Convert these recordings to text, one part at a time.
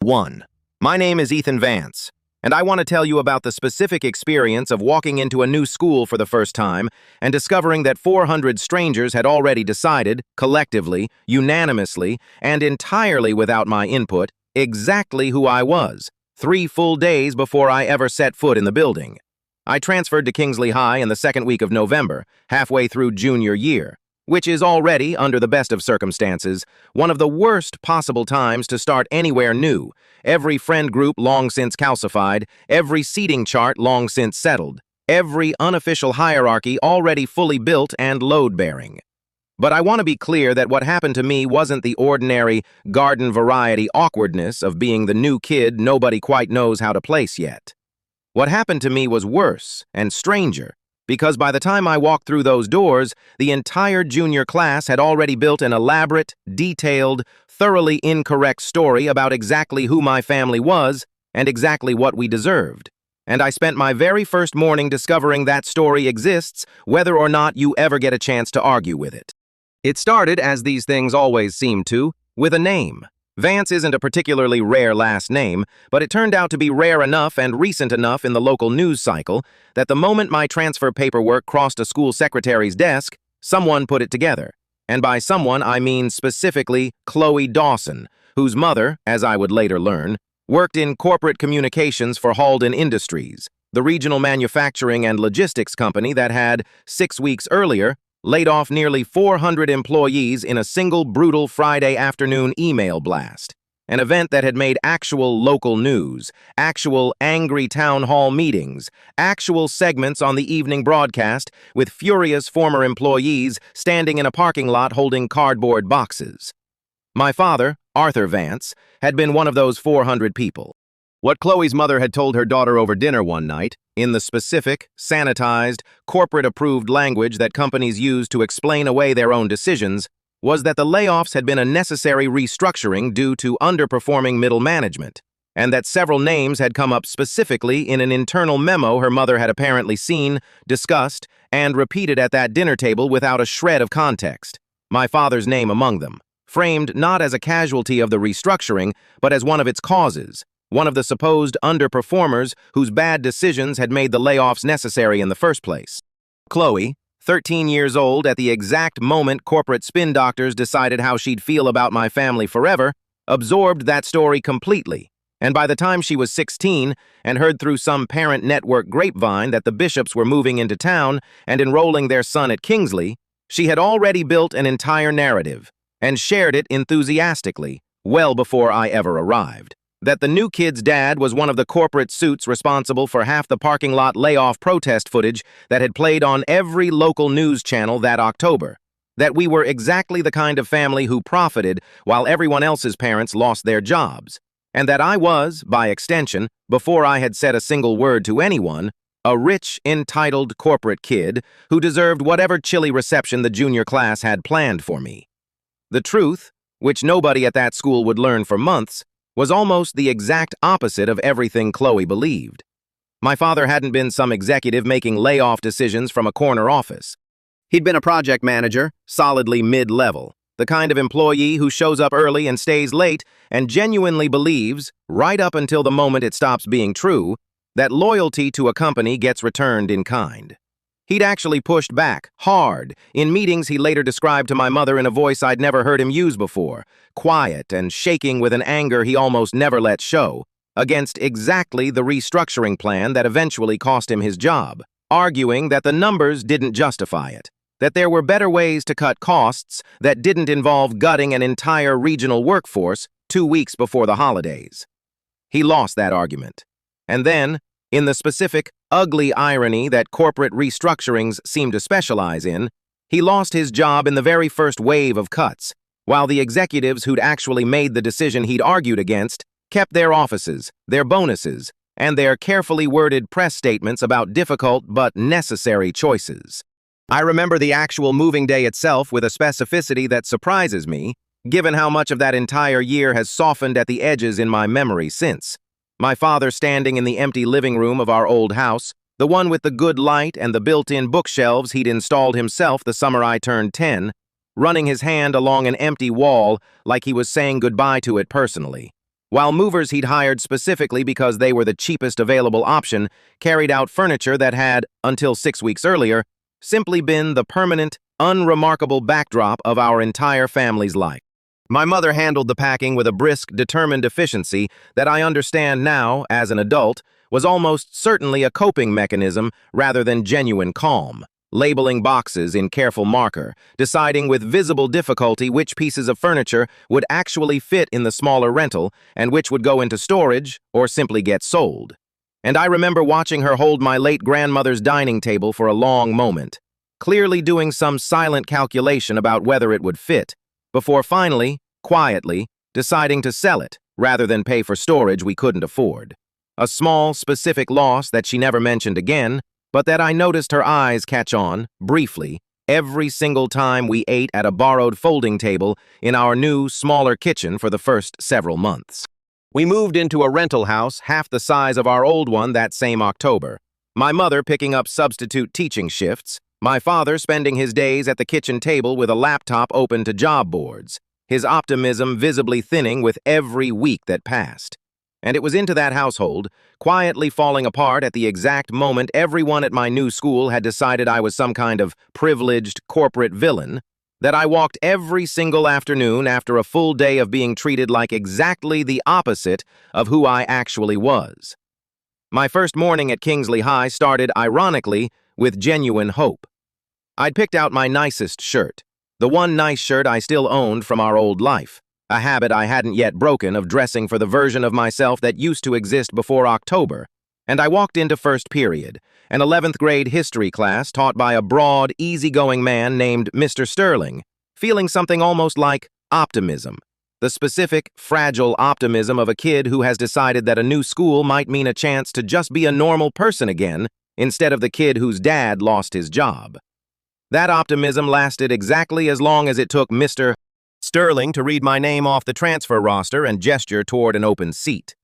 1. My name is Ethan Vance, and I want to tell you about the specific experience of walking into a new school for the first time and discovering that 400 strangers had already decided, collectively, unanimously, and entirely without my input, exactly who I was, 3 full days before I ever set foot in the building. I transferred to Kingsley High in the second week of November, halfway through junior year, which is already, under the best of circumstances, one of the worst possible times to start anywhere new, every friend group long since calcified, every seating chart long since settled, every unofficial hierarchy already fully built and load-bearing. But I want to be clear that what happened to me wasn't the ordinary, garden-variety awkwardness of being the new kid nobody quite knows how to place yet. What happened to me was worse and stranger, because by the time I walked through those doors, the entire junior class had already built an elaborate, detailed, thoroughly incorrect story about exactly who my family was and exactly what we deserved. And I spent my very first morning discovering that story exists, whether or not you ever get a chance to argue with it. It started, as these things always seem to, with a name. Vance isn't a particularly rare last name, but it turned out to be rare enough and recent enough in the local news cycle that the moment my transfer paperwork crossed a school secretary's desk, someone put it together. And by someone, I mean specifically Chloe Dawson, whose mother, as I would later learn, worked in corporate communications for Halden Industries, the regional manufacturing and logistics company that had, 6 weeks earlier, laid off nearly 400 employees in a single brutal Friday afternoon email blast, an event that had made actual local news, actual angry town hall meetings, actual segments on the evening broadcast with furious former employees standing in a parking lot holding cardboard boxes. My father, Arthur Vance, had been one of those 400 people. What Chloe's mother had told her daughter over dinner one night, in the specific, sanitized, corporate-approved language that companies use to explain away their own decisions, was that the layoffs had been a necessary restructuring due to underperforming middle management, and that several names had come up specifically in an internal memo her mother had apparently seen, discussed, and repeated at that dinner table without a shred of context, my father's name among them, framed not as a casualty of the restructuring, but as one of its causes, one of the supposed underperformers whose bad decisions had made the layoffs necessary in the first place. Chloe, 13 years old at the exact moment corporate spin doctors decided how she'd feel about my family forever, absorbed that story completely, and by the time she was 16 and heard through some parent network grapevine that the Bishops were moving into town and enrolling their son at Kingsley, she had already built an entire narrative and shared it enthusiastically, well before I ever arrived. That the new kid's dad was one of the corporate suits responsible for half the parking lot layoff protest footage that had played on every local news channel that October. That we were exactly the kind of family who profited while everyone else's parents lost their jobs. And that I was, by extension, before I had said a single word to anyone, a rich, entitled corporate kid who deserved whatever chilly reception the junior class had planned for me. The truth, which nobody at that school would learn for months, was almost the exact opposite of everything Chloe believed. My father hadn't been some executive making layoff decisions from a corner office. He'd been a project manager, solidly mid-level, the kind of employee who shows up early and stays late and genuinely believes, right up until the moment it stops being true, that loyalty to a company gets returned in kind. He'd actually pushed back, hard, in meetings he later described to my mother in a voice I'd never heard him use before, quiet and shaking with an anger he almost never let show, against exactly the restructuring plan that eventually cost him his job, arguing that the numbers didn't justify it, that there were better ways to cut costs that didn't involve gutting an entire regional workforce 2 weeks before the holidays. He lost that argument. And then, in the specific, ugly irony that corporate restructurings seem to specialize in, he lost his job in the very first wave of cuts, while the executives who'd actually made the decision he'd argued against kept their offices, their bonuses, and their carefully worded press statements about difficult but necessary choices. I remember the actual moving day itself with a specificity that surprises me, given how much of that entire year has softened at the edges in my memory since. My father standing in the empty living room of our old house, the one with the good light and the built-in bookshelves he'd installed himself the summer I turned 10, running his hand along an empty wall like he was saying goodbye to it personally. while movers he'd hired specifically because they were the cheapest available option carried out furniture that had, until 6 weeks earlier, simply been the permanent, unremarkable backdrop of our entire family's life. My mother handled the packing with a brisk, determined efficiency that I understand now, as an adult, was almost certainly a coping mechanism rather than genuine calm. Labeling boxes in careful marker, deciding with visible difficulty which pieces of furniture would actually fit in the smaller rental and which would go into storage or simply get sold. And I remember watching her hold my late grandmother's dining table for a long moment, clearly doing some silent calculation about whether it would fit, before finally, quietly, deciding to sell it rather than pay for storage we couldn't afford. A small, specific loss that she never mentioned again, but that I noticed her eyes catch on, briefly, every single time we ate at a borrowed folding table in our new, smaller kitchen for the first several months. We moved into a rental house half the size of our old one that same October. My mother picking up substitute teaching shifts, my father spending his days at the kitchen table with a laptop open to job boards, his optimism visibly thinning with every week that passed. And it was into that household, quietly falling apart at the exact moment everyone at my new school had decided I was some kind of privileged corporate villain, that I walked every single afternoon after a full day of being treated like exactly the opposite of who I actually was. My first morning at Kingsley High started, ironically, with genuine hope. I'd picked out my nicest shirt, the one nice shirt I still owned from our old life. A habit I hadn't yet broken of dressing for the version of myself that used to exist before October, and I walked into first period, an 11th grade history class taught by a broad, easygoing man named Mr. Sterling, feeling something almost like optimism, the specific, fragile optimism of a kid who has decided that a new school might mean a chance to just be a normal person again instead of the kid whose dad lost his job. That optimism lasted exactly as long as it took Mr. Sterling to read my name off the transfer roster and gesture toward an open seat.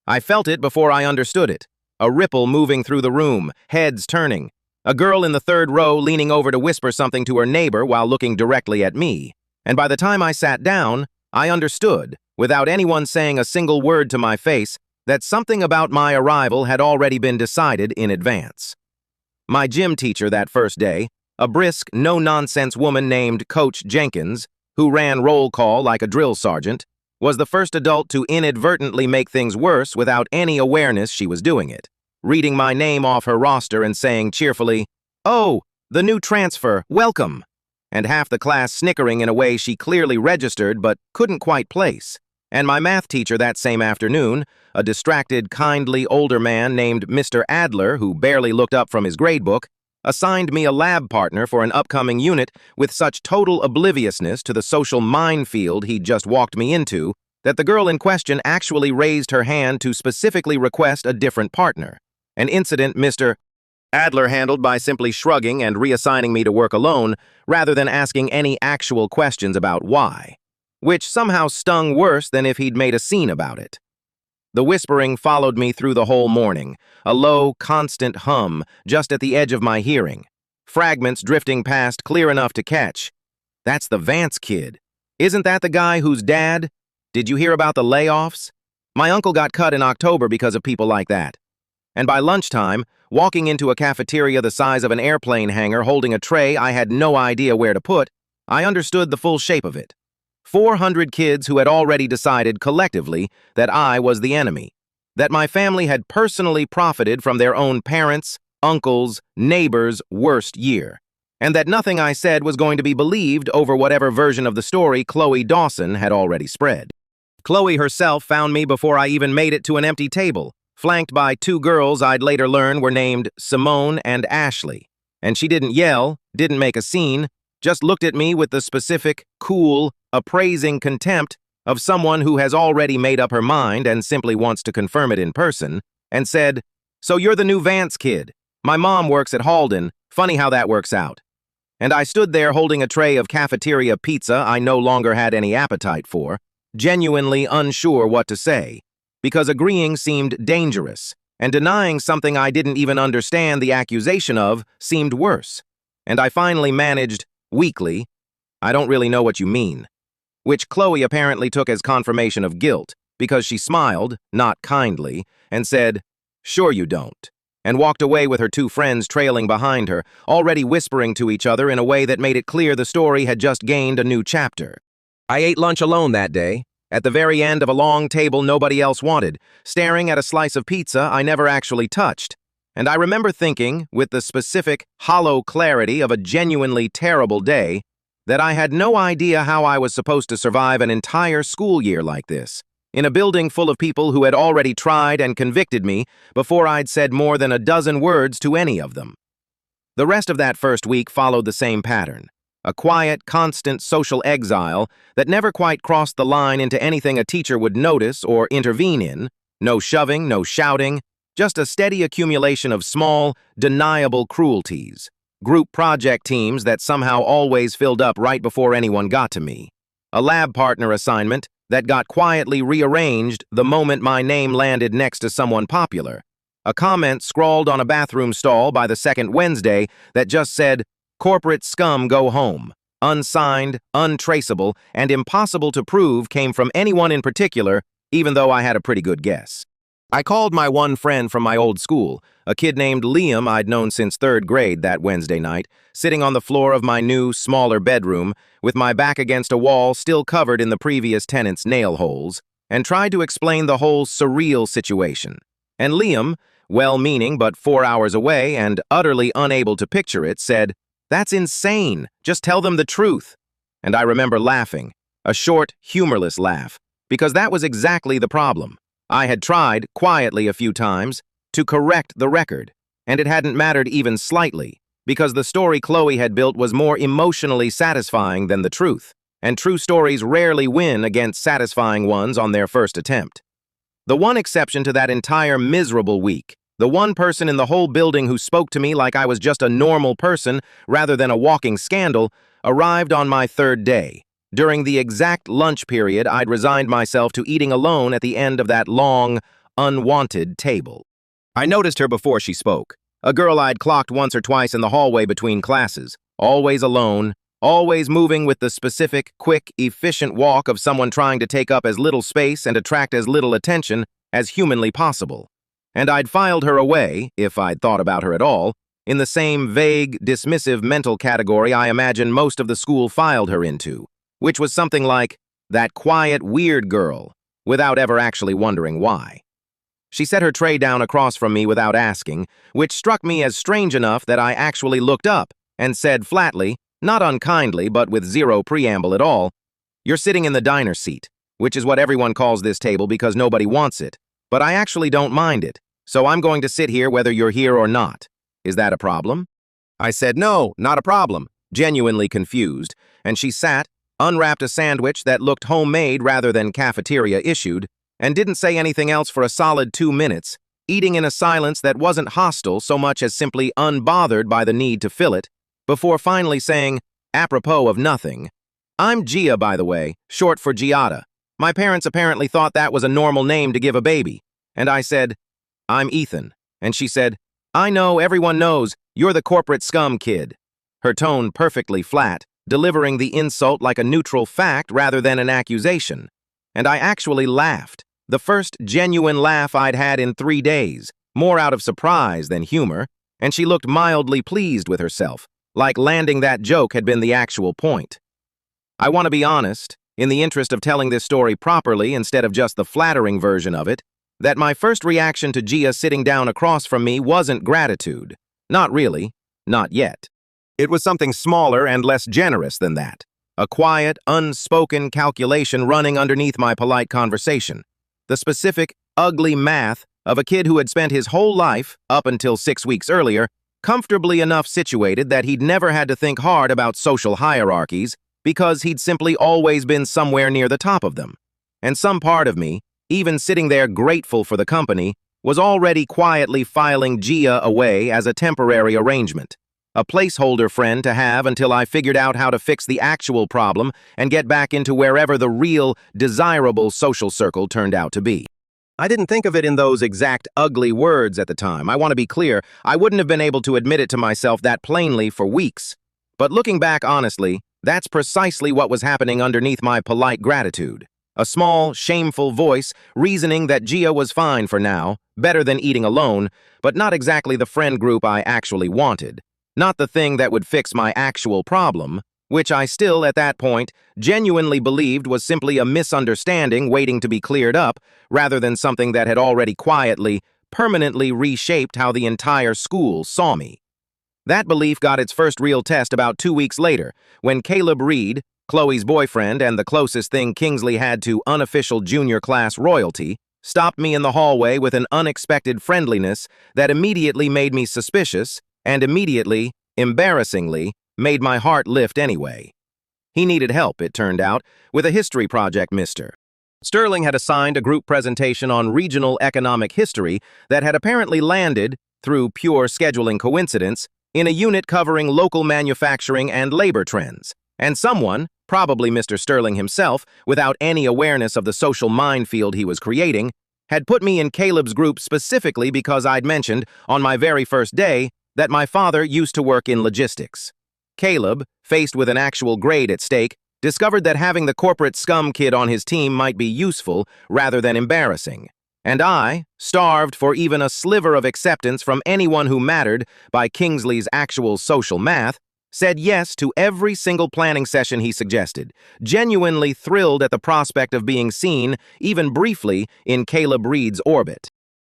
I felt it before I understood it, a ripple moving through the room, heads turning, a girl in the third row leaning over to whisper something to her neighbor while looking directly at me. And by the time I sat down, I understood, without anyone saying a single word to my face, that something about my arrival had already been decided in advance. My gym teacher that first day, a brisk, no-nonsense woman named Coach Jenkins, who ran roll call like a drill sergeant, was the first adult to inadvertently make things worse without any awareness she was doing it, reading my name off her roster and saying cheerfully, "Oh, the new transfer, welcome," and half the class snickering in a way she clearly registered but couldn't quite place. And my math teacher that same afternoon, a distracted, kindly older man named Mr. Adler who barely looked up from his gradebook, assigned me a lab partner for an upcoming unit with such total obliviousness to the social minefield he'd just walked me into that the girl in question actually raised her hand to specifically request a different partner, an incident Mr. Adler handled by simply shrugging and reassigning me to work alone rather than asking any actual questions about why, which somehow stung worse than if he'd made a scene about it. The whispering followed me through the whole morning, a low, constant hum just at the edge of my hearing, fragments drifting past clear enough to catch. "That's the Vance kid. Isn't that the guy whose dad? Did you hear about the layoffs? My uncle got cut in October because of people like that." And by lunchtime, walking into a cafeteria the size of an airplane hangar holding a tray I had no idea where to put, I understood the full shape of it. 400 kids who had already decided collectively that I was the enemy, that my family had personally profited from their own parents', uncles', neighbors' worst year, and that nothing I said was going to be believed over whatever version of the story Chloe Dawson had already spread. Chloe herself found me before I even made it to an empty table, flanked by two girls I'd later learn were named Simone and Ashley, and she didn't yell, didn't make a scene, just looked at me with the specific, cool, appraising contempt of someone who has already made up her mind and simply wants to confirm it in person, and said, "So you're the new Vance kid. My mom works at Halden. Funny how that works out." And I stood there holding a tray of cafeteria pizza I no longer had any appetite for, genuinely unsure what to say, because agreeing seemed dangerous, and denying something I didn't even understand the accusation of seemed worse. And I finally managed, weakly, "I don't really know what you mean," which Chloe apparently took as confirmation of guilt, because she smiled, not kindly, and said, "Sure you don't," and walked away with her two friends trailing behind her, already whispering to each other in a way that made it clear the story had just gained a new chapter. I ate lunch alone that day, at the very end of a long table nobody else wanted, staring at a slice of pizza I never actually touched. And I remember thinking, with the specific, hollow clarity of a genuinely terrible day, that I had no idea how I was supposed to survive an entire school year like this, in a building full of people who had already tried and convicted me before I'd said more than a dozen words to any of them. The rest of that first week followed the same pattern. A quiet, constant social exile that never quite crossed the line into anything a teacher would notice or intervene in. No shoving, no shouting, just a steady accumulation of small, deniable cruelties. Group project teams that somehow always filled up right before anyone got to me. A lab partner assignment that got quietly rearranged the moment my name landed next to someone popular. A comment scrawled on a bathroom stall by the second Wednesday that just said, "Corporate scum go home." Unsigned, untraceable, and impossible to prove came from anyone in particular, even though I had a pretty good guess. I called my one friend from my old school, a kid named Liam I'd known since third grade that Wednesday night, sitting on the floor of my new, smaller bedroom, with my back against a wall still covered in the previous tenant's nail holes, and tried to explain the whole surreal situation. And Liam, well-meaning but 4 hours away and utterly unable to picture it, said, "That's insane. Just tell them the truth." And I remember laughing, a short, humorless laugh, because that was exactly the problem. I had tried, quietly a few times, to correct the record, and it hadn't mattered even slightly, because the story Chloe had built was more emotionally satisfying than the truth, and true stories rarely win against satisfying ones on their first attempt. The one exception to that entire miserable week, the one person in the whole building who spoke to me like I was just a normal person rather than a walking scandal, arrived on my third day. During the exact lunch period I'd resigned myself to eating alone at the end of that long, unwanted table. I noticed her before she spoke, a girl I'd clocked once or twice in the hallway between classes, always alone, always moving with the specific, quick, efficient walk of someone trying to take up as little space and attract as little attention as humanly possible. And I'd filed her away, if I'd thought about her at all, in the same vague, dismissive mental category I imagine most of the school filed her into, which was something like, that quiet, weird girl, without ever actually wondering why. She set her tray down across from me without asking, which struck me as strange enough that I actually looked up and said flatly, not unkindly but with zero preamble at all, "You're sitting in the diner seat," which is what everyone calls this table because nobody wants it, but I actually don't mind it, so I'm going to sit here whether you're here or not. Is that a problem? I said, "No, not a problem," genuinely confused, and she sat, unwrapped a sandwich that looked homemade rather than cafeteria-issued, and didn't say anything else for a solid 2 minutes, eating in a silence that wasn't hostile so much as simply unbothered by the need to fill it, before finally saying, apropos of nothing, "I'm Gia, by the way, short for Giada. My parents apparently thought that was a normal name to give a baby." And I said, "I'm Ethan." And she said, "I know, everyone knows, you're the corporate scum kid." Her tone perfectly flat, delivering the insult like a neutral fact rather than an accusation. And I actually laughed, the first genuine laugh I'd had in 3 days, more out of surprise than humor, and she looked mildly pleased with herself, like landing that joke had been the actual point. I want to be honest, in the interest of telling this story properly instead of just the flattering version of it, that my first reaction to Gia sitting down across from me wasn't gratitude. Not really, not yet. It was something smaller and less generous than that. A quiet, unspoken calculation running underneath my polite conversation. The specific, ugly math of a kid who had spent his whole life, up until 6 weeks earlier, comfortably enough situated that he'd never had to think hard about social hierarchies because he'd simply always been somewhere near the top of them. And some part of me, even sitting there grateful for the company, was already quietly filing Gia away as a temporary arrangement. A placeholder friend to have until I figured out how to fix the actual problem and get back into wherever the real, desirable social circle turned out to be. I didn't think of it in those exact ugly words at the time. I want to be clear, I wouldn't have been able to admit it to myself that plainly for weeks. But looking back honestly, that's precisely what was happening underneath my polite gratitude. A small, shameful voice reasoning that Gia was fine for now, better than eating alone, but not exactly the friend group I actually wanted. Not the thing that would fix my actual problem, which I still, at that point, genuinely believed was simply a misunderstanding waiting to be cleared up, rather than something that had already quietly, permanently reshaped how the entire school saw me. That belief got its first real test about 2 weeks later, when Caleb Reed, Chloe's boyfriend and the closest thing Kingsley had to unofficial junior class royalty, stopped me in the hallway with an unexpected friendliness that immediately made me suspicious and immediately, embarrassingly, made my heart lift anyway. He needed help, it turned out, with a history project, Mr. Sterling had assigned a group presentation on regional economic history that had apparently landed, through pure scheduling coincidence, in a unit covering local manufacturing and labor trends. And someone, probably Mr. Sterling himself, without any awareness of the social minefield he was creating, had put me in Caleb's group specifically because I'd mentioned, on my very first day, that my father used to work in logistics. Caleb, faced with an actual grade at stake, discovered that having the corporate scum kid on his team might be useful rather than embarrassing. And I, starved for even a sliver of acceptance from anyone who mattered by Kingsley's actual social math, said yes to every single planning session he suggested, genuinely thrilled at the prospect of being seen, even briefly, in Caleb Reed's orbit.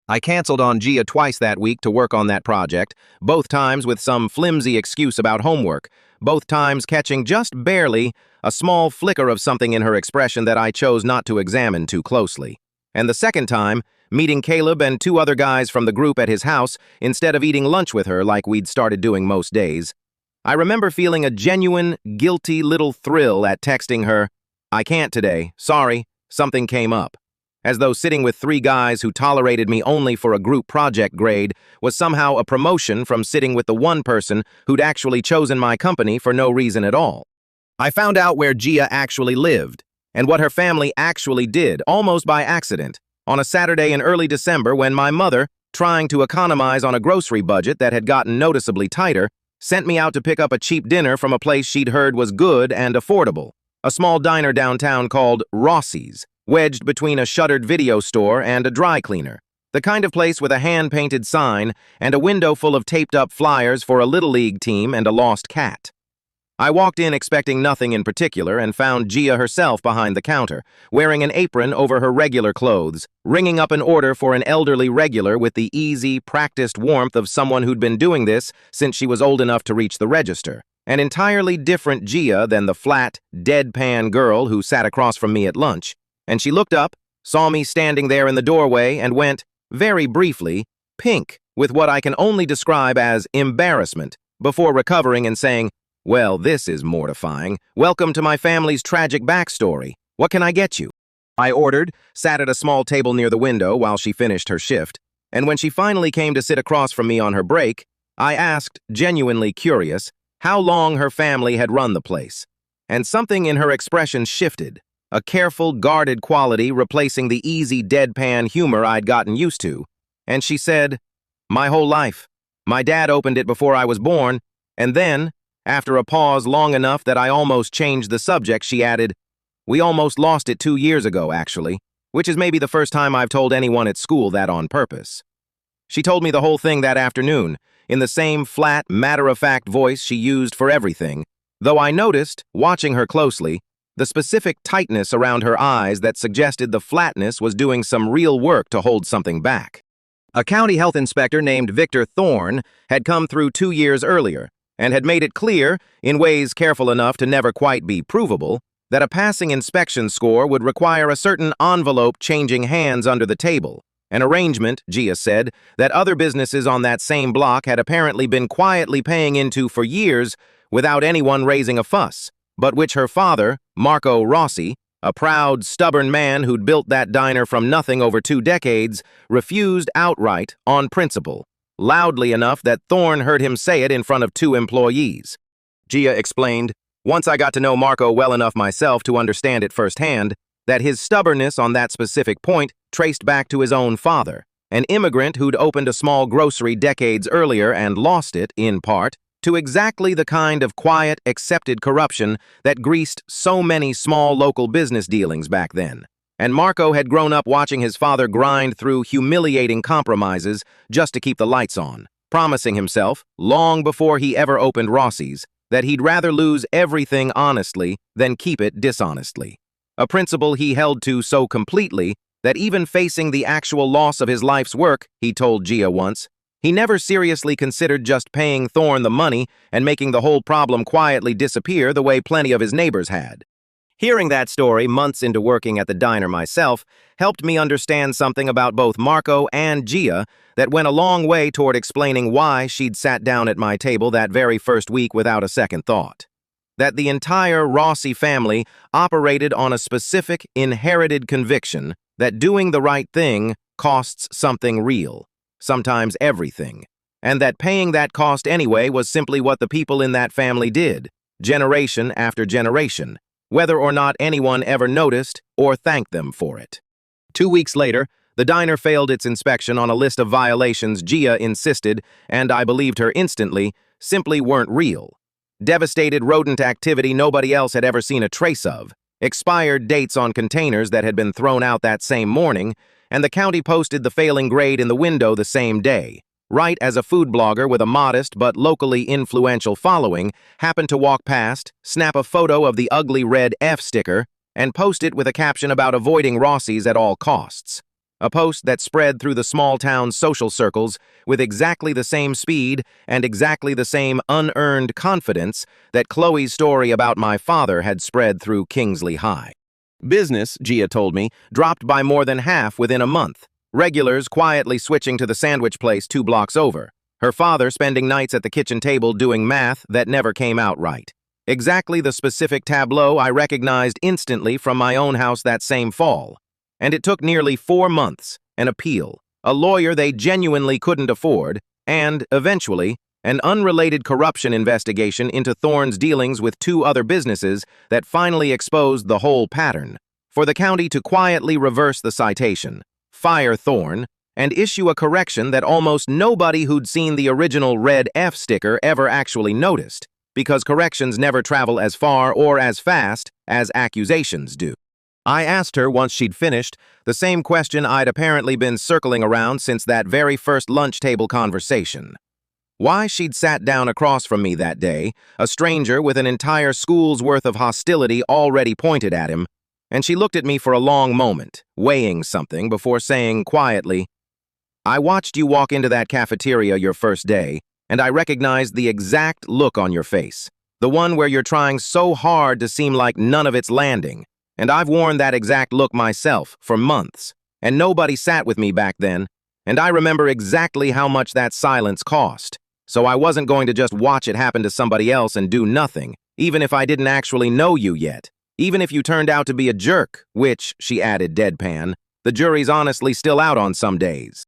I canceled on Gia twice that week to work on that project, both times with some flimsy excuse about homework, both times catching just barely a small flicker of something in her expression that I chose not to examine too closely. And the second time, meeting Caleb and 2 other guys from the group at his house instead of eating lunch with her like we'd started doing most days. I remember feeling a genuine, guilty little thrill at texting her, "I can't today, sorry, something came up," as though sitting with 3 guys who tolerated me only for a group project grade was somehow a promotion from sitting with the one person who'd actually chosen my company for no reason at all. I found out where Gia actually lived, and what her family actually did, almost by accident, on a Saturday in early December when my mother, trying to economize on a grocery budget that had gotten noticeably tighter, sent me out to pick up a cheap dinner from a place she'd heard was good and affordable, a small diner downtown called Rossi's, wedged between a shuttered video store and a dry cleaner, the kind of place with a hand-painted sign and a window full of taped-up flyers for a Little League team and a lost cat. I walked in expecting nothing in particular and found Gia herself behind the counter, wearing an apron over her regular clothes, ringing up an order for an elderly regular with the easy, practiced warmth of someone who'd been doing this since she was old enough to reach the register. An entirely different Gia than the flat, deadpan girl who sat across from me at lunch. And she looked up, saw me standing there in the doorway, and went, very briefly, pink with what I can only describe as embarrassment, before recovering and saying, "Well, this is mortifying. Welcome to my family's tragic backstory. What can I get you?" I ordered, sat at a small table near the window while she finished her shift, and when she finally came to sit across from me on her break, I asked, genuinely curious, how long her family had run the place. And something in her expression shifted, a careful, guarded quality replacing the easy, deadpan humor I'd gotten used to. And she said, "My whole life. My dad opened it before I was born, and then, after a pause long enough that I almost changed the subject, she added, "We almost lost it 2 years ago, actually, which is maybe the first time I've told anyone at school that on purpose." She told me the whole thing that afternoon, in the same flat, matter-of-fact voice she used for everything, though I noticed, watching her closely, the specific tightness around her eyes that suggested the flatness was doing some real work to hold something back. A county health inspector named Victor Thorne had come through 2 years earlier, and had made it clear, in ways careful enough to never quite be provable, that a passing inspection score would require a certain envelope changing hands under the table, an arrangement, Gia said, that other businesses on that same block had apparently been quietly paying into for years without anyone raising a fuss, but which her father, Marco Rossi, a proud, stubborn man who'd built that diner from nothing over 2 decades, refused outright on principle. Loudly enough that Thorne heard him say it in front of 2 employees. Gia explained, once I got to know Marco well enough myself to understand it firsthand, that his stubbornness on that specific point traced back to his own father, an immigrant who'd opened a small grocery decades earlier and lost it, in part, to exactly the kind of quiet, accepted corruption that greased so many small local business dealings back then. And Marco had grown up watching his father grind through humiliating compromises just to keep the lights on, promising himself, long before he ever opened Rossi's, that he'd rather lose everything honestly than keep it dishonestly. A principle he held to so completely that even facing the actual loss of his life's work, he told Gia once, he never seriously considered just paying Thorne the money and making the whole problem quietly disappear the way plenty of his neighbors had. Hearing that story months into working at the diner myself helped me understand something about both Marco and Gia that went a long way toward explaining why she'd sat down at my table that very first week without a second thought. That the entire Rossi family operated on a specific, inherited conviction that doing the right thing costs something real, sometimes everything, and that paying that cost anyway was simply what the people in that family did, generation after generation, whether or not anyone ever noticed or thanked them for it. 2 weeks later, the diner failed its inspection on a list of violations Gia insisted, and I believed her instantly, simply weren't real. Devastated rodent activity nobody else had ever seen a trace of, expired dates on containers that had been thrown out that same morning, and the county posted the failing grade in the window the same day, right as a food blogger with a modest but locally influential following happened to walk past, snap a photo of the ugly red F sticker, and post it with a caption about avoiding Rossi's at all costs. A post that spread through the small town's social circles with exactly the same speed and exactly the same unearned confidence that Chloe's story about my father had spread through Kingsley High. Business, Gia told me, dropped by more than half within a month. Regulars quietly switching to the sandwich place 2 blocks over. Her father spending nights at the kitchen table doing math that never came out right. Exactly the specific tableau I recognized instantly from my own house that same fall. And it took nearly 4 months, an appeal, a lawyer they genuinely couldn't afford, and, eventually, an unrelated corruption investigation into Thorne's dealings with 2 other businesses that finally exposed the whole pattern, for the county to quietly reverse the citation, fire Thorne, and issue a correction that almost nobody who'd seen the original red F sticker ever actually noticed, because corrections never travel as far or as fast as accusations do. I asked her once she'd finished the same question I'd apparently been circling around since that very first lunch table conversation. Why she'd sat down across from me that day, a stranger with an entire school's worth of hostility already pointed at him, and she looked at me for a long moment, weighing something before saying quietly, "I watched you walk into that cafeteria your first day, and I recognized the exact look on your face, the one where you're trying so hard to seem like none of it's landing. And I've worn that exact look myself for months, and nobody sat with me back then, and I remember exactly how much that silence cost. So I wasn't going to just watch it happen to somebody else and do nothing, even if I didn't actually know you yet, even if you turned out to be a jerk, which," she added deadpan, "the jury's honestly still out on some days."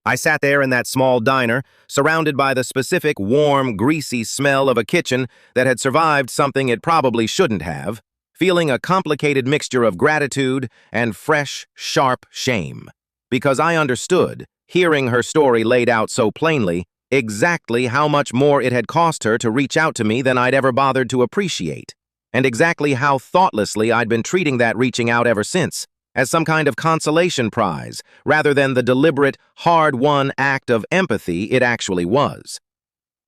I sat there in that small diner, surrounded by the specific warm, greasy smell of a kitchen that had survived something it probably shouldn't have, feeling a complicated mixture of gratitude and fresh, sharp shame. Because I understood, hearing her story laid out so plainly, exactly how much more it had cost her to reach out to me than I'd ever bothered to appreciate, and exactly how thoughtlessly I'd been treating that reaching out ever since, as some kind of consolation prize, rather than the deliberate, hard-won act of empathy it actually was.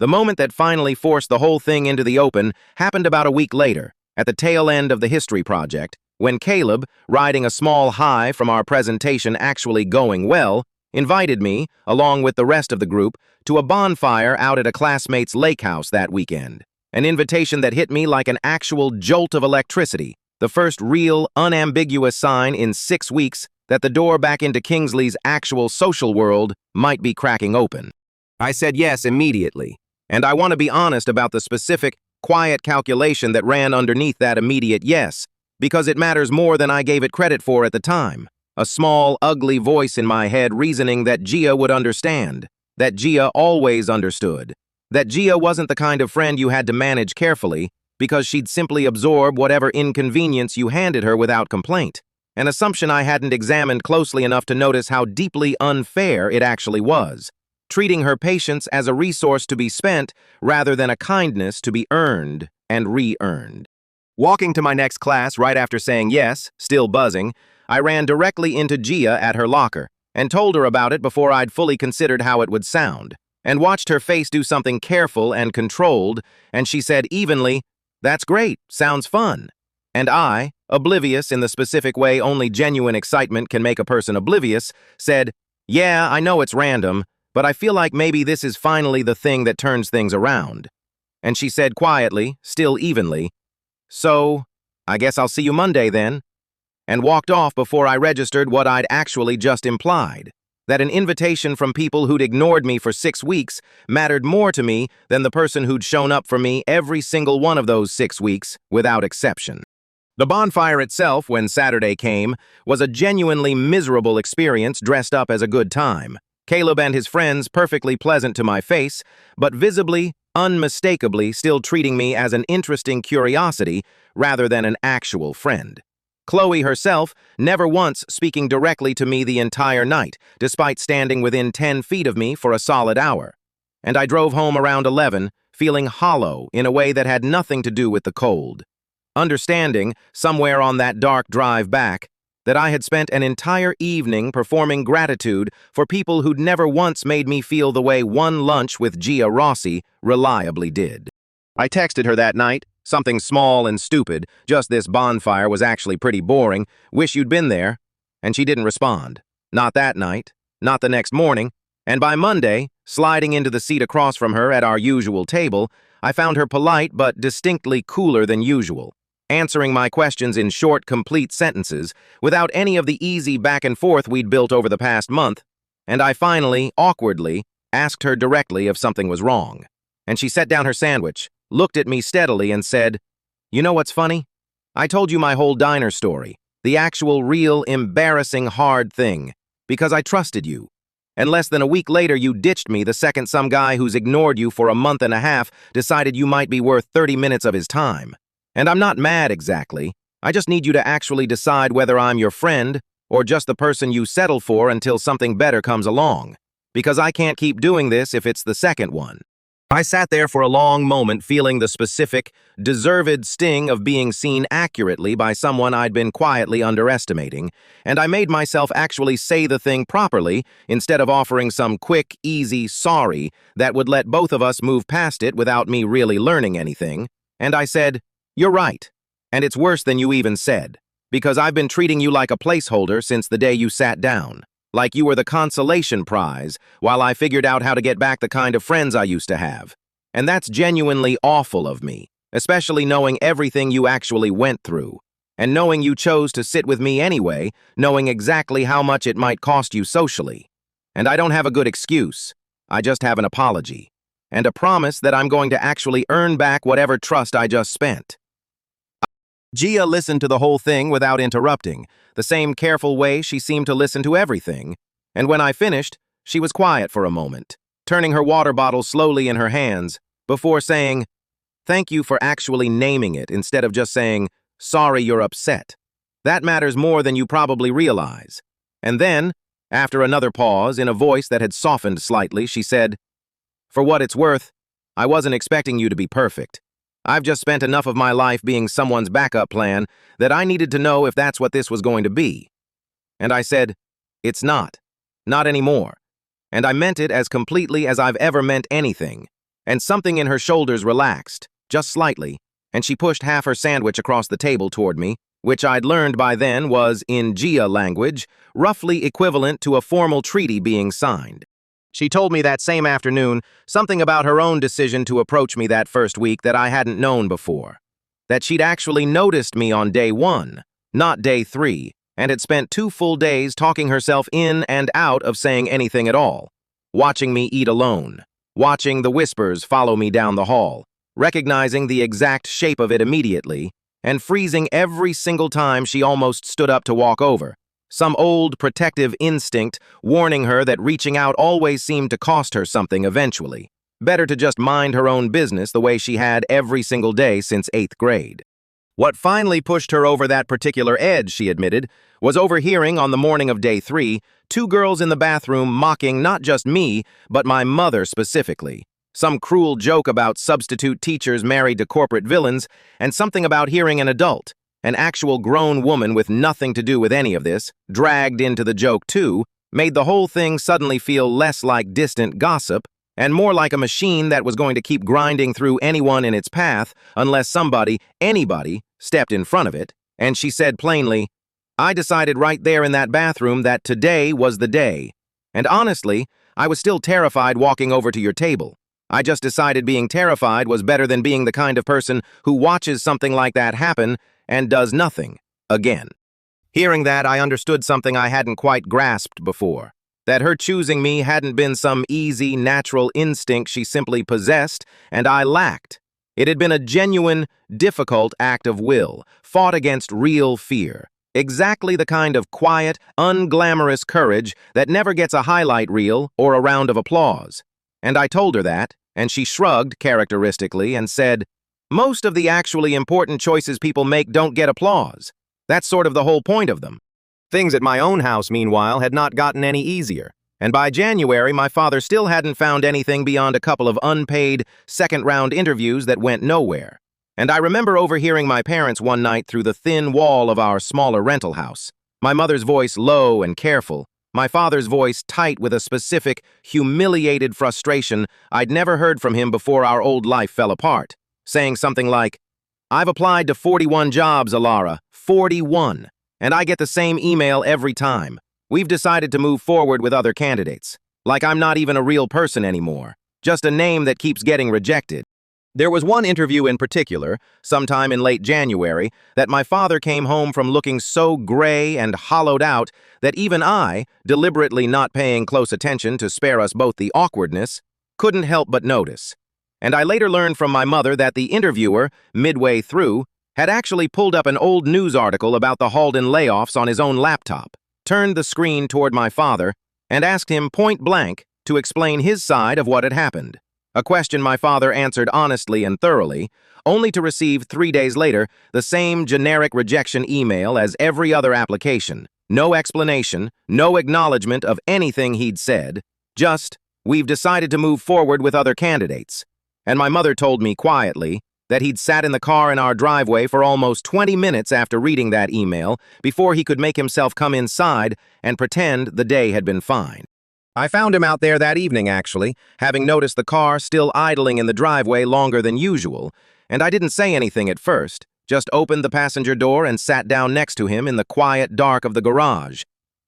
The moment that finally forced the whole thing into the open happened about a week later, at the tail end of the history project, when Caleb, riding a small high from our presentation actually going well, invited me, along with the rest of the group, to a bonfire out at a classmate's lake house that weekend. An invitation that hit me like an actual jolt of electricity, the first real, unambiguous sign in 6 weeks that the door back into Kingsley's actual social world might be cracking open. I said yes immediately, and I want to be honest about the specific, quiet calculation that ran underneath that immediate yes, because it matters more than I gave it credit for at the time. A small, ugly voice in my head reasoning that Gia would understand, that Gia always understood, that Gia wasn't the kind of friend you had to manage carefully because she'd simply absorb whatever inconvenience you handed her without complaint, an assumption I hadn't examined closely enough to notice how deeply unfair it actually was. treating her patience as a resource to be spent rather than a kindness to be earned and re-earned. Walking to my next class right after saying yes, still buzzing, I ran directly into Gia at her locker and told her about it before I'd fully considered how it would sound, and watched her face do something careful and controlled, and she said evenly, "That's great, sounds fun." And I, oblivious in the specific way only genuine excitement can make a person oblivious, said, "Yeah, I know it's random, but I feel like maybe this is finally the thing that turns things around." And she said quietly, still evenly, "So, I guess I'll see you Monday then," and walked off before I registered what I'd actually just implied, that an invitation from people who'd ignored me for 6 weeks mattered more to me than the person who'd shown up for me every single one of those 6 weeks, without exception. The bonfire itself, when Saturday came, was a genuinely miserable experience dressed up as a good time. Caleb and his friends perfectly pleasant to my face, but visibly, unmistakably still treating me as an interesting curiosity rather than an actual friend. Chloe herself never once speaking directly to me the entire night, despite standing within 10 feet of me for a solid hour. And I drove home around 11, feeling hollow in a way that had nothing to do with the cold. Understanding, somewhere on that dark drive back, that I had spent an entire evening performing gratitude for people who'd never once made me feel the way one lunch with Gia Rossi reliably did. I texted her that night, something small and stupid, just this bonfire was actually pretty boring, wish you'd been there, and she didn't respond. Not that night, not the next morning, and by Monday, sliding into the seat across from her at our usual table, I found her polite but distinctly cooler than usual, answering my questions in short, complete sentences, without any of the easy back and forth we'd built over the past month, and I finally, awkwardly, asked her directly if something was wrong. And she set down her sandwich, looked at me steadily and said, "You know what's funny? I told you my whole diner story, the actual real, embarrassing, hard thing, because I trusted you. And less than a week later you ditched me the second some guy who's ignored you for a month and a half decided you might be worth 30 minutes of his time. And I'm not mad exactly. I just need you to actually decide whether I'm your friend or just the person you settle for until something better comes along. Because I can't keep doing this if it's the second one." I sat there for a long moment feeling the specific, deserved sting of being seen accurately by someone I'd been quietly underestimating, and I made myself actually say the thing properly instead of offering some quick, easy sorry that would let both of us move past it without me really learning anything. And I said, "You're right, and it's worse than you even said, because I've been treating you like a placeholder since the day you sat down. Like you were the consolation prize, while I figured out how to get back the kind of friends I used to have. And that's genuinely awful of me, especially knowing everything you actually went through, and knowing you chose to sit with me anyway, knowing exactly how much it might cost you socially. And I don't have a good excuse. I just have an apology, and a promise that I'm going to actually earn back whatever trust I just spent." Gia listened to the whole thing without interrupting, the same careful way she seemed to listen to everything, and when I finished, she was quiet for a moment, turning her water bottle slowly in her hands, before saying, "Thank you for actually naming it instead of just saying, 'Sorry you're upset.' That matters more than you probably realize." And then, after another pause, in a voice that had softened slightly, she said, "For what it's worth, I wasn't expecting you to be perfect. I've just spent enough of my life being someone's backup plan that I needed to know if that's what this was going to be." And I said, "It's not. Not anymore." And I meant it as completely as I've ever meant anything. And something in her shoulders relaxed, just slightly, and she pushed half her sandwich across the table toward me, which I'd learned by then was, in Gia language, roughly equivalent to a formal treaty being signed. She told me that same afternoon something about her own decision to approach me that first week that I hadn't known before. That she'd actually noticed me on day 1, not day 3, and had spent 2 full days talking herself in and out of saying anything at all, watching me eat alone, watching the whispers follow me down the hall, recognizing the exact shape of it immediately, and freezing every single time she almost stood up to walk over. Some old protective instinct warning her that reaching out always seemed to cost her something eventually. Better to just mind her own business the way she had every single day since 8th grade. What finally pushed her over that particular edge, she admitted, was overhearing on the morning of day 3, 2 girls in the bathroom mocking not just me, but my mother specifically. Some cruel joke about substitute teachers married to corporate villains, and something about hearing an adult, an actual grown woman with nothing to do with any of this, dragged into the joke too, made the whole thing suddenly feel less like distant gossip and more like a machine that was going to keep grinding through anyone in its path unless anybody, stepped in front of it. And she said plainly, "I decided right there in that bathroom that today was the day. And honestly, I was still terrified walking over to your table. I just decided being terrified was better than being the kind of person who watches something like that happen and does nothing again." Hearing that, I understood something I hadn't quite grasped before. That her choosing me hadn't been some easy, natural instinct she simply possessed, and I lacked. It had been a genuine, difficult act of will, fought against real fear. Exactly the kind of quiet, unglamorous courage that never gets a highlight reel or a round of applause. And I told her that, and she shrugged characteristically and said, "Most of the actually important choices people make don't get applause. That's sort of the whole point of them." Things at my own house, meanwhile, had not gotten any easier, and by January, my father still hadn't found anything beyond a couple of unpaid, second-round interviews that went nowhere. And I remember overhearing my parents one night through the thin wall of our smaller rental house. My mother's voice low and careful, my father's voice tight with a specific, humiliated frustration I'd never heard from him before our old life fell apart, saying something like, "I've applied to 41 jobs, Alara, 41. And I get the same email every time. We've decided to move forward with other candidates. Like I'm not even a real person anymore. Just a name that keeps getting rejected." There was one interview in particular, sometime in late January, that my father came home from looking so gray and hollowed out that even I, deliberately not paying close attention to spare us both the awkwardness, couldn't help but notice. And I later learned from my mother that the interviewer, midway through, had actually pulled up an old news article about the Halden layoffs on his own laptop, turned the screen toward my father, and asked him point blank to explain his side of what had happened. A question my father answered honestly and thoroughly, only to receive 3 days later the same generic rejection email as every other application. No explanation, no acknowledgement of anything he'd said, just, "We've decided to move forward with other candidates." And my mother told me quietly that he'd sat in the car in our driveway for almost 20 minutes after reading that email before he could make himself come inside and pretend the day had been fine. I found him out there that evening, actually, having noticed the car still idling in the driveway longer than usual, and I didn't say anything at first, just opened the passenger door and sat down next to him in the quiet dark of the garage.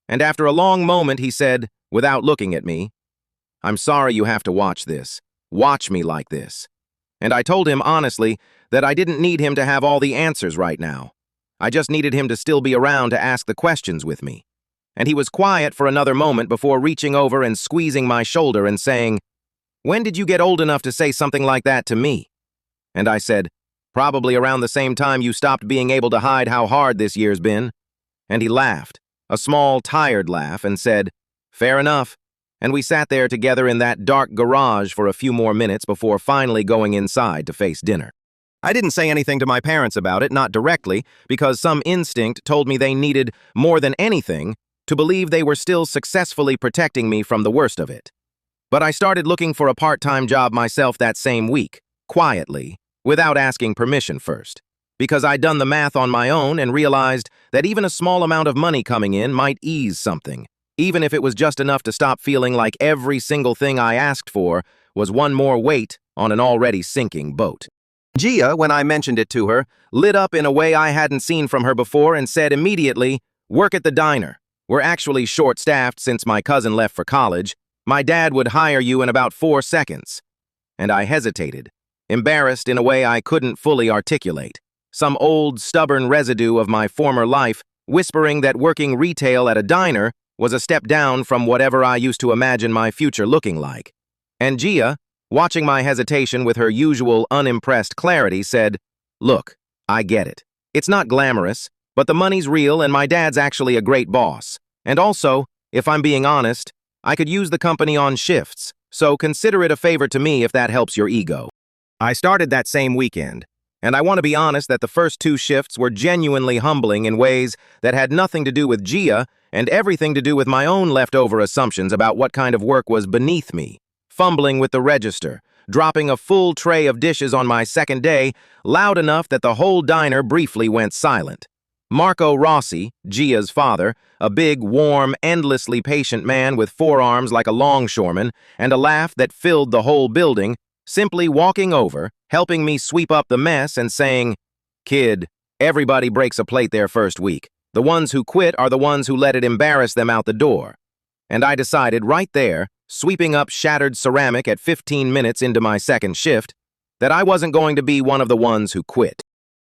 And after a long moment, he said, without looking at me, "I'm sorry you have to watch this. Watch me like this." And I told him honestly that I didn't need him to have all the answers right now. I just needed him to still be around to ask the questions with me. And he was quiet for another moment before reaching over and squeezing my shoulder and saying, "When did you get old enough to say something like that to me?" And I said, "Probably around the same time you stopped being able to hide how hard this year's been." And he laughed, a small, tired laugh, and said, "Fair enough." And we sat there together in that dark garage for a few more minutes before finally going inside to face dinner. I didn't say anything to my parents about it, not directly, because some instinct told me they needed, more than anything, to believe they were still successfully protecting me from the worst of it. But I started looking for a part-time job myself that same week, quietly, without asking permission first, because I'd done the math on my own and realized that even a small amount of money coming in might ease something, even if it was just enough to stop feeling like every single thing I asked for was one more weight on an already sinking boat. Gia, when I mentioned it to her, lit up in a way I hadn't seen from her before and said immediately, "Work at the diner. We're actually short-staffed since my cousin left for college. My dad would hire you in about 4 seconds." And I hesitated, embarrassed in a way I couldn't fully articulate. Some old, stubborn residue of my former life whispering that working retail at a diner was a step down from whatever I used to imagine my future looking like. And Gia, watching my hesitation with her usual unimpressed clarity, said, "Look, I get it. It's not glamorous, but the money's real and my dad's actually a great boss. And also, if I'm being honest, I could use the company on shifts, so consider it a favor to me if that helps your ego." I started that same weekend, And I want to be honest that the first two shifts were genuinely humbling in ways that had nothing to do with Gia and everything to do with my own leftover assumptions about what kind of work was beneath me. Fumbling with the register, dropping a full tray of dishes on my second day, loud enough that the whole diner briefly went silent. Marco Rossi, Gia's father, a big, warm, endlessly patient man with forearms like a longshoreman and a laugh that filled the whole building, simply walking over, helping me sweep up the mess and saying, "Kid, everybody breaks a plate their first week. The ones who quit are the ones who let it embarrass them out the door." And I decided right there, sweeping up shattered ceramic at 15 minutes into my second shift, that I wasn't going to be one of the ones who quit.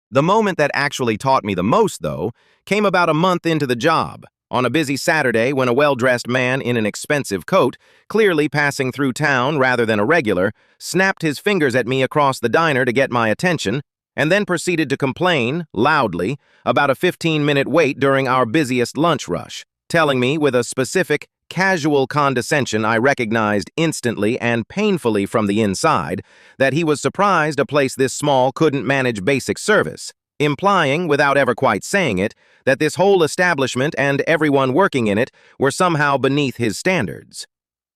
The moment that actually taught me the most, though, came about a month into the job, on a busy Saturday when a well-dressed man in an expensive coat, clearly passing through town rather than a regular, snapped his fingers at me across the diner to get my attention, and then proceeded to complain, loudly, about a 15-minute wait during our busiest lunch rush, telling me with a specific, casual condescension I recognized instantly and painfully from the inside that he was surprised a place this small couldn't manage basic service, implying, without ever quite saying it, that this whole establishment and everyone working in it were somehow beneath his standards.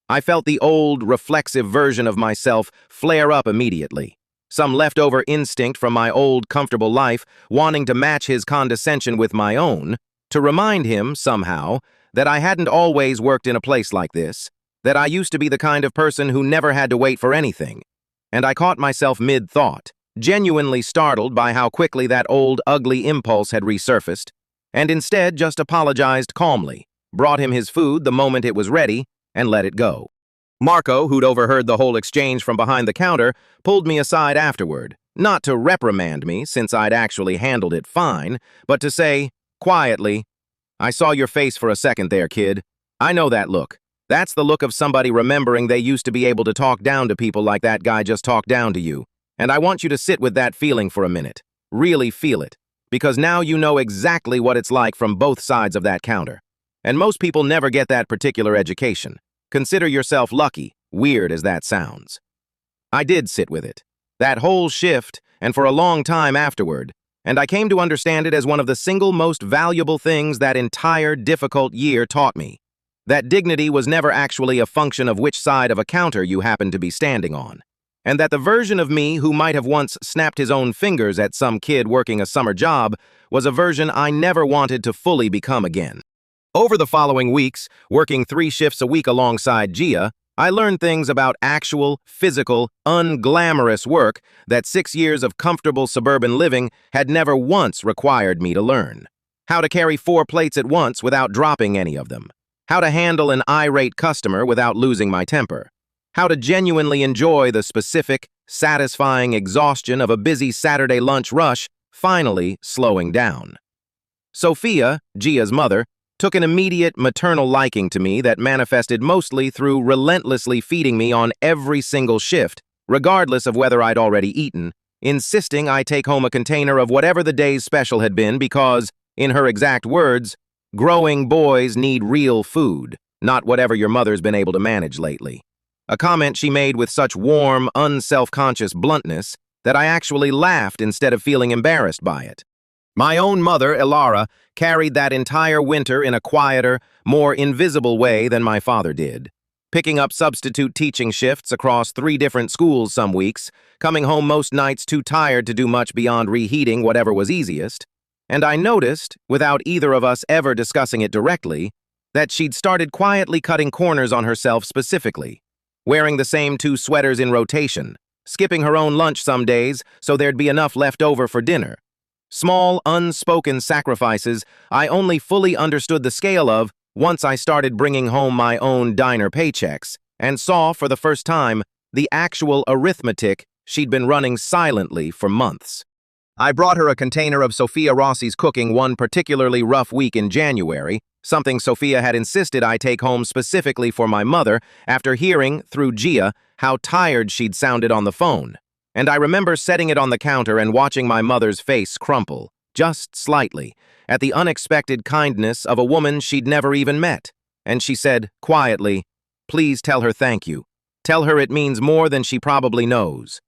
I felt the old, reflexive version of myself flare up immediately, some leftover instinct from my old, comfortable life wanting to match his condescension with my own, to remind him, somehow, that I hadn't always worked in a place like this, that I used to be the kind of person who never had to wait for anything. And I caught myself mid-thought, genuinely startled by how quickly that old, ugly impulse had resurfaced, and instead just apologized calmly, brought him his food the moment it was ready, and let it go. Marco, who'd overheard the whole exchange from behind the counter, pulled me aside afterward, not to reprimand me, since I'd actually handled it fine, but to say, quietly, "I saw your face for a second there, kid. I know that look. That's the look of somebody remembering they used to be able to talk down to people like that guy just talked down to you. And I want you to sit with that feeling for a minute. Really feel it. Because now you know exactly what it's like from both sides of that counter. And most people never get that particular education. Consider yourself lucky, weird as that sounds." I did sit with it. That whole shift, and for a long time afterward, and I came to understand it as one of the single most valuable things that entire difficult year taught me. That dignity was never actually a function of which side of a counter you happened to be standing on. And that the version of me who might have once snapped his own fingers at some kid working a summer job was a version I never wanted to fully become again. Over the following weeks, working 3 shifts a week alongside Gia, I learned things about actual, physical, unglamorous work that 6 years of comfortable suburban living had never once required me to learn. How to carry 4 plates at once without dropping any of them. How to handle an irate customer without losing my temper. How to genuinely enjoy the specific, satisfying exhaustion of a busy Saturday lunch rush finally slowing down. Sophia, Gia's mother, took an immediate maternal liking to me that manifested mostly through relentlessly feeding me on every single shift, regardless of whether I'd already eaten, insisting I take home a container of whatever the day's special had been because, in her exact words, "Growing boys need real food, not whatever your mother's been able to manage lately." A comment she made with such warm, unself-conscious bluntness that I actually laughed instead of feeling embarrassed by it. My own mother, Elara, carried that entire winter in a quieter, more invisible way than my father did, picking up substitute teaching shifts across 3 different schools some weeks, coming home most nights too tired to do much beyond reheating whatever was easiest. And I noticed, without either of us ever discussing it directly, that she'd started quietly cutting corners on herself specifically, wearing the same 2 sweaters in rotation, skipping her own lunch some days so there'd be enough left over for dinner. Small, unspoken sacrifices I only fully understood the scale of once I started bringing home my own diner paychecks and saw, for the first time, the actual arithmetic she'd been running silently for months. I brought her a container of Sophia Rossi's cooking one particularly rough week in January, something Sophia had insisted I take home specifically for my mother after hearing, through Gia, how tired she'd sounded on the phone. And I remember setting it on the counter and watching my mother's face crumple, just slightly, at the unexpected kindness of a woman she'd never even met. And she said, quietly, "Please tell her thank you. Tell her it means more than she probably knows."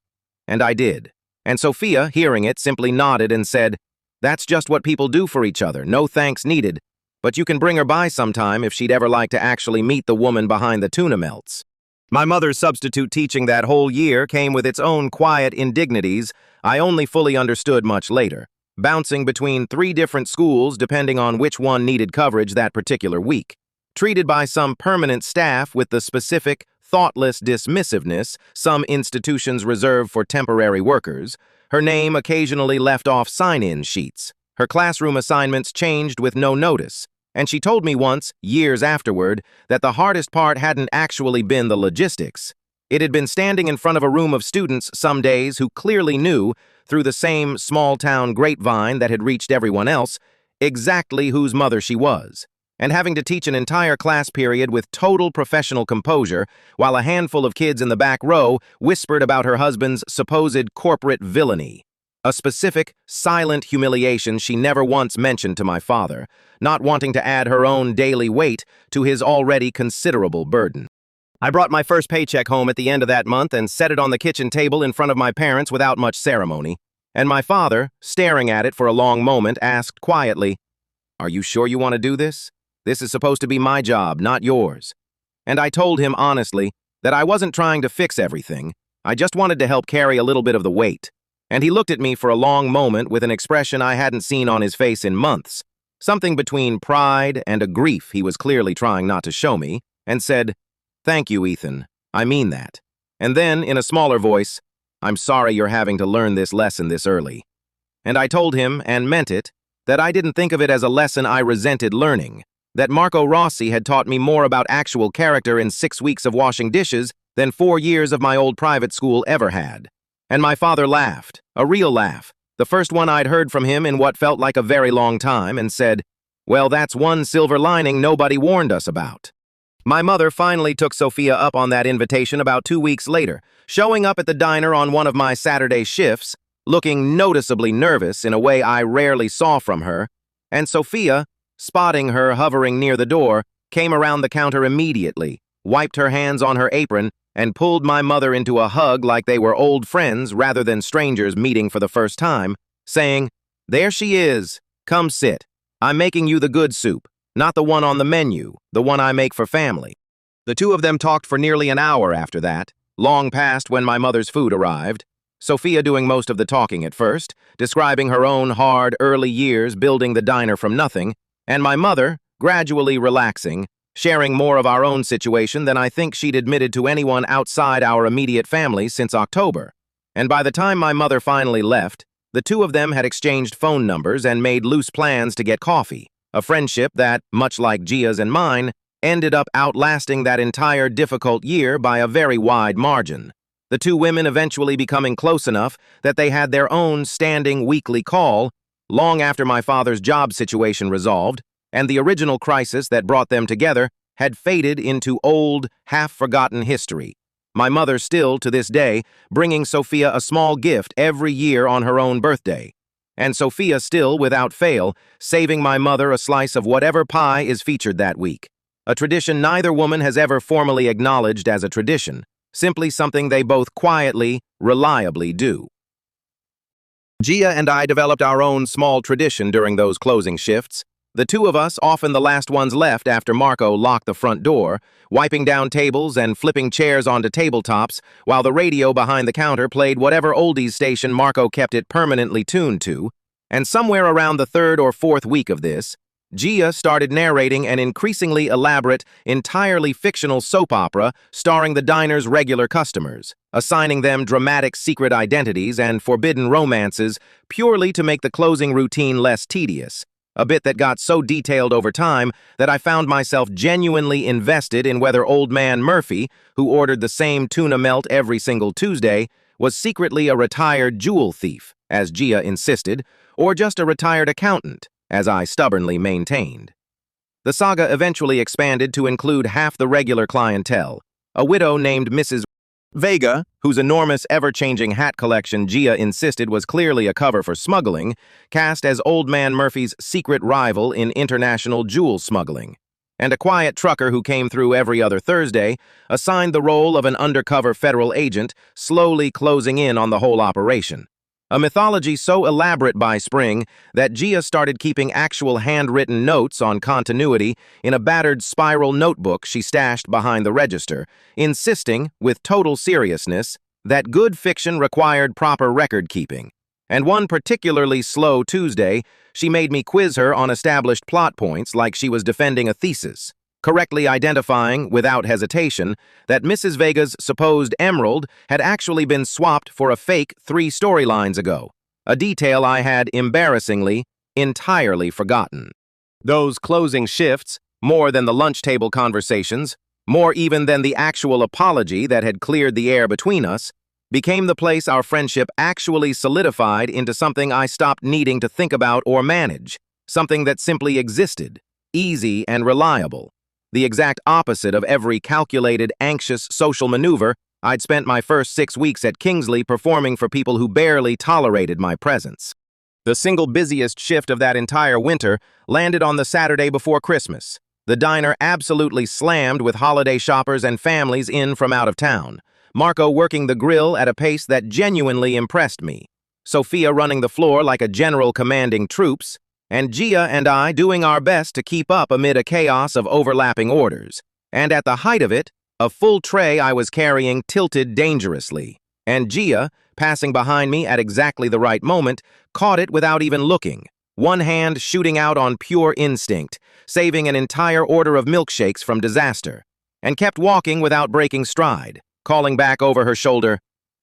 And I did. And Sophia, hearing it, simply nodded and said, "That's just what people do for each other, no thanks needed. But you can bring her by sometime if she'd ever like to actually meet the woman behind the tuna melts." My mother's substitute teaching that whole year came with its own quiet indignities I only fully understood much later, bouncing between 3 different schools depending on which one needed coverage that particular week. Treated by some permanent staff with the specific, thoughtless dismissiveness some institutions reserve for temporary workers, her name occasionally left off sign-in sheets. Her classroom assignments changed with no notice, and she told me once, years afterward, that the hardest part hadn't actually been the logistics. It had been standing in front of a room of students some days who clearly knew, through the same small-town grapevine that had reached everyone else, exactly whose mother she was, and having to teach an entire class period with total professional composure while a handful of kids in the back row whispered about her husband's supposed corporate villainy. A specific, silent humiliation she never once mentioned to my father, not wanting to add her own daily weight to his already considerable burden. I brought my first paycheck home at the end of that month and set it on the kitchen table in front of my parents without much ceremony, and my father, staring at it for a long moment, asked quietly, "Are you sure you want to do this? This is supposed to be my job, not yours." And I told him honestly that I wasn't trying to fix everything, I just wanted to help carry a little bit of the weight. And he looked at me for a long moment with an expression I hadn't seen on his face in months, something between pride and a grief he was clearly trying not to show me, and said, "Thank you, Ethan. I mean that." And then, in a smaller voice, "I'm sorry you're having to learn this lesson this early." And I told him, and meant it, that I didn't think of it as a lesson I resented learning, that Marco Rossi had taught me more about actual character in 6 weeks of washing dishes than 4 years of my old private school ever had. And my father laughed, a real laugh, the first one I'd heard from him in what felt like a very long time, and said, "Well, that's one silver lining nobody warned us about." My mother finally took Sophia up on that invitation about 2 weeks later, showing up at the diner on one of my Saturday shifts, looking noticeably nervous in a way I rarely saw from her, and Sophia, spotting her hovering near the door, came around the counter immediately, wiped her hands on her apron, and pulled my mother into a hug like they were old friends rather than strangers meeting for the first time, saying, "There she is. Come sit. I'm making you the good soup, not the one on the menu, the one I make for family." The two of them talked for nearly an hour after that, long past when my mother's food arrived, Sophia doing most of the talking at first, describing her own hard, early years building the diner from nothing, and my mother, gradually relaxing, sharing more of our own situation than I think she'd admitted to anyone outside our immediate family since October. And by the time my mother finally left, the two of them had exchanged phone numbers and made loose plans to get coffee, a friendship that, much like Gia's and mine, ended up outlasting that entire difficult year by a very wide margin. The two women eventually becoming close enough that they had their own standing weekly call, long after my father's job situation resolved, and the original crisis that brought them together had faded into old, half-forgotten history. My mother still, to this day, bringing Sophia a small gift every year on her own birthday. And Sophia still, without fail, saving my mother a slice of whatever pie is featured that week. A tradition neither woman has ever formally acknowledged as a tradition, simply something they both quietly, reliably do. Gia and I developed our own small tradition during those closing shifts. The two of us, often the last ones left after Marco locked the front door, wiping down tables and flipping chairs onto tabletops, while the radio behind the counter played whatever oldies station Marco kept it permanently tuned to, and somewhere around the 3rd or 4th week of this, Gia started narrating an increasingly elaborate, entirely fictional soap opera starring the diner's regular customers, assigning them dramatic secret identities and forbidden romances purely to make the closing routine less tedious. A bit that got so detailed over time that I found myself genuinely invested in whether old man Murphy, who ordered the same tuna melt every single Tuesday, was secretly a retired jewel thief, as Gia insisted, or just a retired accountant, as I stubbornly maintained. The saga eventually expanded to include half the regular clientele, a widow named Mrs. Vega, whose enormous ever-changing hat collection Gia insisted was clearly a cover for smuggling, cast as Old Man Murphy's secret rival in international jewel smuggling, and a quiet trucker who came through every other Thursday, assigned the role of an undercover federal agent, slowly closing in on the whole operation. A mythology so elaborate by spring that Gia started keeping actual handwritten notes on continuity in a battered spiral notebook she stashed behind the register, insisting, with total seriousness, that good fiction required proper record-keeping. And one particularly slow Tuesday, she made me quiz her on established plot points like she was defending a thesis, correctly identifying, without hesitation, that Mrs. Vega's supposed emerald had actually been swapped for a fake 3 storylines ago, a detail I had, embarrassingly, entirely forgotten. Those closing shifts, more than the lunch table conversations, more even than the actual apology that had cleared the air between us, became the place our friendship actually solidified into something I stopped needing to think about or manage, something that simply existed, easy and reliable. The exact opposite of every calculated, anxious social maneuver I'd spent my first 6 weeks at Kingsley performing for people who barely tolerated my presence. The single busiest shift of that entire winter landed on the Saturday before Christmas. The diner absolutely slammed with holiday shoppers and families in from out of town. Marco working the grill at a pace that genuinely impressed me. Sophia running the floor like a general commanding troops, and Gia and I doing our best to keep up amid a chaos of overlapping orders. And at the height of it, a full tray I was carrying tilted dangerously, and Gia, passing behind me at exactly the right moment, caught it without even looking, one hand shooting out on pure instinct, saving an entire order of milkshakes from disaster, and kept walking without breaking stride, calling back over her shoulder,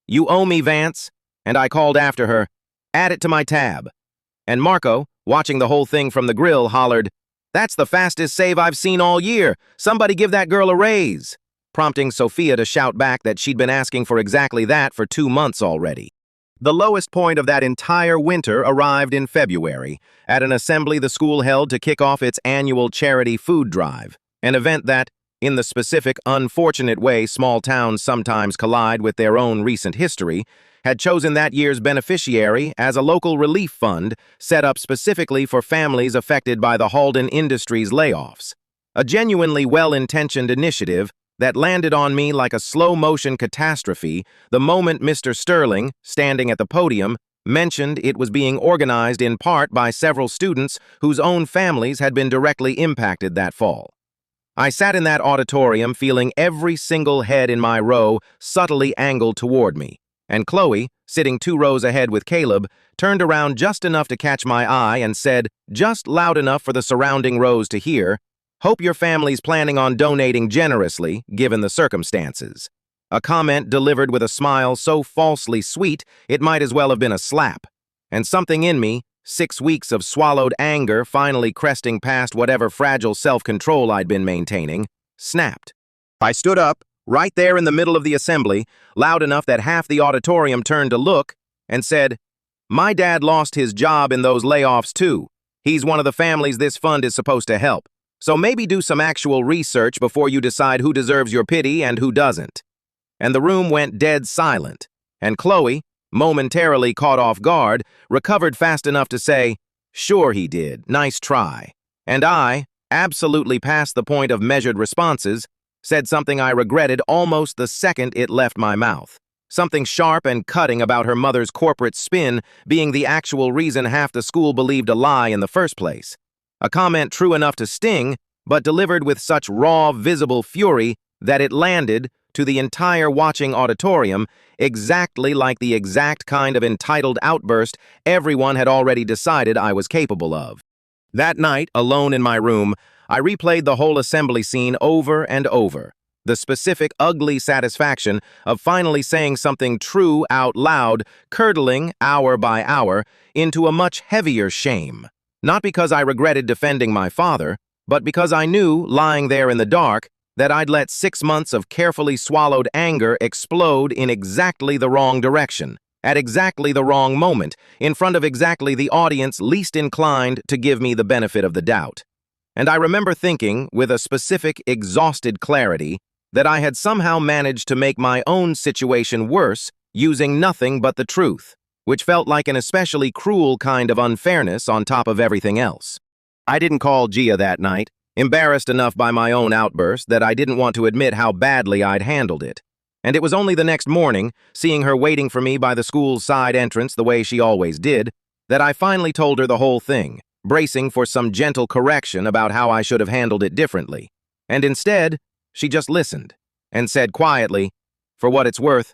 "You owe me, Vance," and I called after her, "Add it to my tab." And Marco, watching the whole thing from the grill, hollered, "That's the fastest save I've seen all year. Somebody give that girl a raise," prompting Sophia to shout back that she'd been asking for exactly that for 2 months already. The lowest point of that entire winter arrived in February, at an assembly the school held to kick off its annual charity food drive, an event that, in the specific, unfortunate way small towns sometimes collide with their own recent history, had chosen that year's beneficiary as a local relief fund set up specifically for families affected by the Halden Industries layoffs. A genuinely well-intentioned initiative that landed on me like a slow-motion catastrophe the moment Mr. Sterling, standing at the podium, mentioned it was being organized in part by several students whose own families had been directly impacted that fall. I sat in that auditorium feeling every single head in my row subtly angled toward me, and Chloe, sitting 2 rows ahead with Caleb, turned around just enough to catch my eye and said, just loud enough for the surrounding rows to hear, "Hope your family's planning on donating generously, given the circumstances." A comment delivered with a smile so falsely sweet it might as well have been a slap. And something in me, 6 weeks of swallowed anger finally cresting past whatever fragile self-control I'd been maintaining, snapped. I stood up, right there in the middle of the assembly, loud enough that half the auditorium turned to look, and said, "My dad lost his job in those layoffs too. He's one of the families this fund is supposed to help. So maybe do some actual research before you decide who deserves your pity and who doesn't." And the room went dead silent, and Chloe, momentarily caught off guard, recovered fast enough to say, "Sure he did, nice try." And I, absolutely past the point of measured responses, said something I regretted almost the second it left my mouth. Something sharp and cutting about her mother's corporate spin being the actual reason half the school believed a lie in the first place. A comment true enough to sting, but delivered with such raw, visible fury that it landed, to the entire watching auditorium, exactly like the exact kind of entitled outburst everyone had already decided I was capable of. That night, alone in my room, I replayed the whole assembly scene over and over, the specific ugly satisfaction of finally saying something true out loud, curdling, hour by hour, into a much heavier shame. Not because I regretted defending my father, but because I knew, lying there in the dark, that I'd let 6 months of carefully swallowed anger explode in exactly the wrong direction, at exactly the wrong moment, in front of exactly the audience least inclined to give me the benefit of the doubt. And I remember thinking, with a specific, exhausted clarity, that I had somehow managed to make my own situation worse using nothing but the truth, which felt like an especially cruel kind of unfairness on top of everything else. I didn't call Gia that night, embarrassed enough by my own outburst that I didn't want to admit how badly I'd handled it. And it was only the next morning, seeing her waiting for me by the school's side entrance the way she always did, that I finally told her the whole thing, bracing for some gentle correction about how I should have handled it differently. And instead, she just listened and said quietly, "For what it's worth,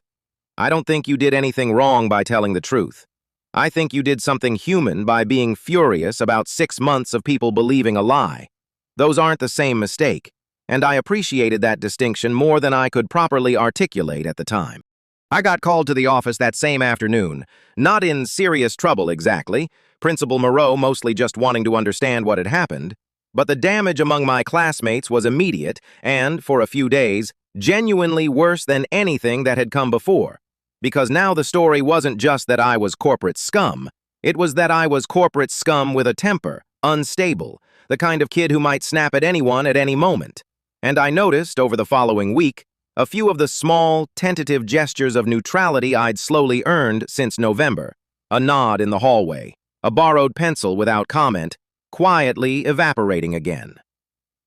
I don't think you did anything wrong by telling the truth. I think you did something human by being furious about 6 months of people believing a lie. Those aren't the same mistake, and I appreciated that distinction more than I could properly articulate at the time." I got called to the office that same afternoon, not in serious trouble exactly, Principal Moreau mostly just wanting to understand what had happened, but the damage among my classmates was immediate and, for a few days, genuinely worse than anything that had come before. Because now the story wasn't just that I was corporate scum, it was that I was corporate scum with a temper, unstable, the kind of kid who might snap at anyone at any moment. And I noticed, over the following week, a few of the small, tentative gestures of neutrality I'd slowly earned since November. A nod in the hallway, a borrowed pencil without comment, quietly evaporating again.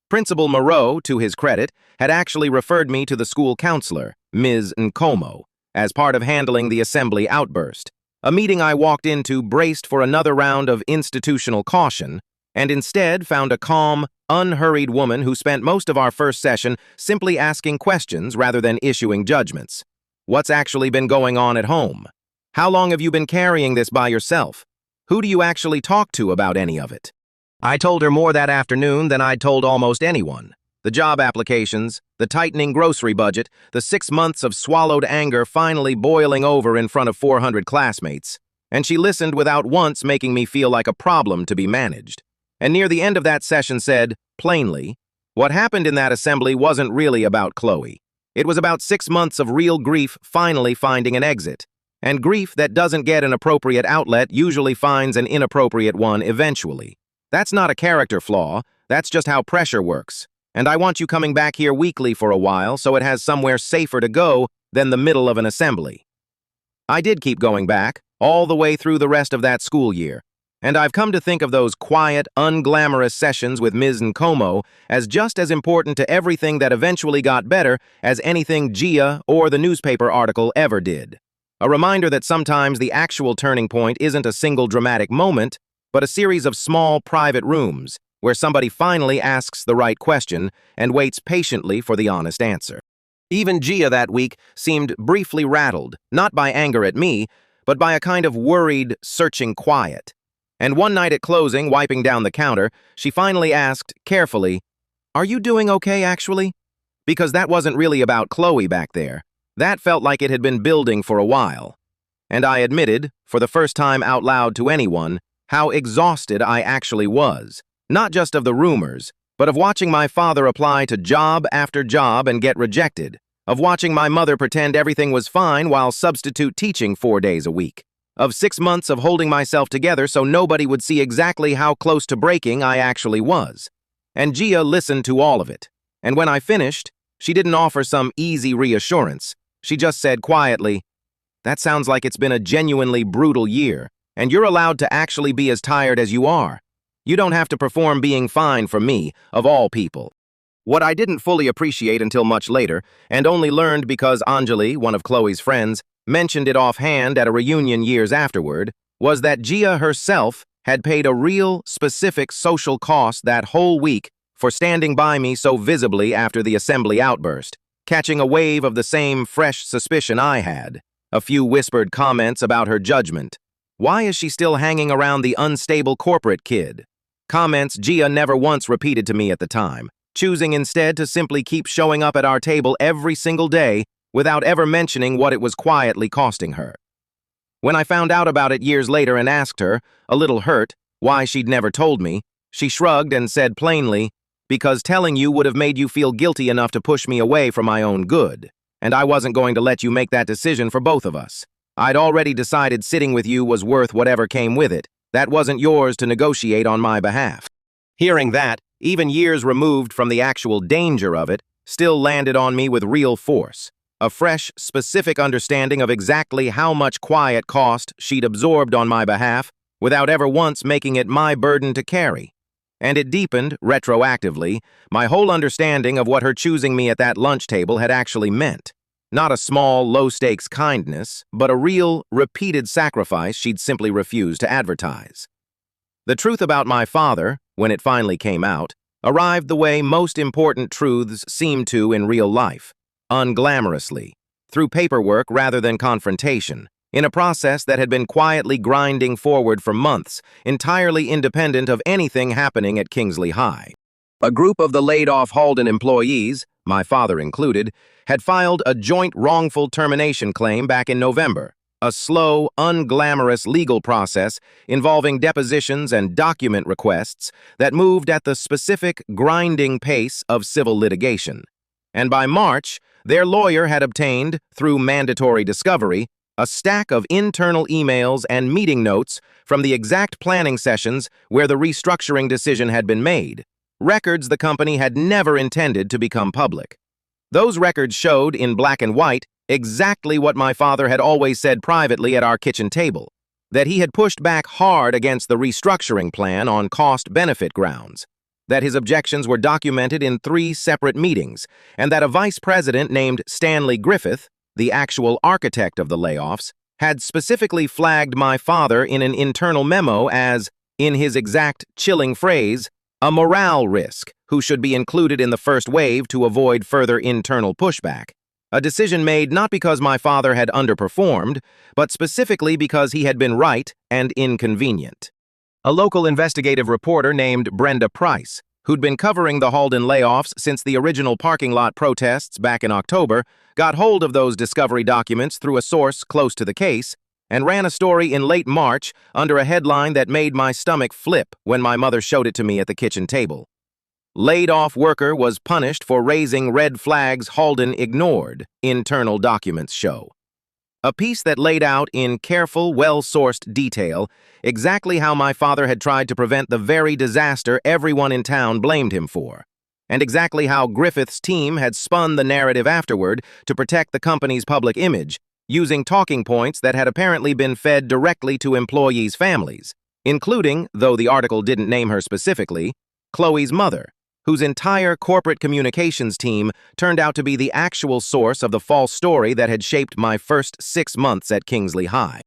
Principal Moreau, to his credit, had actually referred me to the school counselor, Ms. Nkomo, as part of handling the assembly outburst, a meeting I walked into braced for another round of institutional caution, and instead found a calm, unhurried woman who spent most of our first session simply asking questions rather than issuing judgments. What's actually been going on at home? How long have you been carrying this by yourself? Who do you actually talk to about any of it? I told her more that afternoon than I'd told almost anyone. The job applications, the tightening grocery budget, the 6 months of swallowed anger finally boiling over in front of 400 classmates. And she listened without once making me feel like a problem to be managed. And near the end of that session said, plainly, what happened in that assembly wasn't really about Chloe. It was about 6 months of real grief finally finding an exit. And grief that doesn't get an appropriate outlet usually finds an inappropriate one eventually. That's not a character flaw, that's just how pressure works. And I want you coming back here weekly for a while so it has somewhere safer to go than the middle of an assembly. I did keep going back, all the way through the rest of that school year. And I've come to think of those quiet, unglamorous sessions with Ms. Nkomo as just as important to everything that eventually got better as anything Gia or the newspaper article ever did. A reminder that sometimes the actual turning point isn't a single dramatic moment, but a series of small, private rooms where somebody finally asks the right question and waits patiently for the honest answer. Even Gia that week seemed briefly rattled, not by anger at me, but by a kind of worried, searching quiet. And one night at closing, wiping down the counter, she finally asked, carefully, "Are you doing okay, actually?" Because that wasn't really about Chloe back there. That felt like it had been building for a while. And I admitted, for the first time out loud to anyone, how exhausted I actually was. Not just of the rumors, but of watching my father apply to job after job and get rejected, of watching my mother pretend everything was fine while substitute teaching 4 days a week, of 6 months of holding myself together so nobody would see exactly how close to breaking I actually was. And Gia listened to all of it. And when I finished, she didn't offer some easy reassurance. She just said quietly, "That sounds like it's been a genuinely brutal year, and you're allowed to actually be as tired as you are. You don't have to perform being fine for me, of all people." What I didn't fully appreciate until much later, and only learned because Anjali, one of Chloe's friends, mentioned it offhand at a reunion years afterward, was that Gia herself had paid a real, specific social cost that whole week for standing by me so visibly after the assembly outburst, catching a wave of the same fresh suspicion I had, a few whispered comments about her judgment. Why is she still hanging around the unstable corporate kid? Comments Gia never once repeated to me at the time, choosing instead to simply keep showing up at our table every single day without ever mentioning what it was quietly costing her. When I found out about it years later and asked her, a little hurt, why she'd never told me, she shrugged and said plainly, "Because telling you would have made you feel guilty enough to push me away for my own good, and I wasn't going to let you make that decision for both of us. I'd already decided sitting with you was worth whatever came with it. That wasn't yours to negotiate on my behalf." Hearing that, even years removed from the actual danger of it, still landed on me with real force. A fresh, specific understanding of exactly how much quiet cost she'd absorbed on my behalf without ever once making it my burden to carry. And it deepened, retroactively, my whole understanding of what her choosing me at that lunch table had actually meant. Not a small, low-stakes kindness, but a real, repeated sacrifice she'd simply refused to advertise. The truth about my father, when it finally came out, arrived the way most important truths seem to in real life, unglamorously, through paperwork rather than confrontation, in a process that had been quietly grinding forward for months, entirely independent of anything happening at Kingsley High. A group of the laid-off Halden employees, my father included, had filed a joint wrongful termination claim back in November, a slow, unglamorous legal process involving depositions and document requests that moved at the specific, grinding pace of civil litigation. And by March, their lawyer had obtained, through mandatory discovery, a stack of internal emails and meeting notes from the exact planning sessions where the restructuring decision had been made, records the company had never intended to become public. Those records showed, in black and white, exactly what my father had always said privately at our kitchen table, that he had pushed back hard against the restructuring plan on cost-benefit grounds, that his objections were documented in 3 separate meetings, and that a vice president named Stanley Griffith, the actual architect of the layoffs, had specifically flagged my father in an internal memo as, in his exact chilling phrase, a morale risk who should be included in the first wave to avoid further internal pushback. A decision made not because my father had underperformed, but specifically because he had been right and inconvenient. A local investigative reporter named Brenda Price, who'd been covering the Halden layoffs since the original parking lot protests back in October, got hold of those discovery documents through a source close to the case and ran a story in late March under a headline that made my stomach flip when my mother showed it to me at the kitchen table. Laid-off worker was punished for raising red flags Halden ignored, internal documents show. A piece that laid out in careful, well-sourced detail exactly how my father had tried to prevent the very disaster everyone in town blamed him for, and exactly how Griffith's team had spun the narrative afterward to protect the company's public image, using talking points that had apparently been fed directly to employees' families, including, though the article didn't name her specifically, Chloe's mother, whose entire corporate communications team turned out to be the actual source of the false story that had shaped my first 6 months at Kingsley High.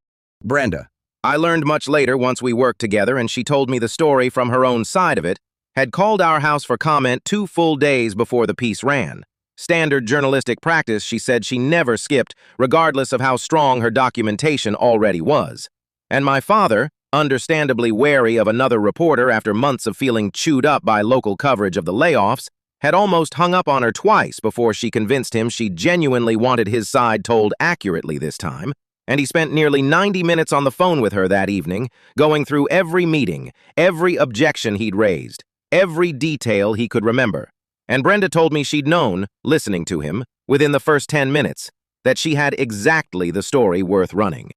Brenda. I learned much later once we worked together and she told me the story from her own side of it, had called our house for comment 2 full days before the piece ran. Standard journalistic practice, she said she never skipped, regardless of how strong her documentation already was. And my father, understandably wary of another reporter after months of feeling chewed up by local coverage of the layoffs, had almost hung up on her twice before she convinced him she genuinely wanted his side told accurately this time, and he spent nearly 90 minutes on the phone with her that evening, going through every meeting, every objection he'd raised, every detail he could remember. And Brenda told me she'd known, listening to him, within the first 10 minutes, that she had exactly the story worth running.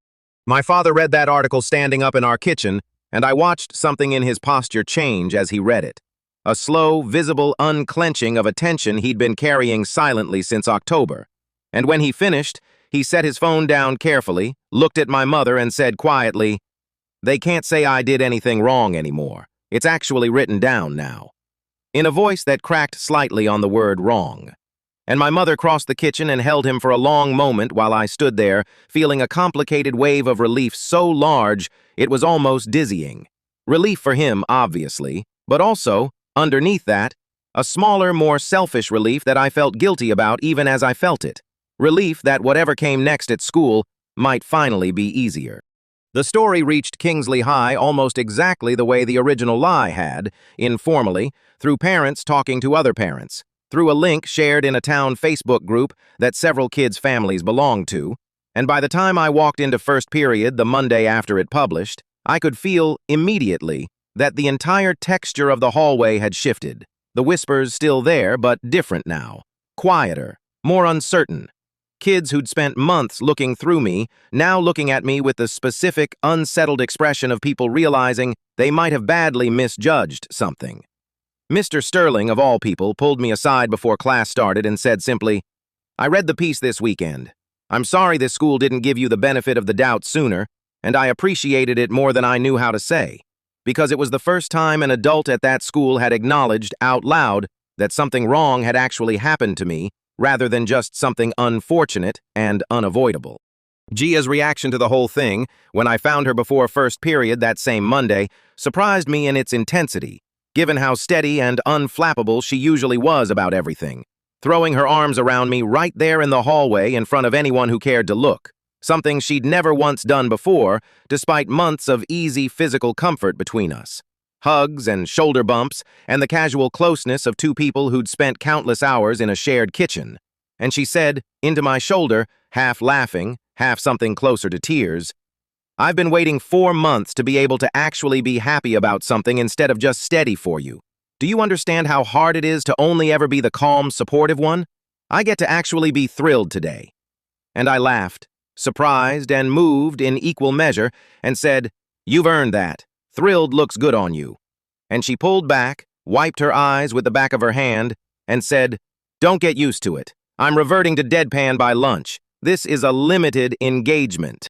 My father read that article standing up in our kitchen, and I watched something in his posture change as he read it. A slow, visible unclenching of a tension he'd been carrying silently since October. And when he finished, he set his phone down carefully, looked at my mother, and said quietly, "They can't say I did anything wrong anymore. It's actually written down now," in a voice that cracked slightly on the word wrong. And my mother crossed the kitchen and held him for a long moment while I stood there, feeling a complicated wave of relief so large it was almost dizzying. Relief for him, obviously, but also, underneath that, a smaller, more selfish relief that I felt guilty about even as I felt it. Relief that whatever came next at school might finally be easier. The story reached Kingsley High almost exactly the way the original lie had, informally, through parents talking to other parents, through a link shared in a town Facebook group that several kids' families belonged to, and by the time I walked into first period the Monday after it published, I could feel, immediately, that the entire texture of the hallway had shifted. The whispers still there, but different now. Quieter, more uncertain. Kids who'd spent months looking through me, now looking at me with the specific, unsettled expression of people realizing they might have badly misjudged something. Mr. Sterling, of all people, pulled me aside before class started and said simply, "I read the piece this weekend. I'm sorry this school didn't give you the benefit of the doubt sooner, and I appreciated it more than I knew how to say, because it was the first time an adult at that school had acknowledged out loud that something wrong had actually happened to me rather than just something unfortunate and unavoidable. Gia's reaction to the whole thing, when I found her before first period that same Monday, surprised me in its intensity, given how steady and unflappable she usually was about everything, throwing her arms around me right there in the hallway in front of anyone who cared to look, something she'd never once done before, despite months of easy physical comfort between us. Hugs and shoulder bumps, and the casual closeness of two people who'd spent countless hours in a shared kitchen. And she said, into my shoulder, half laughing, half something closer to tears, "I've been waiting 4 months to be able to actually be happy about something instead of just steady for you. Do you understand how hard it is to only ever be the calm, supportive one? I get to actually be thrilled today." And I laughed, surprised and moved in equal measure, and said, "You've earned that. Thrilled looks good on you." And she pulled back, wiped her eyes with the back of her hand, and said, "Don't get used to it. I'm reverting to deadpan by lunch. This is a limited engagement."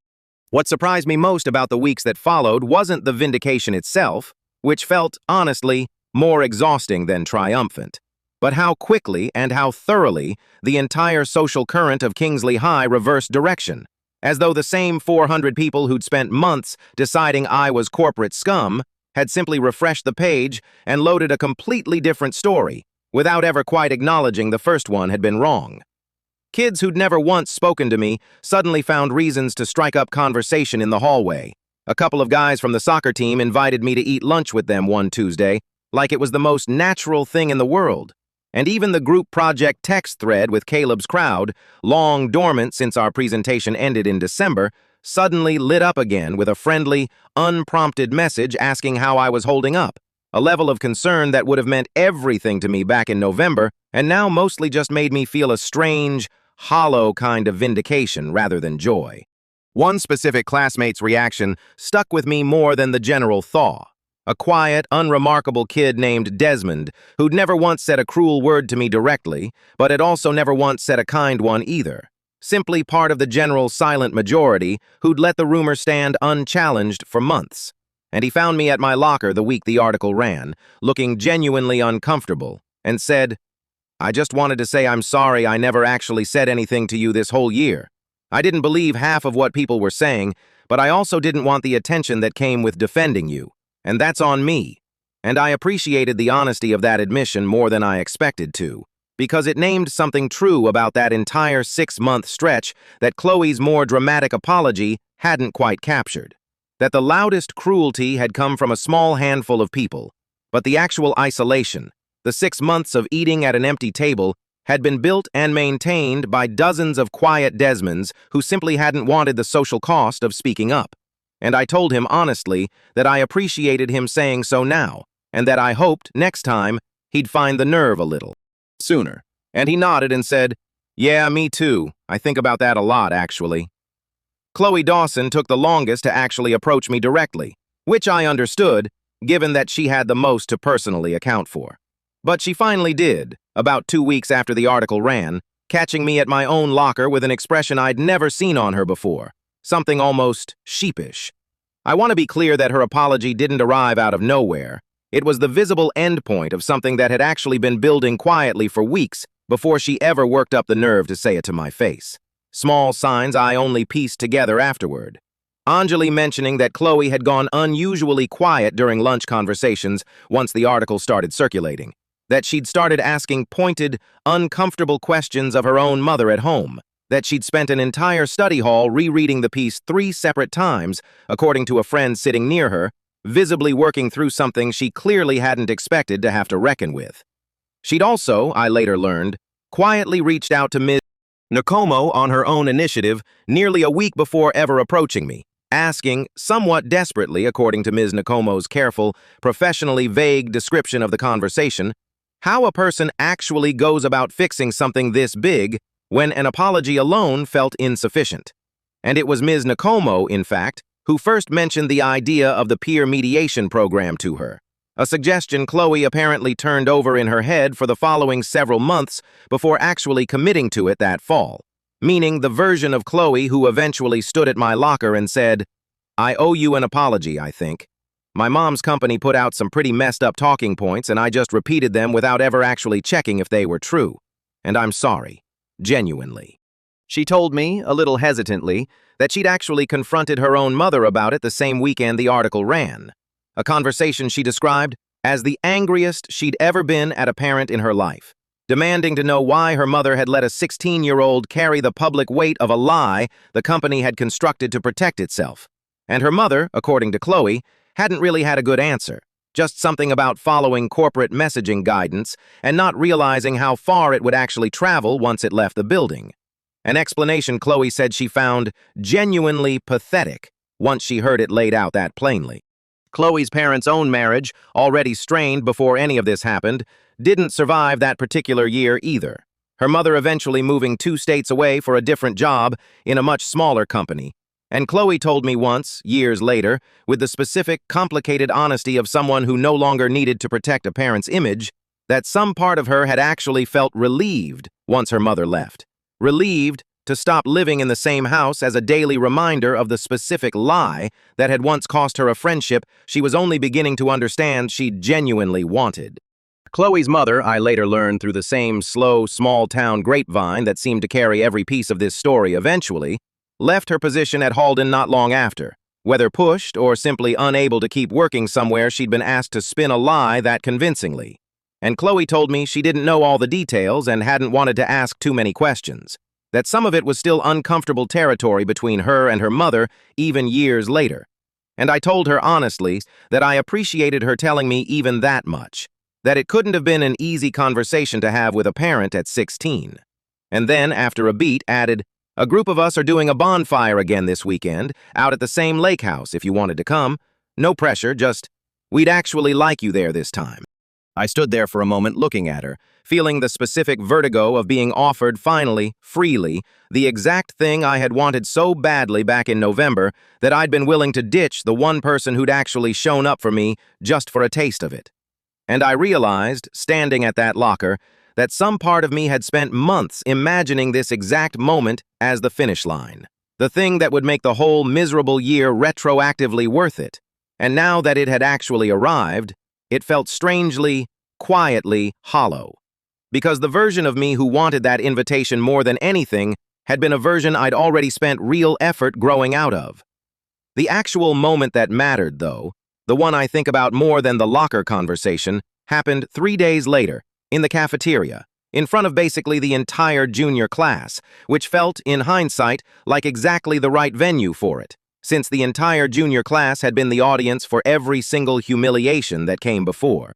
What surprised me most about the weeks that followed wasn't the vindication itself, which felt, honestly, more exhausting than triumphant, but how quickly and how thoroughly the entire social current of Kingsley High reversed direction, as though the same 400 people who'd spent months deciding I was corporate scum had simply refreshed the page and loaded a completely different story, without ever quite acknowledging the first one had been wrong. Kids who'd never once spoken to me suddenly found reasons to strike up conversation in the hallway. A couple of guys from the soccer team invited me to eat lunch with them one Tuesday, like it was the most natural thing in the world. And even the group project text thread with Caleb's crowd, long dormant since our presentation ended in December, suddenly lit up again with a friendly, unprompted message asking how I was holding up, a level of concern that would have meant everything to me back in November, and now mostly just made me feel a strange, hollow kind of vindication rather than joy. One specific classmate's reaction stuck with me more than the general thaw. A quiet, unremarkable kid named Desmond, who'd never once said a cruel word to me directly, but had also never once said a kind one either. Simply part of the general silent majority who'd let the rumor stand unchallenged for months. And he found me at my locker the week the article ran, looking genuinely uncomfortable, and said, "I just wanted to say I'm sorry I never actually said anything to you this whole year. I didn't believe half of what people were saying, but I also didn't want the attention that came with defending you. And that's on me." And I appreciated the honesty of that admission more than I expected to, because it named something true about that entire 6-month stretch that Chloe's more dramatic apology hadn't quite captured. That the loudest cruelty had come from a small handful of people, but the actual isolation, the 6 months of eating at an empty table, had been built and maintained by dozens of quiet Desmonds who simply hadn't wanted the social cost of speaking up. And I told him honestly that I appreciated him saying so now, and that I hoped, next time, he'd find the nerve a little sooner. And he nodded and said, "Yeah, me too. I think about that a lot, actually." Chloe Dawson took the longest to actually approach me directly, which I understood, given that she had the most to personally account for. But she finally did, about 2 weeks after the article ran, catching me at my own locker with an expression I'd never seen on her before, something almost sheepish. I want to be clear that her apology didn't arrive out of nowhere. It was the visible endpoint of something that had actually been building quietly for weeks before she ever worked up the nerve to say it to my face. Small signs I only pieced together afterward. Anjali mentioning that Chloe had gone unusually quiet during lunch conversations once the article started circulating, that she'd started asking pointed, uncomfortable questions of her own mother at home, that she'd spent an entire study hall rereading the piece 3 separate times, according to a friend sitting near her, visibly working through something she clearly hadn't expected to have to reckon with. She'd also, I later learned, quietly reached out to Ms. Nakomo on her own initiative nearly a week before ever approaching me, asking, somewhat desperately according to Ms. Nakomo's careful, professionally vague description of the conversation, how a person actually goes about fixing something this big when an apology alone felt insufficient. And it was Ms. Nakomo, in fact, who first mentioned the idea of the peer mediation program to her, a suggestion Chloe apparently turned over in her head for the following several months before actually committing to it that fall, meaning the version of Chloe who eventually stood at my locker and said, "I owe you an apology, I think. My mom's company put out some pretty messed up talking points and I just repeated them without ever actually checking if they were true. And I'm sorry." genuinely. She told me, a little hesitantly, that she'd actually confronted her own mother about it the same weekend the article ran. A conversation she described as the angriest she'd ever been at a parent in her life, demanding to know why her mother had let a 16-year-old carry the public weight of a lie the company had constructed to protect itself. And her mother, according to Chloe, hadn't really had a good answer, just something about following corporate messaging guidance and not realizing how far it would actually travel once it left the building. An explanation Chloe said she found genuinely pathetic once she heard it laid out that plainly. Chloe's parents' own marriage, already strained before any of this happened, didn't survive that particular year either, her mother eventually moving 2 states away for a different job in a much smaller company. And Chloe told me once, years later, with the specific, complicated honesty of someone who no longer needed to protect a parent's image, that some part of her had actually felt relieved once her mother left. Relieved to stop living in the same house as a daily reminder of the specific lie that had once cost her a friendship she was only beginning to understand she genuinely wanted. Chloe's mother, I later learned through the same slow, small-town grapevine that seemed to carry every piece of this story eventually, left her position at Halden not long after, whether pushed or simply unable to keep working somewhere she'd been asked to spin a lie that convincingly. And Chloe told me she didn't know all the details and hadn't wanted to ask too many questions, that some of it was still uncomfortable territory between her and her mother even years later. And I told her honestly that I appreciated her telling me even that much, that it couldn't have been an easy conversation to have with a parent at 16. And then, after a beat, added, "A group of us are doing a bonfire again this weekend, out at the same lake house if you wanted to come. No pressure, just, we'd actually like you there this time." I stood there for a moment looking at her, feeling the specific vertigo of being offered finally, freely, the exact thing I had wanted so badly back in November that I'd been willing to ditch the one person who'd actually shown up for me just for a taste of it. And I realized, standing at that locker, that some part of me had spent months imagining this exact moment as the finish line, the thing that would make the whole miserable year retroactively worth it. And now that it had actually arrived, it felt strangely, quietly hollow. Because the version of me who wanted that invitation more than anything had been a version I'd already spent real effort growing out of. The actual moment that mattered, though, the one I think about more than the locker conversation, happened 3 days later, in the cafeteria, in front of basically the entire junior class, which felt, in hindsight, like exactly the right venue for it, since the entire junior class had been the audience for every single humiliation that came before.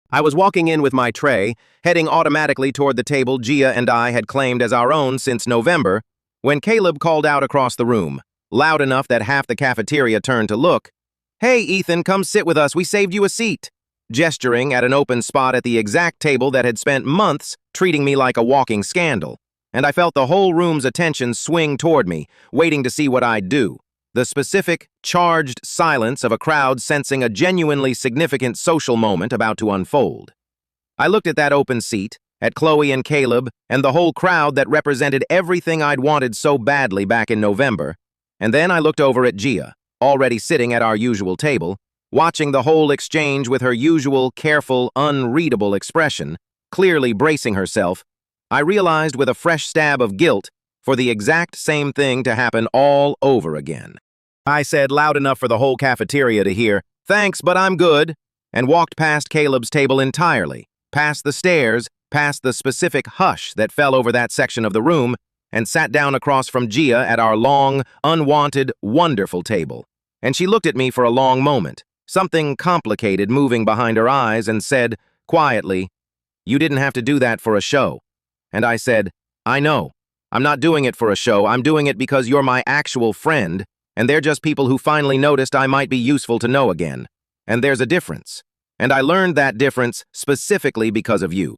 I was walking in with my tray, heading automatically toward the table Gia and I had claimed as our own since November, when Caleb called out across the room, loud enough that half the cafeteria turned to look, "Hey, Ethan, come sit with us, we saved you a seat," gesturing at an open spot at the exact table that had spent months treating me like a walking scandal. And I felt the whole room's attention swing toward me, waiting to see what I'd do. The specific, charged silence of a crowd sensing a genuinely significant social moment about to unfold. I looked at that open seat, at Chloe and Caleb, and the whole crowd that represented everything I'd wanted so badly back in November, and then I looked over at Gia, already sitting at our usual table, watching the whole exchange with her usual, careful, unreadable expression, clearly bracing herself. I realized with a fresh stab of guilt for the exact same thing to happen all over again. I said loud enough for the whole cafeteria to hear, "Thanks, but I'm good," and walked past Caleb's table entirely, past the stairs, past the specific hush that fell over that section of the room, and sat down across from Gia at our long, unwanted, wonderful table. And she looked at me for a long moment, something complicated moving behind her eyes, and said, quietly, "You didn't have to do that for a show." And I said, "I know. I'm not doing it for a show. I'm doing it because you're my actual friend, and they're just people who finally noticed I might be useful to know again. And there's a difference. And I learned that difference specifically because of you."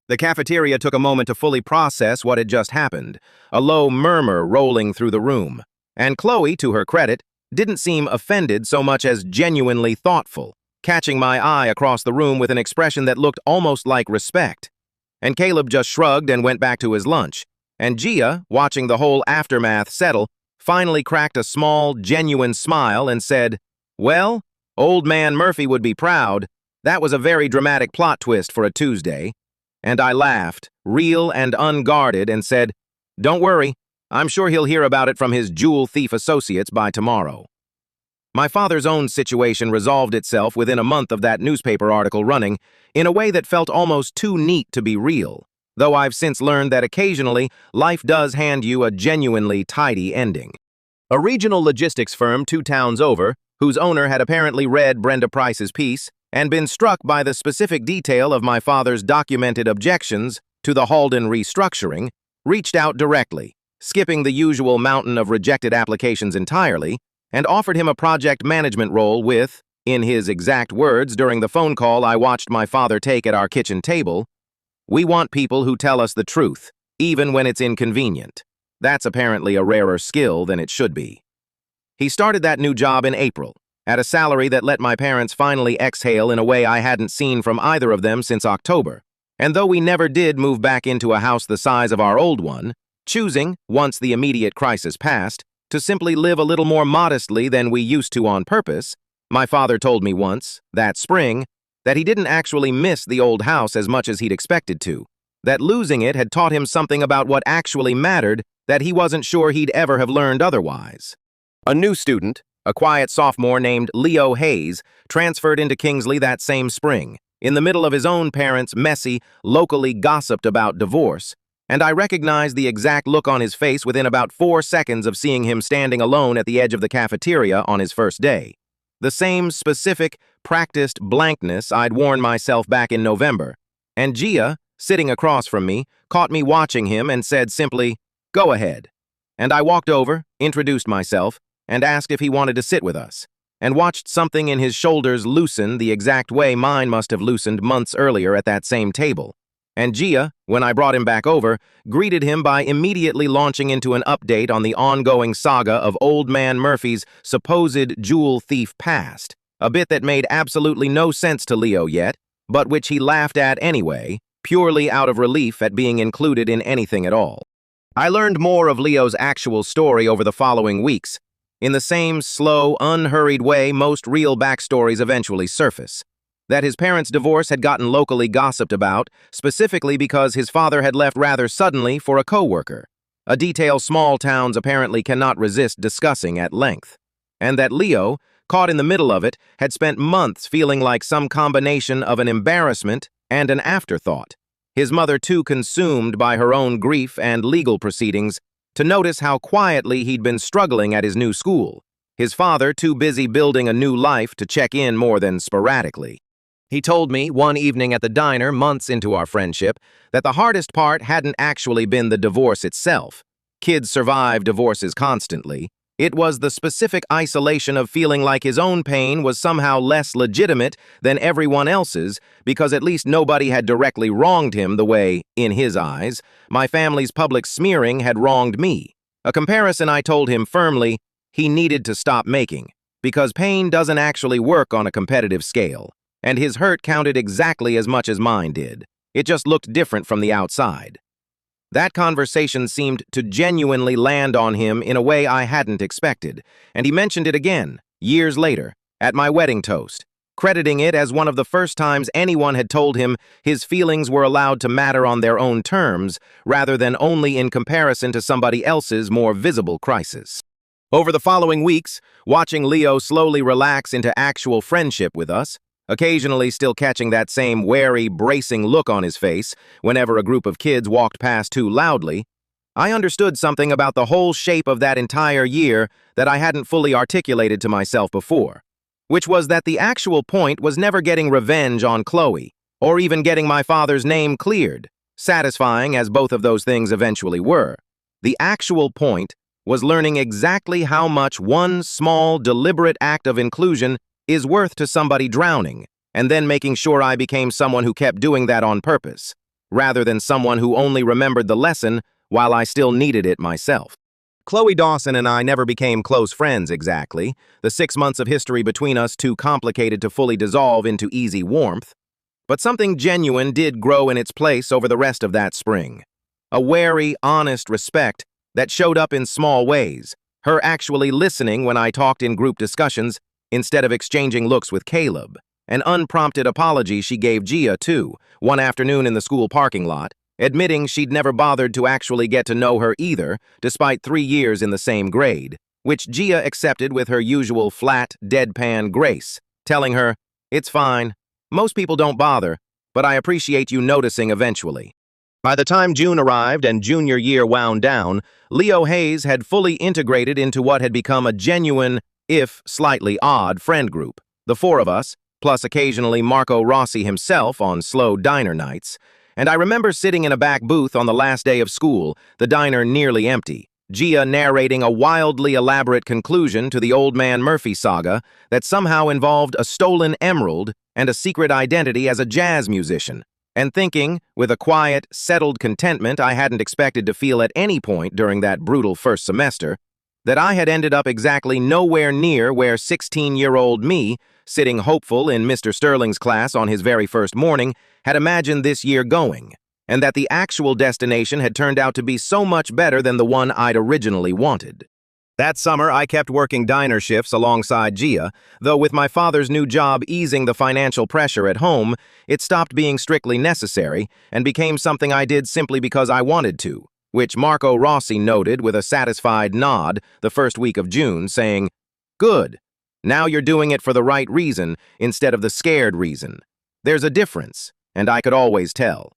The cafeteria took a moment to fully process what had just happened, a low murmur rolling through the room. And Chloe, to her credit, didn't seem offended so much as genuinely thoughtful, catching my eye across the room with an expression that looked almost like respect. And Caleb just shrugged and went back to his lunch. And Gia, watching the whole aftermath settle, finally cracked a small, genuine smile and said, "Well, old man Murphy would be proud. That was a very dramatic plot twist for a Tuesday." And I laughed, real and unguarded, and said, Don't worry, I'm sure he'll hear about it from his jewel thief associates by tomorrow. My father's own situation resolved itself within a month of that newspaper article running in a way that felt almost too neat to be real, though I've since learned that occasionally life does hand you a genuinely tidy ending. A regional logistics firm 2 towns over, whose owner had apparently read Brenda Price's piece and been struck by the specific detail of my father's documented objections to the Halden restructuring, reached out directly, skipping the usual mountain of rejected applications entirely, and offered him a project management role with, in his exact words during the phone call I watched my father take at our kitchen table, "We want people who tell us the truth, even when it's inconvenient." That's apparently a rarer skill than it should be. He started that new job in April, at a salary that let my parents finally exhale in a way I hadn't seen from either of them since October. And though we never did move back into a house the size of our old one, choosing, once the immediate crisis passed, to simply live a little more modestly than we used to on purpose, my father told me once, that spring, that he didn't actually miss the old house as much as he'd expected to, that losing it had taught him something about what actually mattered that he wasn't sure he'd ever have learned otherwise. A new student, a quiet sophomore named Leo Hayes, transferred into Kingsley that same spring, in the middle of his own parents' messy, locally gossiped about divorce, and I recognized the exact look on his face within about 4 seconds of seeing him standing alone at the edge of the cafeteria on his first day. The same specific, practiced blankness I'd worn myself back in November, and Gia, sitting across from me, caught me watching him and said simply, "Go ahead." And I walked over, introduced myself, and asked if he wanted to sit with us, and watched something in his shoulders loosen the exact way mine must have loosened months earlier at that same table. And Gia, when I brought him back over, greeted him by immediately launching into an update on the ongoing saga of Old Man Murphy's supposed jewel thief past, a bit that made absolutely no sense to Leo yet, but which he laughed at anyway, purely out of relief at being included in anything at all. I learned more of Leo's actual story over the following weeks, in the same slow, unhurried way most real backstories eventually surface. That his parents' divorce had gotten locally gossiped about, specifically because his father had left rather suddenly for a co-worker, a detail small towns apparently cannot resist discussing at length. And that Leo, caught in the middle of it, had spent months feeling like some combination of an embarrassment and an afterthought, his mother too consumed by her own grief and legal proceedings to notice how quietly he'd been struggling at his new school, his father too busy building a new life to check in more than sporadically. He told me one evening at the diner months into our friendship that the hardest part hadn't actually been the divorce itself. Kids survive divorces constantly. It was the specific isolation of feeling like his own pain was somehow less legitimate than everyone else's because at least nobody had directly wronged him the way, in his eyes, my family's public smearing had wronged me. A comparison I told him firmly he needed to stop making, because pain doesn't actually work on a competitive scale, and his hurt counted exactly as much as mine did. It just looked different from the outside. That conversation seemed to genuinely land on him in a way I hadn't expected, and he mentioned it again, years later, at my wedding toast, crediting it as one of the first times anyone had told him his feelings were allowed to matter on their own terms, rather than only in comparison to somebody else's more visible crisis. Over the following weeks, watching Leo slowly relax into actual friendship with us, occasionally still catching that same wary, bracing look on his face whenever a group of kids walked past too loudly, I understood something about the whole shape of that entire year that I hadn't fully articulated to myself before, which was that the actual point was never getting revenge on Chloe, or even getting my father's name cleared, satisfying as both of those things eventually were. The actual point was learning exactly how much one small, deliberate act of inclusion is worth to somebody drowning, and then making sure I became someone who kept doing that on purpose, rather than someone who only remembered the lesson while I still needed it myself. Chloe Dawson and I never became close friends exactly, the 6 months of history between us too complicated to fully dissolve into easy warmth, but something genuine did grow in its place over the rest of that spring. A wary, honest respect that showed up in small ways, her actually listening when I talked in group discussions, instead of exchanging looks with Caleb, an unprompted apology she gave Gia, too, one afternoon in the school parking lot, admitting she'd never bothered to actually get to know her either, despite 3 years in the same grade, which Gia accepted with her usual flat, deadpan grace, telling her, "It's fine. Most people don't bother, but I appreciate you noticing eventually." By the time June arrived and junior year wound down, Leo Hayes had fully integrated into what had become a genuine, if slightly odd, friend group. The 4 of us, plus occasionally Marco Rossi himself on slow diner nights. And I remember sitting in a back booth on the last day of school, the diner nearly empty, Gia narrating a wildly elaborate conclusion to the Old Man Murphy saga that somehow involved a stolen emerald and a secret identity as a jazz musician, and thinking, with a quiet, settled contentment I hadn't expected to feel at any point during that brutal first semester, that I had ended up exactly nowhere near where 16-year-old me, sitting hopeful in Mr. Sterling's class on his very first morning, had imagined this year going, and that the actual destination had turned out to be so much better than the one I'd originally wanted. That summer, I kept working diner shifts alongside Gia, though with my father's new job easing the financial pressure at home, it stopped being strictly necessary and became something I did simply because I wanted to, which Marco Rossi noted with a satisfied nod the first week of June, saying, "Good. Now you're doing it for the right reason instead of the scared reason. There's a difference, and I could always tell."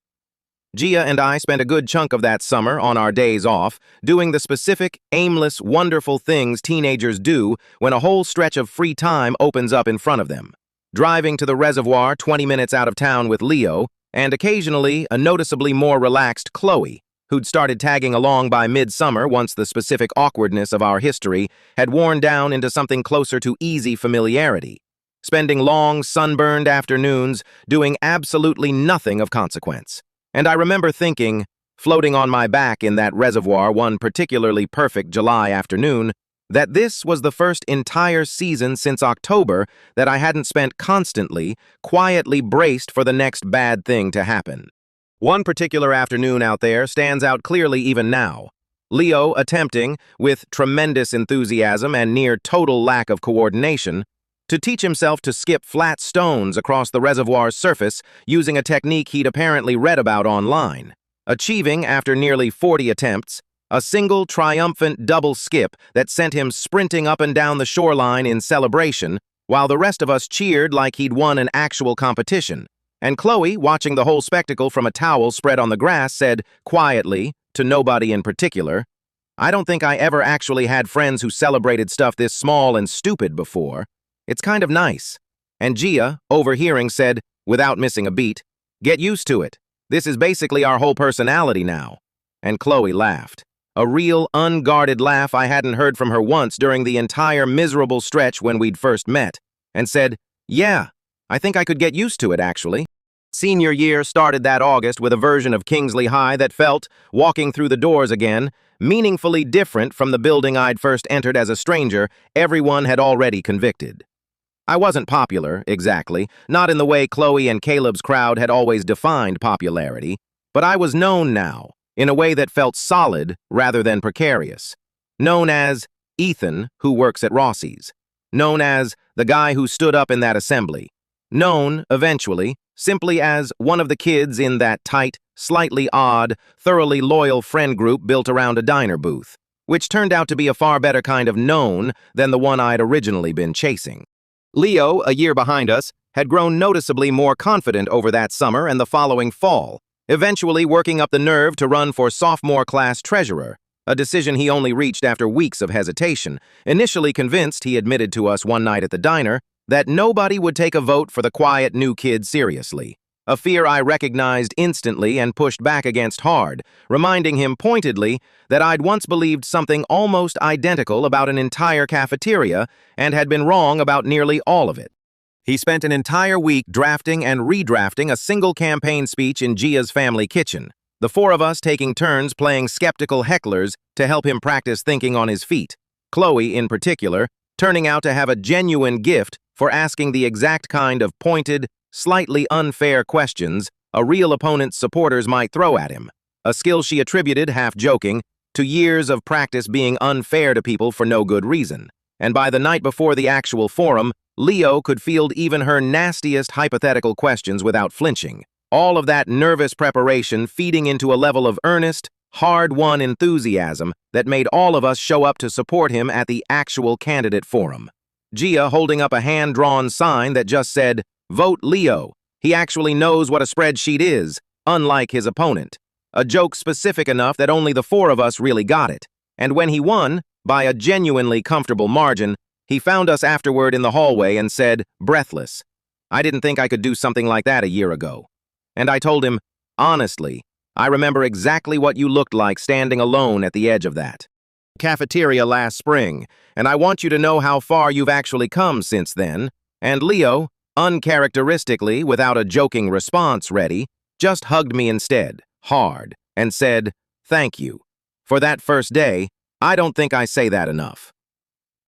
Gia and I spent a good chunk of that summer on our days off doing the specific, aimless, wonderful things teenagers do when a whole stretch of free time opens up in front of them. Driving to the reservoir 20 minutes out of town with Leo, and occasionally a noticeably more relaxed Chloe, who'd started tagging along by midsummer once the specific awkwardness of our history had worn down into something closer to easy familiarity. Spending long, sunburned afternoons doing absolutely nothing of consequence. And I remember thinking, floating on my back in that reservoir one particularly perfect July afternoon, that this was the first entire season since October that I hadn't spent constantly, quietly braced for the next bad thing to happen. One particular afternoon out there stands out clearly even now. Leo attempting, with tremendous enthusiasm and near total lack of coordination, to teach himself to skip flat stones across the reservoir's surface using a technique he'd apparently read about online, achieving, after nearly 40 attempts, a single triumphant double skip that sent him sprinting up and down the shoreline in celebration, while the rest of us cheered like he'd won an actual competition. And Chloe, watching the whole spectacle from a towel spread on the grass, said, quietly, to nobody in particular, "I don't think I ever actually had friends who celebrated stuff this small and stupid before. It's kind of nice." And Gia, overhearing, said, without missing a beat, "Get used to it. This is basically our whole personality now." And Chloe laughed. A real, unguarded laugh I hadn't heard from her once during the entire miserable stretch when we'd first met, and said, "Yeah, I think I could get used to it, actually." Senior year started that August with a version of Kingsley High that felt, walking through the doors again, meaningfully different from the building I'd first entered as a stranger everyone had already convicted. I wasn't popular, exactly, not in the way Chloe and Caleb's crowd had always defined popularity, but I was known now, in a way that felt solid rather than precarious. Known as Ethan, who works at Rossi's. Known as the guy who stood up in that assembly. Known, eventually, simply as one of the kids in that tight, slightly odd, thoroughly loyal friend group built around a diner booth, which turned out to be a far better kind of known than the one I'd originally been chasing. Leo, a year behind us, had grown noticeably more confident over that summer and the following fall, eventually working up the nerve to run for sophomore class treasurer, a decision he only reached after weeks of hesitation, initially convinced, he admitted to us one night at the diner, that nobody would take a vote for the quiet new kid seriously, a fear I recognized instantly and pushed back against hard, reminding him pointedly that I'd once believed something almost identical about an entire cafeteria and had been wrong about nearly all of it. He spent an entire week drafting and redrafting a single campaign speech in Gia's family kitchen, the 4 of us taking turns playing skeptical hecklers to help him practice thinking on his feet, Chloe, in particular, turning out to have a genuine gift for asking the exact kind of pointed, slightly unfair questions a real opponent's supporters might throw at him, a skill she attributed, half-joking, to years of practice being unfair to people for no good reason. And by the night before the actual forum, Leo could field even her nastiest hypothetical questions without flinching, All of that nervous preparation feeding into a level of earnest, hard-won enthusiasm that made all of us show up to support him at the actual candidate forum. Gia holding up a hand-drawn sign that just said, "Vote Leo." He actually knows what a spreadsheet is, unlike his opponent. A joke specific enough that only the four of us really got it. And when he won, by a genuinely comfortable margin, he found us afterward in the hallway and said, breathless, "I didn't think I could do something like that a year ago." And I told him, honestly, I remember exactly what you looked like standing alone at the edge of that cafeteria last spring, and I want you to know how far you've actually come since then. And Leo, uncharacteristically, without a joking response ready, just hugged me instead, hard, and said, "Thank you." For that first day, I don't think I say that enough.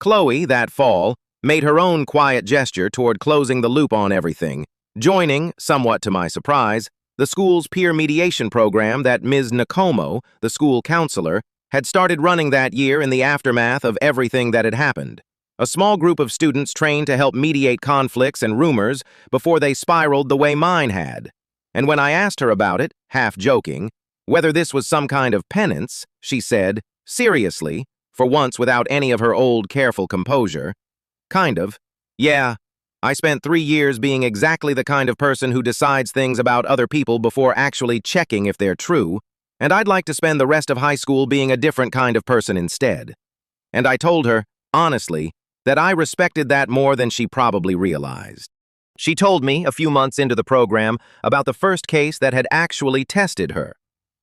Chloe, that fall, made her own quiet gesture toward closing the loop on everything, joining, somewhat to my surprise, the school's peer mediation program that Ms. Nakomo, the school counselor, had started running that year in the aftermath of everything that had happened. A small group of students trained to help mediate conflicts and rumors before they spiraled the way mine had. And when I asked her about it, half joking, whether this was some kind of penance, she said, seriously, for once without any of her old careful composure, "Kind of. Yeah, I spent 3 years being exactly the kind of person who decides things about other people before actually checking if they're true, and I'd like to spend the rest of high school being a different kind of person instead." And I told her, honestly, that I respected that more than she probably realized. She told me, a few months into the program, about the first case that had actually tested her.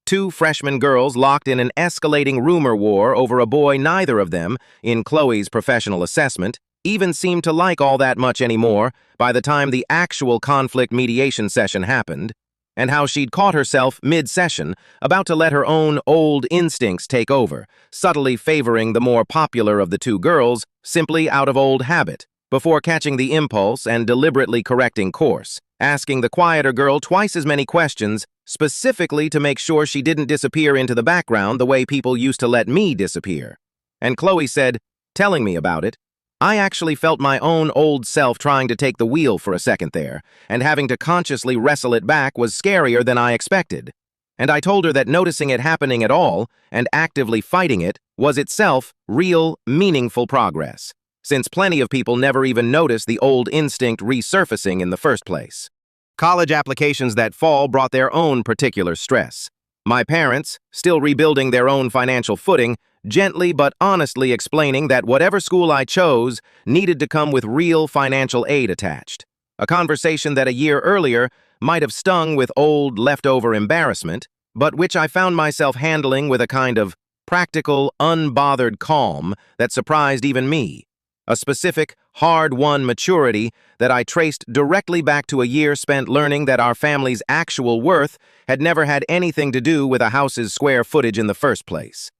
2 freshman girls locked in an escalating rumor war over a boy neither of them, in Chloe's professional assessment, even seemed to like all that much anymore by the time the actual conflict mediation session happened, and how she'd caught herself mid-session about to let her own old instincts take over, subtly favoring the more popular of the 2 girls simply out of old habit, before catching the impulse and deliberately correcting course, asking the quieter girl twice as many questions, specifically to make sure she didn't disappear into the background the way people used to let me disappear. And Chloe said, telling me about it, I actually felt my own old self trying to take the wheel for a second there, and having to consciously wrestle it back was scarier than I expected. And I told her that noticing it happening at all, and actively fighting it, was itself real, meaningful progress, since plenty of people never even notice the old instinct resurfacing in the first place. College applications that fall brought their own particular stress. My parents, still rebuilding their own financial footing, gently but honestly explaining that whatever school I chose needed to come with real financial aid attached. A conversation that a year earlier might have stung with old leftover embarrassment, but which I found myself handling with a kind of practical, unbothered calm that surprised even me. A specific, hard-won maturity that I traced directly back to a year spent learning that our family's actual worth had never had anything to do with a house's square footage in the first place.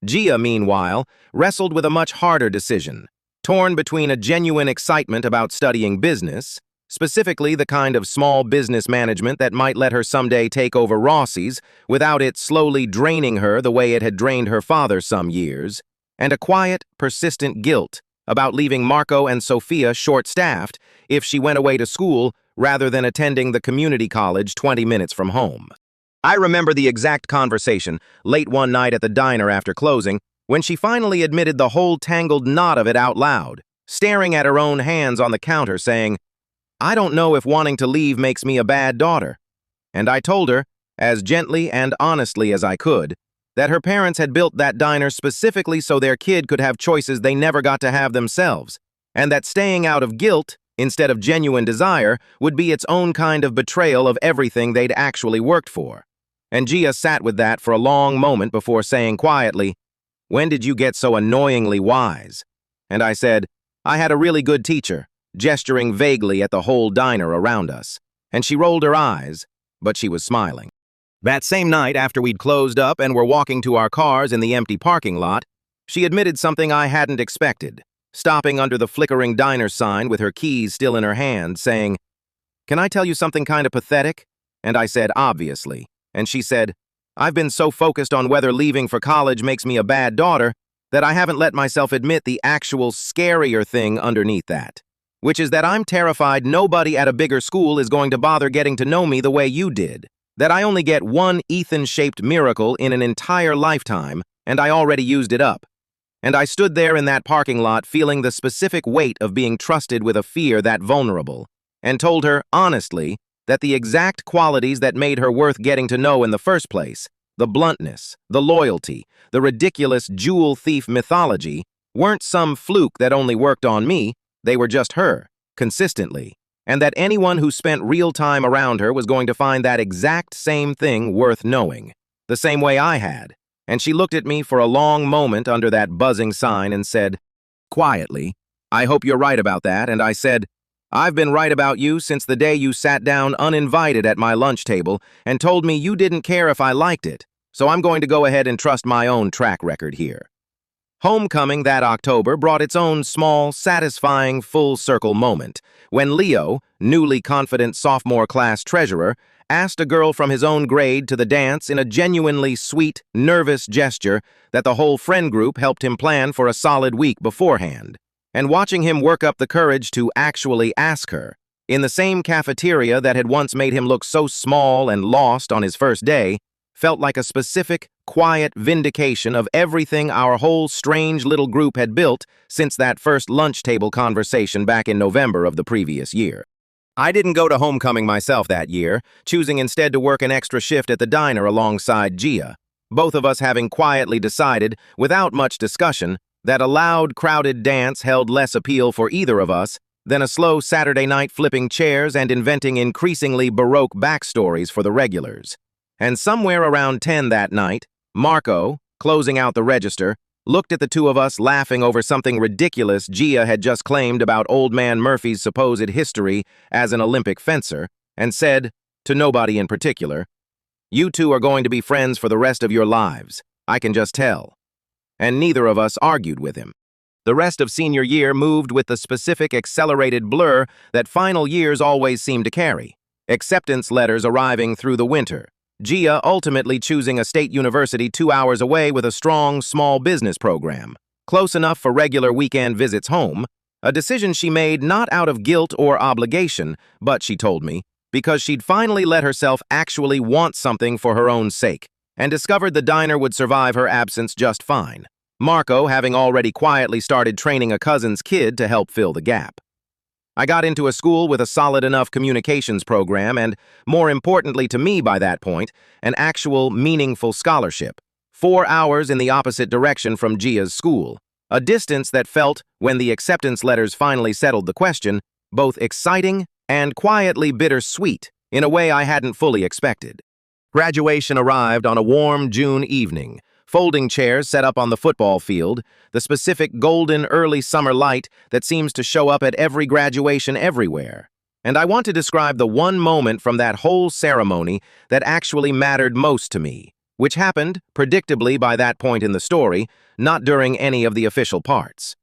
Gia, meanwhile, wrestled with a much harder decision, torn between a genuine excitement about studying business, specifically the kind of small business management that might let her someday take over Rossi's without it slowly draining her the way it had drained her father some years, and a quiet, persistent guilt about leaving Marco and Sophia short-staffed if she went away to school rather than attending the community college 20 minutes from home. I remember the exact conversation, late one night at the diner after closing, when she finally admitted the whole tangled knot of it out loud, staring at her own hands on the counter saying, "I don't know if wanting to leave makes me a bad daughter." And I told her, as gently and honestly as I could, that her parents had built that diner specifically so their kid could have choices they never got to have themselves, and that staying out of guilt, instead of genuine desire, would be its own kind of betrayal of everything they'd actually worked for. And Gia sat with that for a long moment before saying quietly, "When did you get so annoyingly wise?" And I said, "I had a really good teacher," gesturing vaguely at the whole diner around us. And she rolled her eyes, but she was smiling. That same night, after we'd closed up and were walking to our cars in the empty parking lot, she admitted something I hadn't expected, stopping under the flickering diner sign with her keys still in her hand, saying, "Can I tell you something kind of pathetic?" And I said, "Obviously." And she said, "I've been so focused on whether leaving for college makes me a bad daughter that I haven't let myself admit the actual scarier thing underneath that, which is that I'm terrified nobody at a bigger school is going to bother getting to know me the way you did. That I only get one Ethan-shaped miracle in an entire lifetime, and I already used it up. And I stood there in that parking lot feeling the specific weight of being trusted with a fear that vulnerable, and told her, honestly, that the exact qualities that made her worth getting to know in the first place, the bluntness, the loyalty, the ridiculous jewel thief mythology, weren't some fluke that only worked on me, they were just her, consistently, and that anyone who spent real time around her was going to find that exact same thing worth knowing, the same way I had. And she looked at me for a long moment under that buzzing sign and said, quietly, "I hope you're right about that," and I said, "I've been right about you since the day you sat down uninvited at my lunch table and told me you didn't care if I liked it, so I'm going to go ahead and trust my own track record here." Homecoming that October brought its own small, satisfying, full-circle moment when Leo, newly confident sophomore class treasurer, asked a girl from his own grade to the dance in a genuinely sweet, nervous gesture that the whole friend group helped him plan for a solid week beforehand. And watching him work up the courage to actually ask her, in the same cafeteria that had once made him look so small and lost on his first day, felt like a specific, quiet vindication of everything our whole strange little group had built since that first lunch table conversation back in November of the previous year. I didn't go to homecoming myself that year, choosing instead to work an extra shift at the diner alongside Gia, both of us having quietly decided, without much discussion, that a loud, crowded dance held less appeal for either of us than a slow Saturday night flipping chairs and inventing increasingly baroque backstories for the regulars. And somewhere around 10 that night, Marco, closing out the register, looked at the two of us laughing over something ridiculous Gia had just claimed about Old Man Murphy's supposed history as an Olympic fencer, and said, to nobody in particular, "You two are going to be friends for the rest of your lives, I can just tell." And neither of us argued with him. The rest of senior year moved with the specific accelerated blur that final years always seem to carry. Acceptance letters arriving through the winter. Gia ultimately choosing a state university 2 hours away with a strong small business program, close enough for regular weekend visits home, a decision she made not out of guilt or obligation, but, she told me, because she'd finally let herself actually want something for her own sake, and discovered the diner would survive her absence just fine, Marco having already quietly started training a cousin's kid to help fill the gap. I got into a school with a solid enough communications program and, more importantly to me by that point, an actual meaningful scholarship, 4 hours in the opposite direction from Gia's school, a distance that felt, when the acceptance letters finally settled the question, both exciting and quietly bittersweet in a way I hadn't fully expected. Graduation arrived on a warm June evening, folding chairs set up on the football field, the specific golden early summer light that seems to show up at every graduation everywhere. And I want to describe the one moment from that whole ceremony that actually mattered most to me, which happened, predictably by that point in the story, not during any of the official parts.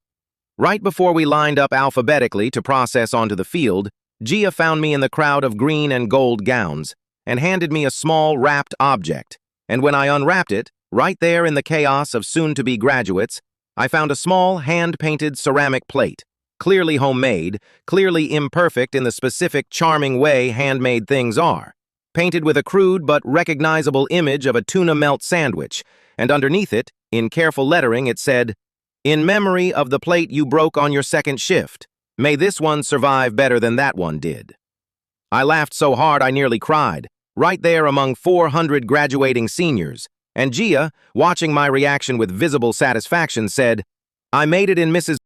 Right before we lined up alphabetically to process onto the field, Gia found me in the crowd of green and gold gowns and handed me a small wrapped object, and when I unwrapped it, right there in the chaos of soon-to-be graduates, I found a small, hand-painted ceramic plate, clearly homemade, clearly imperfect in the specific charming way handmade things are, painted with a crude but recognizable image of a tuna melt sandwich, and underneath it, in careful lettering, it said, "In memory of the plate you broke on your second shift, may this one survive better than that one did." I laughed so hard I nearly cried, right there among 400 graduating seniors, and Gia, watching my reaction with visible satisfaction, said, "I made it in Mrs.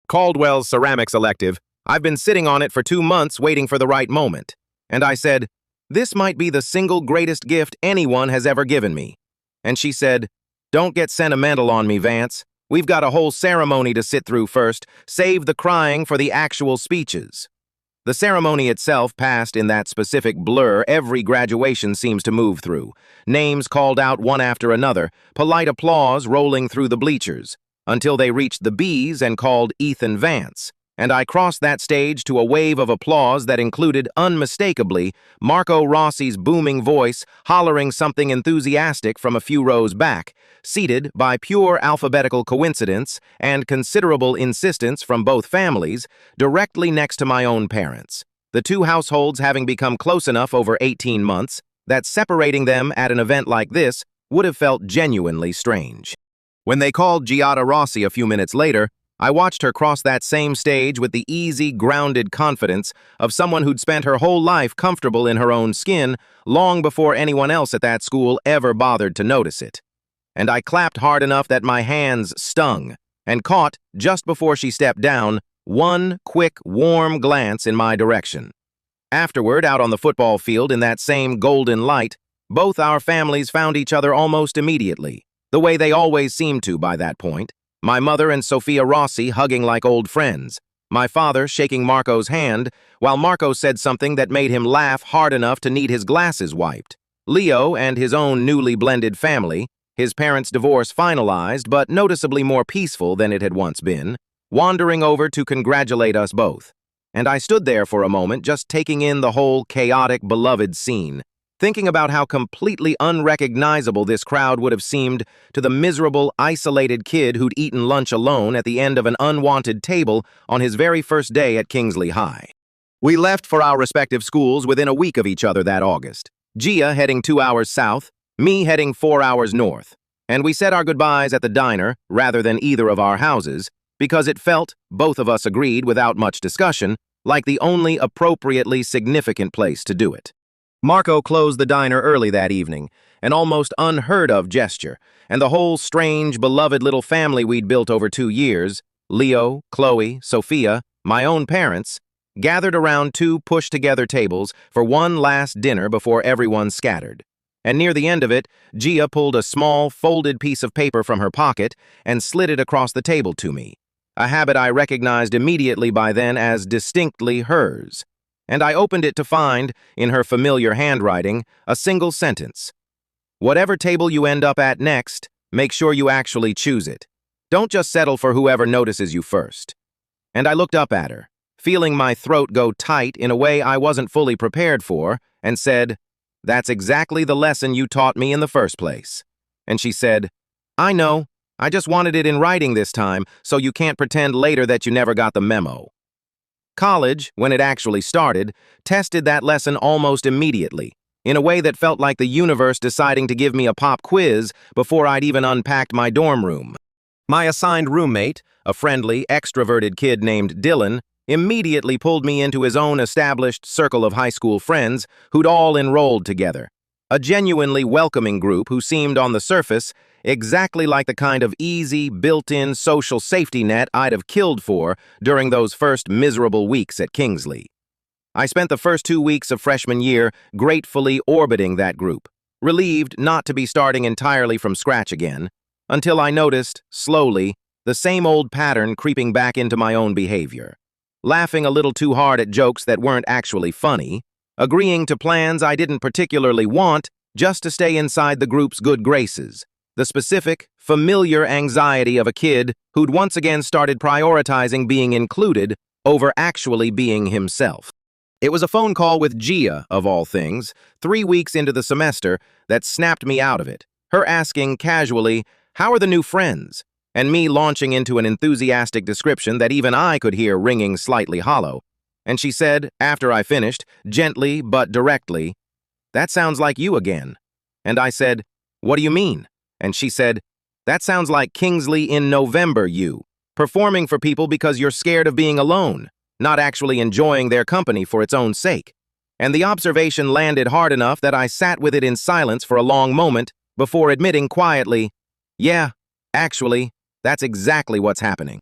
Caldwell's ceramics elective. I've been sitting on it for 2 months waiting for the right moment." And I said, "This might be the single greatest gift anyone has ever given me." And she said, "Don't get sentimental on me, Vance. We've got a whole ceremony to sit through first. Save the crying for the actual speeches." The ceremony itself passed in that specific blur every graduation seems to move through, names called out one after another, polite applause rolling through the bleachers, until they reached the B's and called Ethan Vance, and I crossed that stage to a wave of applause that included, unmistakably, Marco Rossi's booming voice hollering something enthusiastic from a few rows back, seated, by pure alphabetical coincidence and considerable insistence from both families, directly next to my own parents, the two households having become close enough over 18 months that separating them at an event like this would have felt genuinely strange. When they called Giada Rossi a few minutes later, I watched her cross that same stage with the easy, grounded confidence of someone who'd spent her whole life comfortable in her own skin long before anyone else at that school ever bothered to notice it. And I clapped hard enough that my hands stung, and caught, just before she stepped down, one quick, warm glance in my direction. Afterward, out on the football field in that same golden light, both our families found each other almost immediately, the way they always seemed to by that point. My mother and Sophia Rossi hugging like old friends, my father shaking Marco's hand, while Marco said something that made him laugh hard enough to need his glasses wiped. Leo and his own newly blended family, his parents' divorce finalized but noticeably more peaceful than it had once been, wandering over to congratulate us both. And I stood there for a moment just taking in the whole chaotic, beloved scene, thinking about how completely unrecognizable this crowd would have seemed to the miserable, isolated kid who'd eaten lunch alone at the end of an unwanted table on his very first day at Kingsley High. We left for our respective schools within a week of each other that August, Gia heading 2 hours south, me heading 4 hours north, and we said our goodbyes at the diner rather than either of our houses, because it felt, both of us agreed without much discussion, like the only appropriately significant place to do it. Marco closed the diner early that evening, an almost unheard-of gesture, and the whole strange, beloved little family we'd built over 2 years, Leo, Chloe, Sophia, my own parents, gathered around 2 pushed-together tables for one last dinner before everyone scattered. And near the end of it, Gia pulled a small, folded piece of paper from her pocket and slid it across the table to me, a habit I recognized immediately by then as distinctly hers. And I opened it to find, in her familiar handwriting, a single sentence. Whatever table you end up at next, make sure you actually choose it. Don't just settle for whoever notices you first. And I looked up at her, feeling my throat go tight in a way I wasn't fully prepared for, and said, "That's exactly the lesson you taught me in the first place." And she said, "I know, I just wanted it in writing this time, so you can't pretend later that you never got the memo." College, when it actually started, tested that lesson almost immediately, in a way that felt like the universe deciding to give me a pop quiz before I'd even unpacked my dorm room. My assigned roommate, a friendly, extroverted kid named Dylan, immediately pulled me into his own established circle of high school friends who'd all enrolled together. A genuinely welcoming group who seemed on the surface exactly like the kind of easy, built-in social safety net I'd have killed for during those first miserable weeks at Kingsley. I spent the first 2 weeks of freshman year gratefully orbiting that group, relieved not to be starting entirely from scratch again, until I noticed, slowly, the same old pattern creeping back into my own behavior. Laughing a little too hard at jokes that weren't actually funny, agreeing to plans I didn't particularly want just to stay inside the group's good graces, the specific, familiar anxiety of a kid who'd once again started prioritizing being included over actually being himself. It was a phone call with Gia, of all things, 3 weeks into the semester, that snapped me out of it, her asking casually, "How are the new friends?" and me launching into an enthusiastic description that even I could hear ringing slightly hollow. And she said, after I finished, gently but directly, "That sounds like you again." And I said, "What do you mean?" And she said, "That sounds like Kingsley in November you, performing for people because you're scared of being alone, not actually enjoying their company for its own sake." And the observation landed hard enough that I sat with it in silence for a long moment before admitting quietly, "Yeah, actually, that's exactly what's happening."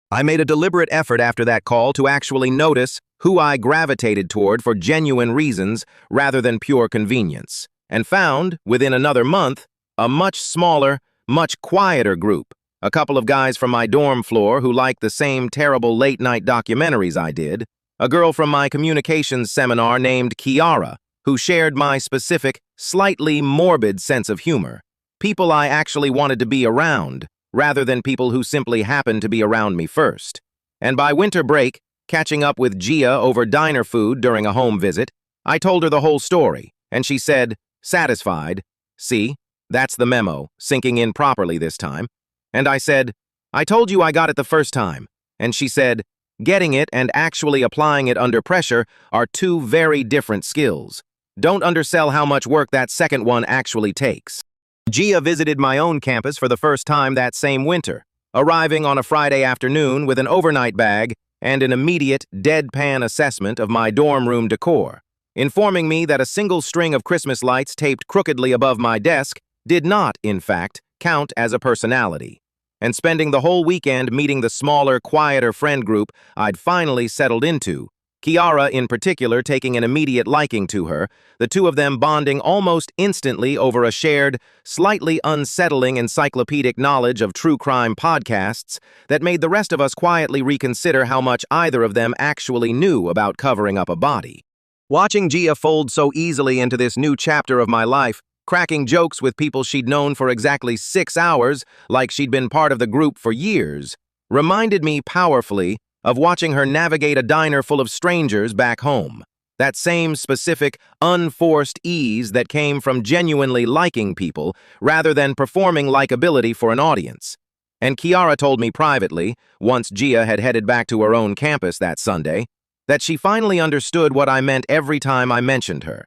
I made a deliberate effort after that call to actually notice who I gravitated toward for genuine reasons rather than pure convenience, and found, within another month, a much smaller, much quieter group, a couple of guys from my dorm floor who liked the same terrible late-night documentaries I did, a girl from my communications seminar named Kiara, who shared my specific, slightly morbid sense of humor, people I actually wanted to be around, rather than people who simply happened to be around me first. And by winter break, catching up with Gia over diner food during a home visit, I told her the whole story, and she said, satisfied, "See, that's the memo, sinking in properly this time." And I said, "I told you I got it the first time." And she said, "Getting it and actually applying it under pressure are two very different skills. Don't undersell how much work that second one actually takes." Gia visited my own campus for the first time that same winter, arriving on a Friday afternoon with an overnight bag and an immediate, deadpan assessment of my dorm room decor, informing me that a single string of Christmas lights taped crookedly above my desk did not, in fact, count as a personality. And spending the whole weekend meeting the smaller, quieter friend group I'd finally settled into, Kiara in particular taking an immediate liking to her, the two of them bonding almost instantly over a shared, slightly unsettling encyclopedic knowledge of true crime podcasts that made the rest of us quietly reconsider how much either of them actually knew about covering up a body. Watching Gia fold so easily into this new chapter of my life, cracking jokes with people she'd known for exactly 6 hours, like she'd been part of the group for years, reminded me powerfully of watching her navigate a diner full of strangers back home. That same specific, unforced ease that came from genuinely liking people rather than performing likability for an audience. And Kiara told me privately, once Gia had headed back to her own campus that Sunday, that she finally understood what I meant every time I mentioned her.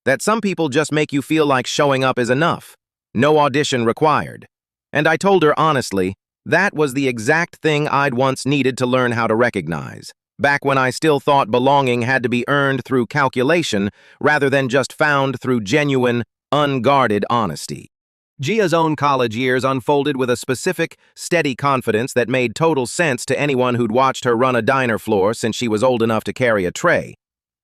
That some people just make you feel like showing up is enough. No audition required. And I told her honestly, that was the exact thing I'd once needed to learn how to recognize, back when I still thought belonging had to be earned through calculation rather than just found through genuine, unguarded honesty. Gia's own college years unfolded with a specific, steady confidence that made total sense to anyone who'd watched her run a diner floor since she was old enough to carry a tray.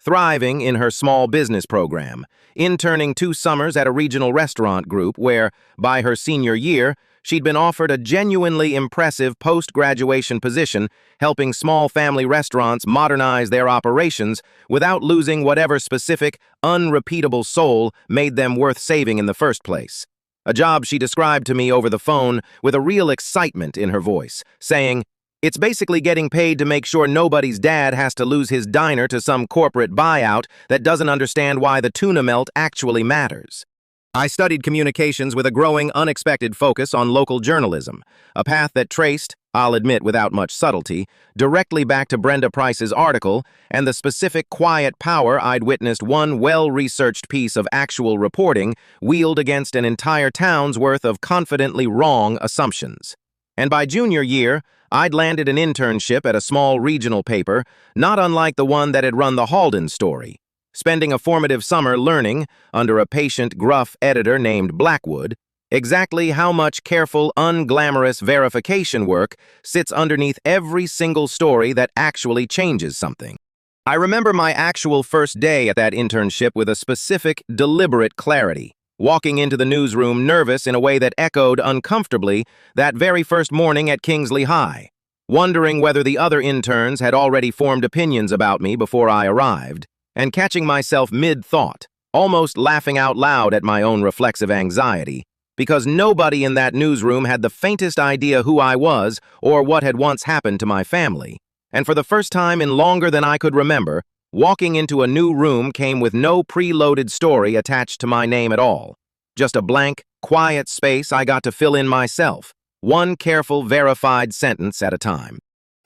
Thriving in her small business program, interning 2 summers at a regional restaurant group where, by her senior year, she'd been offered a genuinely impressive post-graduation position helping small family restaurants modernize their operations without losing whatever specific, unrepeatable soul made them worth saving in the first place. A job she described to me over the phone with a real excitement in her voice, saying, "It's basically getting paid to make sure nobody's dad has to lose his diner to some corporate buyout that doesn't understand why the tuna melt actually matters." I studied communications with a growing, unexpected focus on local journalism, a path that traced, I'll admit without much subtlety, directly back to Brenda Price's article and the specific quiet power I'd witnessed one well-researched piece of actual reporting wield against an entire town's worth of confidently wrong assumptions. And by junior year, I'd landed an internship at a small regional paper, not unlike the one that had run the Halden story. Spending a formative summer learning, under a patient, gruff editor named Blackwood, exactly how much careful, unglamorous verification work sits underneath every single story that actually changes something. I remember my actual first day at that internship with a specific, deliberate clarity, walking into the newsroom nervous in a way that echoed uncomfortably that very first morning at Kingsley High, wondering whether the other interns had already formed opinions about me before I arrived, and catching myself mid-thought, almost laughing out loud at my own reflexive anxiety, because nobody in that newsroom had the faintest idea who I was or what had once happened to my family. And for the first time in longer than I could remember, walking into a new room came with no preloaded story attached to my name at all. Just a blank, quiet space I got to fill in myself, one careful, verified sentence at a time.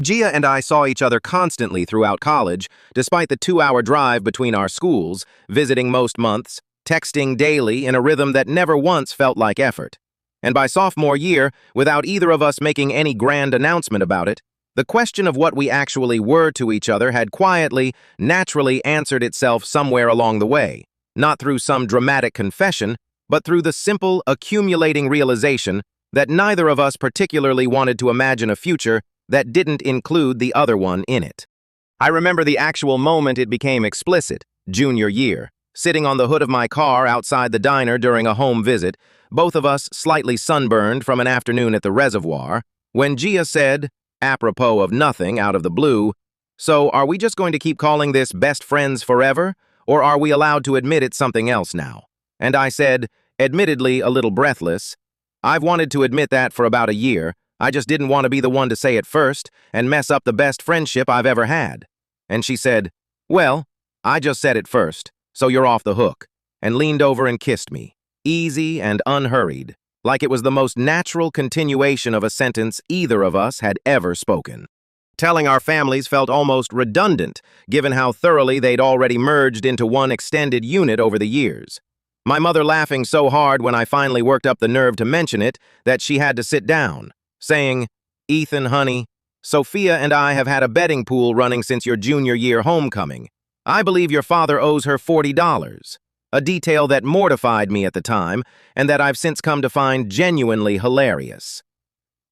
Gia and I saw each other constantly throughout college, despite the 2-hour drive between our schools, visiting most months, texting daily in a rhythm that never once felt like effort. And by sophomore year, without either of us making any grand announcement about it, the question of what we actually were to each other had quietly, naturally answered itself somewhere along the way, not through some dramatic confession, but through the simple, accumulating realization that neither of us particularly wanted to imagine a future that didn't include the other one in it. I remember the actual moment it became explicit, junior year, sitting on the hood of my car outside the diner during a home visit, both of us slightly sunburned from an afternoon at the reservoir, when Gia said, apropos of nothing out of the blue, "So are we just going to keep calling this best friends forever, or are we allowed to admit it's something else now?" And I said, admittedly a little breathless, "I've wanted to admit that for about a year, I just didn't want to be the one to say it first and mess up the best friendship I've ever had. And she said, "Well, I just said it first, so you're off the hook," and leaned over and kissed me, easy and unhurried, like it was the most natural continuation of a sentence either of us had ever spoken. Telling our families felt almost redundant, given how thoroughly they'd already merged into one extended unit over the years. My mother laughing so hard when I finally worked up the nerve to mention it that she had to sit down, saying, "Ethan, honey, Sophia and I have had a betting pool running since your junior year homecoming. I believe your father owes her $40, a detail that mortified me at the time and that I've since come to find genuinely hilarious."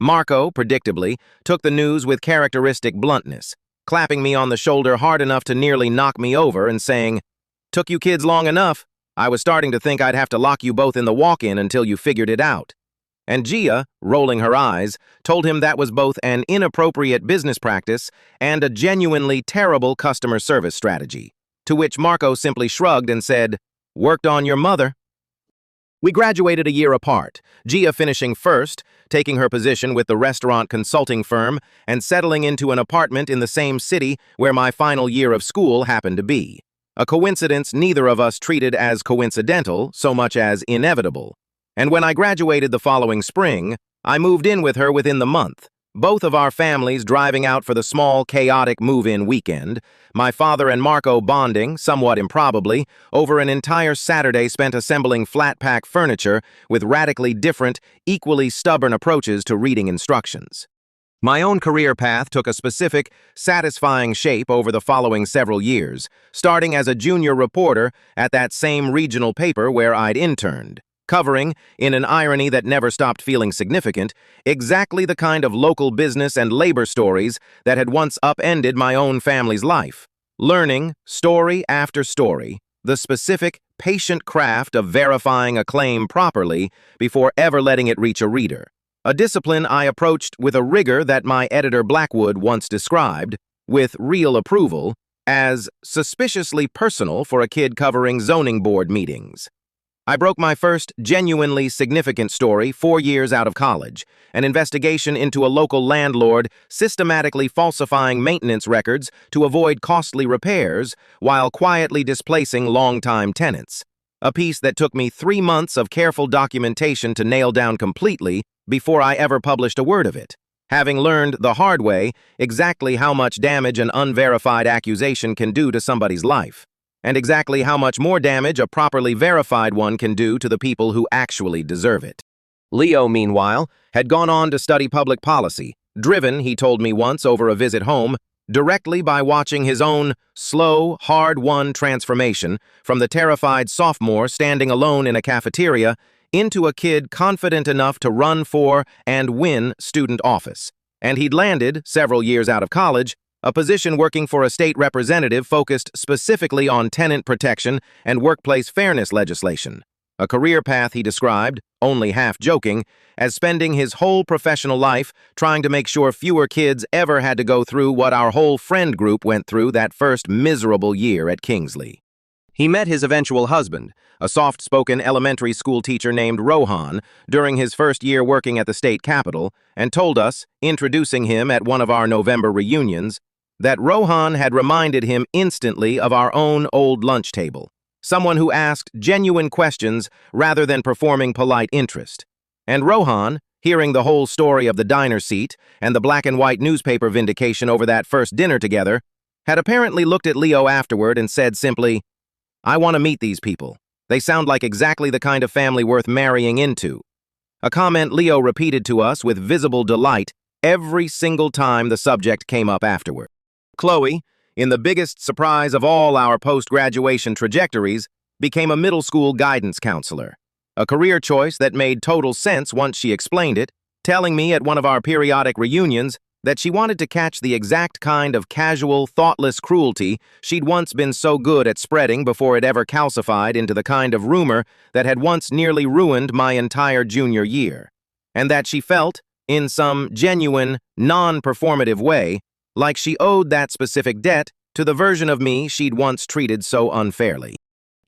Marco, predictably, took the news with characteristic bluntness, clapping me on the shoulder hard enough to nearly knock me over and saying, "Took you kids long enough. I was starting to think I'd have to lock you both in the walk-in until you figured it out." And Gia, rolling her eyes, told him that was both an inappropriate business practice and a genuinely terrible customer service strategy, to which Marco simply shrugged and said, "Worked on your mother." We graduated a year apart, Gia finishing first, taking her position with the restaurant consulting firm, and settling into an apartment in the same city where my final year of school happened to be. A coincidence neither of us treated as coincidental so much as inevitable. And when I graduated the following spring, I moved in with her within the month, both of our families driving out for the small, chaotic move-in weekend, my father and Marco bonding, somewhat improbably, over an entire Saturday spent assembling flat-pack furniture with radically different, equally stubborn approaches to reading instructions. My own career path took a specific, satisfying shape over the following several years, starting as a junior reporter at that same regional paper where I'd interned, covering, in an irony that never stopped feeling significant, exactly the kind of local business and labor stories that had once upended my own family's life, learning, story after story, the specific, patient craft of verifying a claim properly before ever letting it reach a reader. A discipline I approached with a rigor that my editor Blackwood once described, with real approval, as suspiciously personal for a kid covering zoning board meetings. I broke my first genuinely significant story 4 years out of college, an investigation into a local landlord systematically falsifying maintenance records to avoid costly repairs while quietly displacing longtime tenants. A piece that took me 3 months of careful documentation to nail down completely before I ever published a word of it, having learned the hard way exactly how much damage an unverified accusation can do to somebody's life, and exactly how much more damage a properly verified one can do to the people who actually deserve it. Leo, meanwhile, had gone on to study public policy, driven, he told me once over a visit home, directly by watching his own slow, hard-won transformation from the terrified sophomore standing alone in a cafeteria into a kid confident enough to run for and win student office. And he'd landed, several years out of college, a position working for a state representative focused specifically on tenant protection and workplace fairness legislation, a career path he described, only half joking, as spending his whole professional life trying to make sure fewer kids ever had to go through what our whole friend group went through that first miserable year at Kingsley. He met his eventual husband, a soft-spoken elementary school teacher named Rohan, during his first year working at the state capitol, and told us, introducing him at one of our November reunions, that Rohan had reminded him instantly of our own old lunch table, someone who asked genuine questions rather than performing polite interest. And Rohan, hearing the whole story of the diner seat and the black and white newspaper vindication over that first dinner together, had apparently looked at Leo afterward and said simply, "I want to meet these people. They sound like exactly the kind of family worth marrying into." A comment Leo repeated to us with visible delight every single time the subject came up afterward. Chloe, in the biggest surprise of all our post-graduation trajectories, became a middle school guidance counselor, a career choice that made total sense once she explained it, telling me at one of our periodic reunions that she wanted to catch the exact kind of casual, thoughtless cruelty she'd once been so good at spreading before it ever calcified into the kind of rumor that had once nearly ruined my entire junior year, and that she felt, in some genuine, non-performative way, like she owed that specific debt to the version of me she'd once treated so unfairly.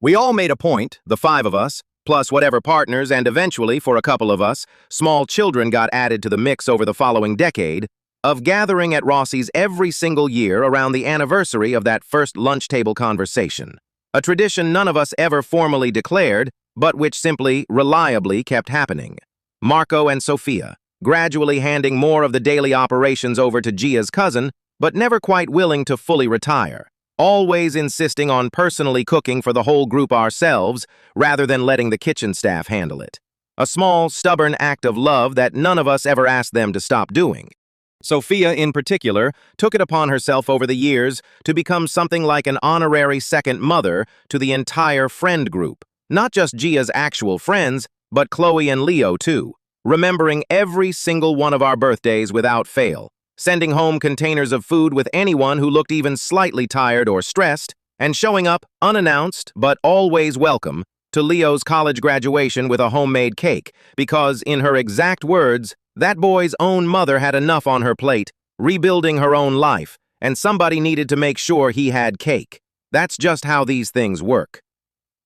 We all made a point, the 5 of us, plus whatever partners and eventually, for a couple of us, small children got added to the mix over the following decade, of gathering at Rossi's every single year around the anniversary of that first lunch table conversation. A tradition none of us ever formally declared, but which simply, reliably kept happening. Marco and Sophia, gradually handing more of the daily operations over to Gia's cousin, but never quite willing to fully retire, always insisting on personally cooking for the whole group ourselves, rather than letting the kitchen staff handle it. A small, stubborn act of love that none of us ever asked them to stop doing. Sophia, in particular, took it upon herself over the years to become something like an honorary second mother to the entire friend group, not just Gia's actual friends, but Chloe and Leo too, remembering every single one of our birthdays without fail, sending home containers of food with anyone who looked even slightly tired or stressed, and showing up, unannounced but always welcome, to Leo's college graduation with a homemade cake, because, in her exact words, that boy's own mother had enough on her plate, rebuilding her own life, and somebody needed to make sure he had cake. That's just how these things work.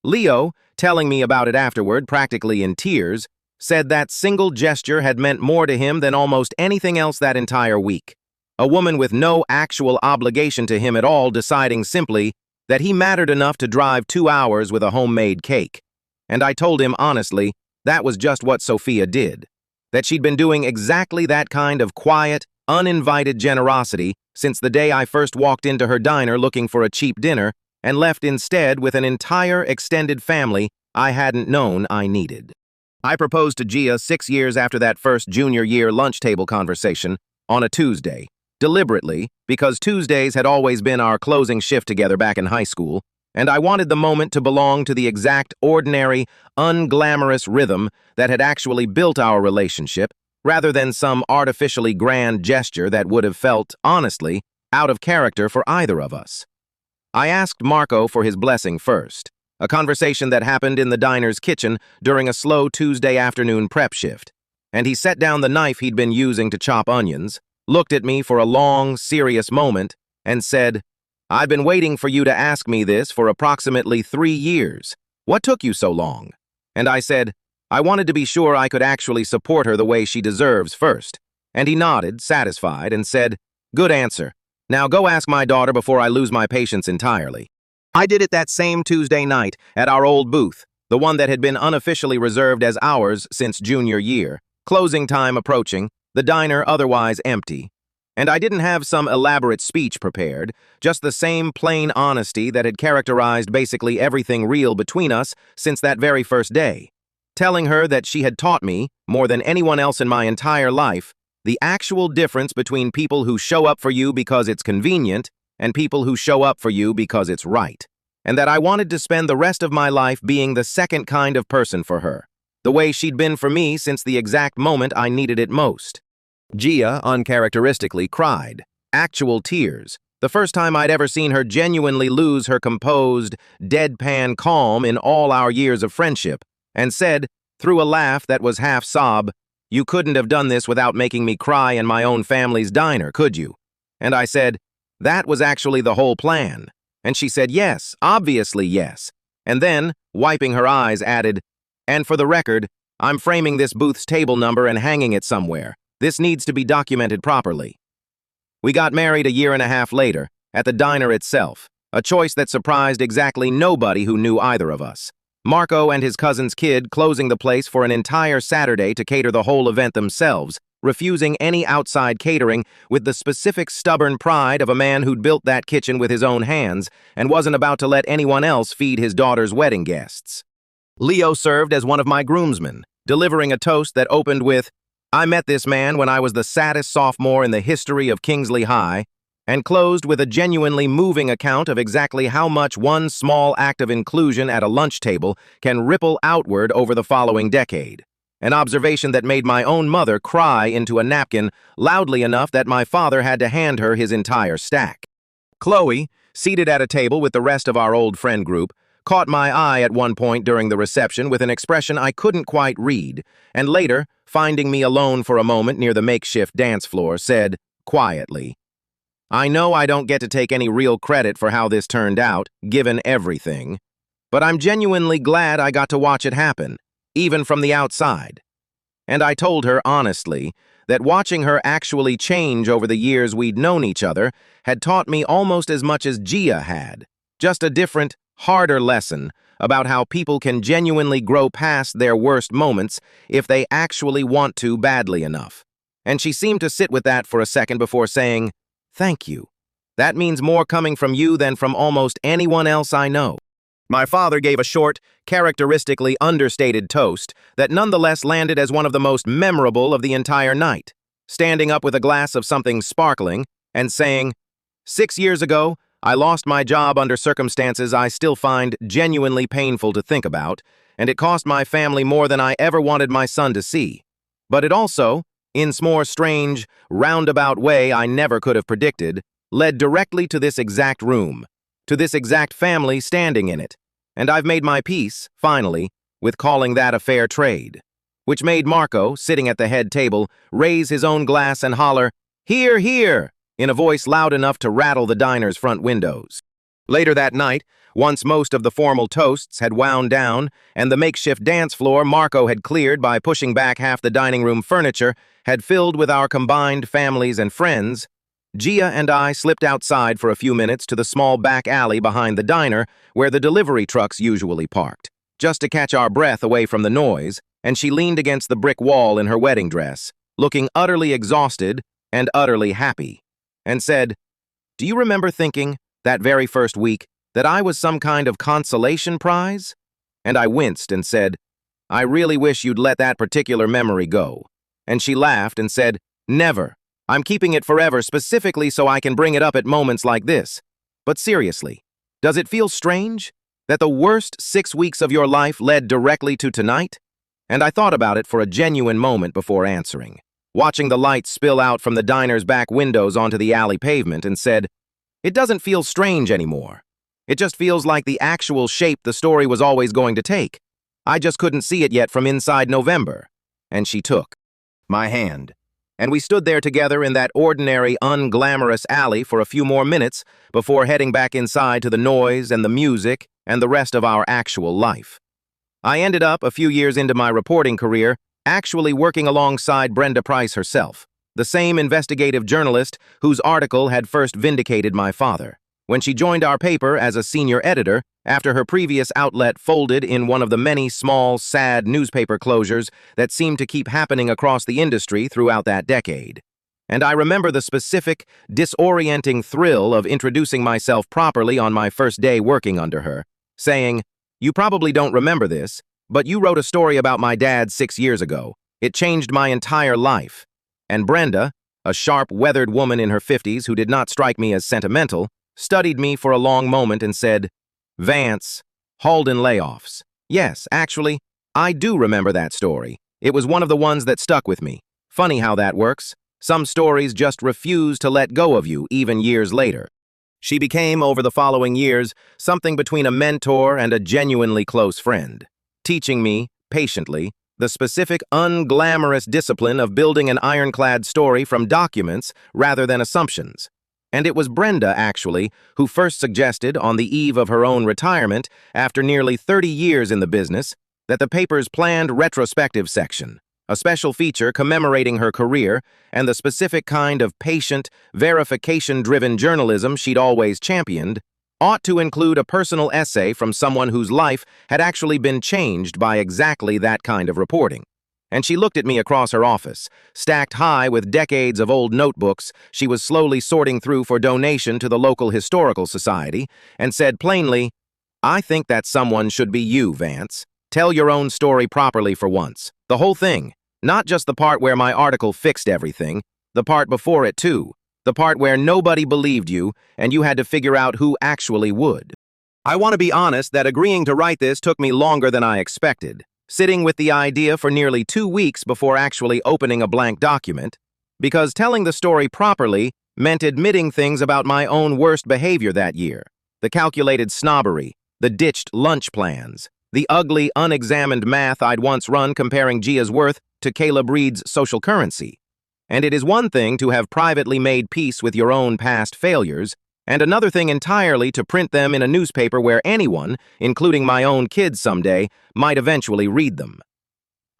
Leo, telling me about it afterward, practically in tears, said that single gesture had meant more to him than almost anything else that entire week. A woman with no actual obligation to him at all deciding simply that he mattered enough to drive 2 hours with a homemade cake. And I told him honestly, that was just what Sophia did. That she'd been doing exactly that kind of quiet, uninvited generosity since the day I first walked into her diner looking for a cheap dinner and left instead with an entire extended family I hadn't known I needed. I proposed to Gia 6 years after that first junior year lunch table conversation on a Tuesday, deliberately, because Tuesdays had always been our closing shift together back in high school, and I wanted the moment to belong to the exact ordinary, unglamorous rhythm that had actually built our relationship, rather than some artificially grand gesture that would have felt, honestly, out of character for either of us. I asked Marco for his blessing first, a conversation that happened in the diner's kitchen during a slow Tuesday afternoon prep shift, and he set down the knife he'd been using to chop onions, looked at me for a long, serious moment, and said, "I've been waiting for you to ask me this for approximately 3 years. What took you so long?" And I said, I wanted to be sure I could actually support her the way she deserves first. And he nodded, satisfied, and said, "Good answer. Now go ask my daughter before I lose my patience entirely." I did it that same Tuesday night at our old booth, the one that had been unofficially reserved as ours since junior year, closing time approaching, the diner otherwise empty. And I didn't have some elaborate speech prepared, just the same plain honesty that had characterized basically everything real between us since that very first day. Telling her that she had taught me, more than anyone else in my entire life, the actual difference between people who show up for you because it's convenient and people who show up for you because it's right. And that I wanted to spend the rest of my life being the second kind of person for her, the way she'd been for me since the exact moment I needed it most. Gia, uncharacteristically, cried. Actual tears. The first time I'd ever seen her genuinely lose her composed, deadpan calm in all our years of friendship, and said, through a laugh that was half sob, "You couldn't have done this without making me cry in my own family's diner, could you?" And I said, "That was actually the whole plan." And she said, "Yes, obviously yes." And then, wiping her eyes, added, "And for the record, I'm framing this booth's table number and hanging it somewhere. This needs to be documented properly." We got married a year and a half later, at the diner itself, a choice that surprised exactly nobody who knew either of us. Marco and his cousin's kid closing the place for an entire Saturday to cater the whole event themselves, refusing any outside catering with the specific stubborn pride of a man who'd built that kitchen with his own hands and wasn't about to let anyone else feed his daughter's wedding guests. Leo served as one of my groomsmen, delivering a toast that opened with, "I met this man when I was the saddest sophomore in the history of Kingsley High," and closed with a genuinely moving account of exactly how much one small act of inclusion at a lunch table can ripple outward over the following decade. An observation that made my own mother cry into a napkin loudly enough that my father had to hand her his entire stack. Chloe, seated at a table with the rest of our old friend group, caught my eye at one point during the reception with an expression I couldn't quite read, and later, finding me alone for a moment near the makeshift dance floor, said, quietly, "I know I don't get to take any real credit for how this turned out, given everything, but I'm genuinely glad I got to watch it happen, even from the outside. And I told her honestly that watching her actually change over the years we'd known each other had taught me almost as much as Gia had, just a different, harder lesson about how people can genuinely grow past their worst moments if they actually want to badly enough. And she seemed to sit with that for a second before saying, "Thank you. That means more coming from you than from almost anyone else I know." My father gave a short, characteristically understated toast that nonetheless landed as one of the most memorable of the entire night, standing up with a glass of something sparkling and saying, "6 years ago, I lost my job under circumstances I still find genuinely painful to think about, and it cost my family more than I ever wanted my son to see. But it also, in some more strange, roundabout way I never could have predicted, led directly to this exact room, to this exact family standing in it. And I've made my peace, finally, with calling that a fair trade." Which made Marco, sitting at the head table, raise his own glass and holler, "Hear, hear!" in a voice loud enough to rattle the diner's front windows. Later that night, once most of the formal toasts had wound down and the makeshift dance floor Marco had cleared by pushing back half the dining room furniture had filled with our combined families and friends, Gia and I slipped outside for a few minutes to the small back alley behind the diner where the delivery trucks usually parked, just to catch our breath away from the noise, and she leaned against the brick wall in her wedding dress, looking utterly exhausted and utterly happy, and said, "Do you remember thinking, that very first week, that I was some kind of consolation prize?" And I winced and said, "I really wish you'd let that particular memory go." And she laughed and said, "Never. I'm keeping it forever specifically so I can bring it up at moments like this. But seriously, does it feel strange that the worst 6 weeks of your life led directly to tonight?" And I thought about it for a genuine moment before answering, watching the lights spill out from the diner's back windows onto the alley pavement, and said, "It doesn't feel strange anymore. It just feels like the actual shape the story was always going to take. I just couldn't see it yet from inside November." And she took my hand, and we stood there together in that ordinary, unglamorous alley for a few more minutes before heading back inside to the noise and the music and the rest of our actual life. I ended up, a few years into my reporting career, actually working alongside Brenda Price herself, the same investigative journalist whose article had first vindicated my father, when she joined our paper as a senior editor after her previous outlet folded in one of the many small, sad newspaper closures that seemed to keep happening across the industry throughout that decade. And I remember the specific, disorienting thrill of introducing myself properly on my first day working under her, saying, "You probably don't remember this, but you wrote a story about my dad 6 years ago. It changed my entire life." And Brenda, a sharp, weathered woman in her 50s who did not strike me as sentimental, studied me for a long moment and said, "Vance, Halden layoffs. Yes, actually, I do remember that story. It was one of the ones that stuck with me. Funny how that works. Some stories just refuse to let go of you even years later." She became, over the following years, something between a mentor and a genuinely close friend, teaching me, patiently, the specific unglamorous discipline of building an ironclad story from documents rather than assumptions. And it was Brenda, actually, who first suggested, on the eve of her own retirement, after nearly 30 years in the business, that the paper's planned retrospective section, a special feature commemorating her career and the specific kind of patient, verification-driven journalism she'd always championed, ought to include a personal essay from someone whose life had actually been changed by exactly that kind of reporting. And she looked at me across her office, stacked high with decades of old notebooks she was slowly sorting through for donation to the local historical society, and said plainly, "I think that someone should be you, Vance. Tell your own story properly for once. The whole thing. Not just the part where my article fixed everything, the part before it too, the part where nobody believed you and you had to figure out who actually would." I want to be honest that agreeing to write this took me longer than I expected, sitting with the idea for nearly 2 weeks before actually opening a blank document, because telling the story properly meant admitting things about my own worst behavior that year, the calculated snobbery, the ditched lunch plans, the ugly, unexamined math I'd once run comparing Gia's worth to Caleb Reed's social currency. And it is one thing to have privately made peace with your own past failures, and another thing entirely to print them in a newspaper where anyone, including my own kids someday, might eventually read them.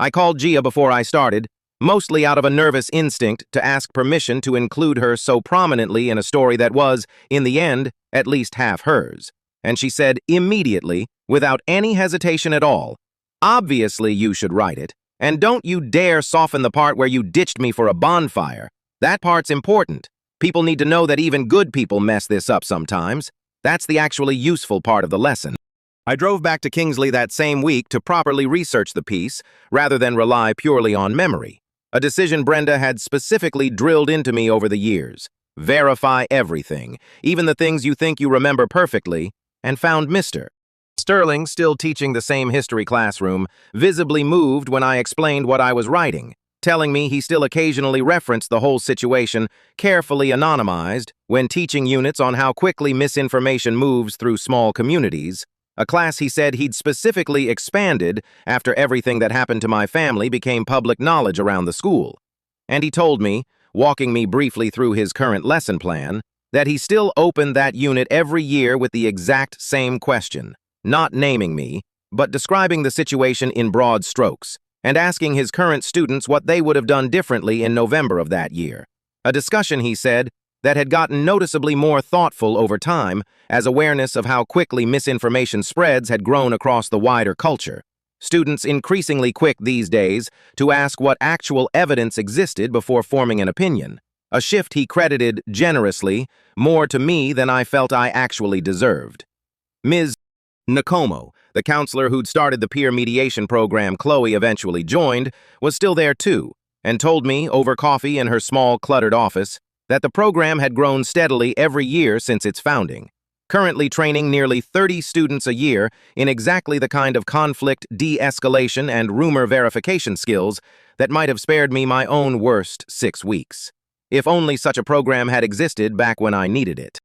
I called Gia before I started, mostly out of a nervous instinct to ask permission to include her so prominently in a story that was, in the end, at least half hers. And she said immediately, without any hesitation at all, "Obviously you should write it, and don't you dare soften the part where you ditched me for a bonfire. That part's important. People need to know that even good people mess this up sometimes. That's the actually useful part of the lesson." I drove back to Kingsley that same week to properly research the piece, rather than rely purely on memory. A decision Brenda had specifically drilled into me over the years. Verify everything, even the things you think you remember perfectly, and found Mr. Sterling, still teaching the same history classroom, visibly moved when I explained what I was writing, telling me he still occasionally referenced the whole situation, carefully anonymized, when teaching units on how quickly misinformation moves through small communities, a class he said he'd specifically expanded after everything that happened to my family became public knowledge around the school. And he told me, walking me briefly through his current lesson plan, that he still opened that unit every year with the exact same question, not naming me, but describing the situation in broad strokes, and asking his current students what they would have done differently in November of that year. A discussion, he said, that had gotten noticeably more thoughtful over time as awareness of how quickly misinformation spreads had grown across the wider culture. Students increasingly quick these days to ask what actual evidence existed before forming an opinion, a shift he credited generously more to me than I felt I actually deserved. Ms. Nakomo, the counselor who'd started the peer mediation program Chloe eventually joined, was still there too, and told me, over coffee in her small, cluttered office, that the program had grown steadily every year since its founding, currently training nearly 30 students a year in exactly the kind of conflict de-escalation and rumor verification skills that might have spared me my own worst 6 weeks. If only such a program had existed back when I needed it.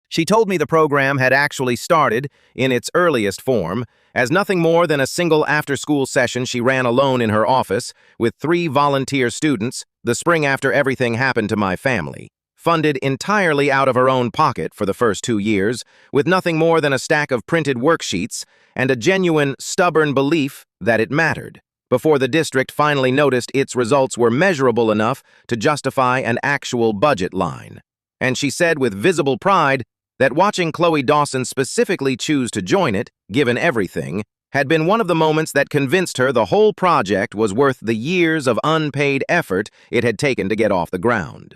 She told me the program had actually started, in its earliest form, as nothing more than a single after-school session she ran alone in her office with 3 volunteer students the spring after everything happened to my family, funded entirely out of her own pocket for the first 2 years, with nothing more than a stack of printed worksheets and a genuine, stubborn belief that it mattered, before the district finally noticed its results were measurable enough to justify an actual budget line. And she said with visible pride that watching Chloe Dawson specifically choose to join it, given everything, had been one of the moments that convinced her the whole project was worth the years of unpaid effort it had taken to get off the ground.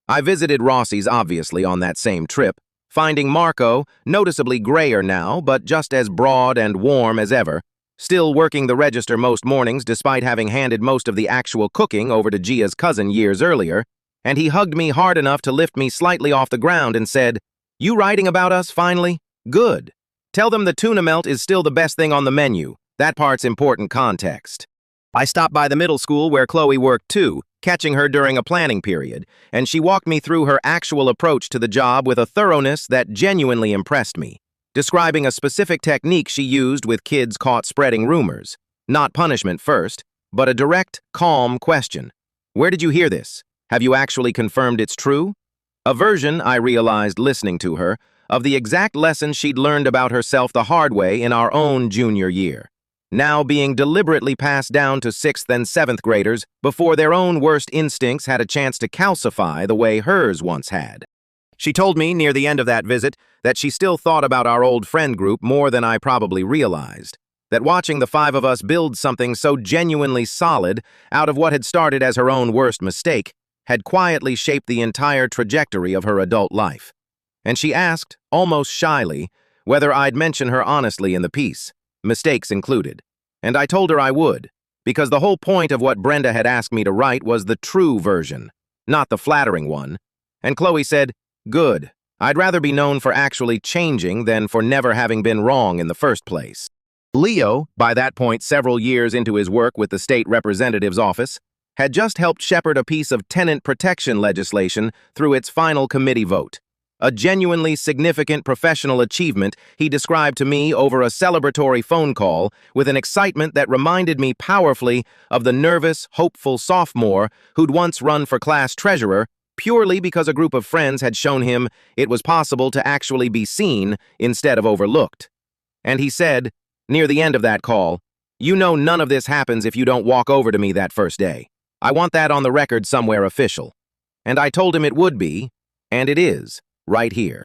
I visited Rossi's obviously on that same trip, finding Marco noticeably grayer now, but just as broad and warm as ever, still working the register most mornings despite having handed most of the actual cooking over to Gia's cousin years earlier, and he hugged me hard enough to lift me slightly off the ground and said, "You writing about us, finally? Good. Tell them the tuna melt is still the best thing on the menu. That part's important context." I stopped by the middle school where Chloe worked too, catching her during a planning period, and she walked me through her actual approach to the job with a thoroughness that genuinely impressed me, describing a specific technique she used with kids caught spreading rumors. Not punishment first, but a direct, calm question. "Where did you hear this? Have you actually confirmed it's true?" A version, I realized listening to her, of the exact lesson she'd learned about herself the hard way in our own junior year, now being deliberately passed down to 6th and 7th graders before their own worst instincts had a chance to calcify the way hers once had. She told me near the end of that visit that she still thought about our old friend group more than I probably realized, that watching the 5 of us build something so genuinely solid out of what had started as her own worst mistake had quietly shaped the entire trajectory of her adult life. And she asked, almost shyly, whether I'd mention her honestly in the piece, mistakes included. And I told her I would, because the whole point of what Brenda had asked me to write was the true version, not the flattering one. And Chloe said, "Good. I'd rather be known for actually changing than for never having been wrong in the first place." Leo, by that point several years into his work with the state representative's office, had just helped shepherd a piece of tenant protection legislation through its final committee vote. A genuinely significant professional achievement he described to me over a celebratory phone call with an excitement that reminded me powerfully of the nervous, hopeful sophomore who'd once run for class treasurer purely because a group of friends had shown him it was possible to actually be seen instead of overlooked. And he said, near the end of that call, "You know none of this happens if you don't walk over to me that first day. I want that on the record somewhere official." And I told him it would be, and it is, right here.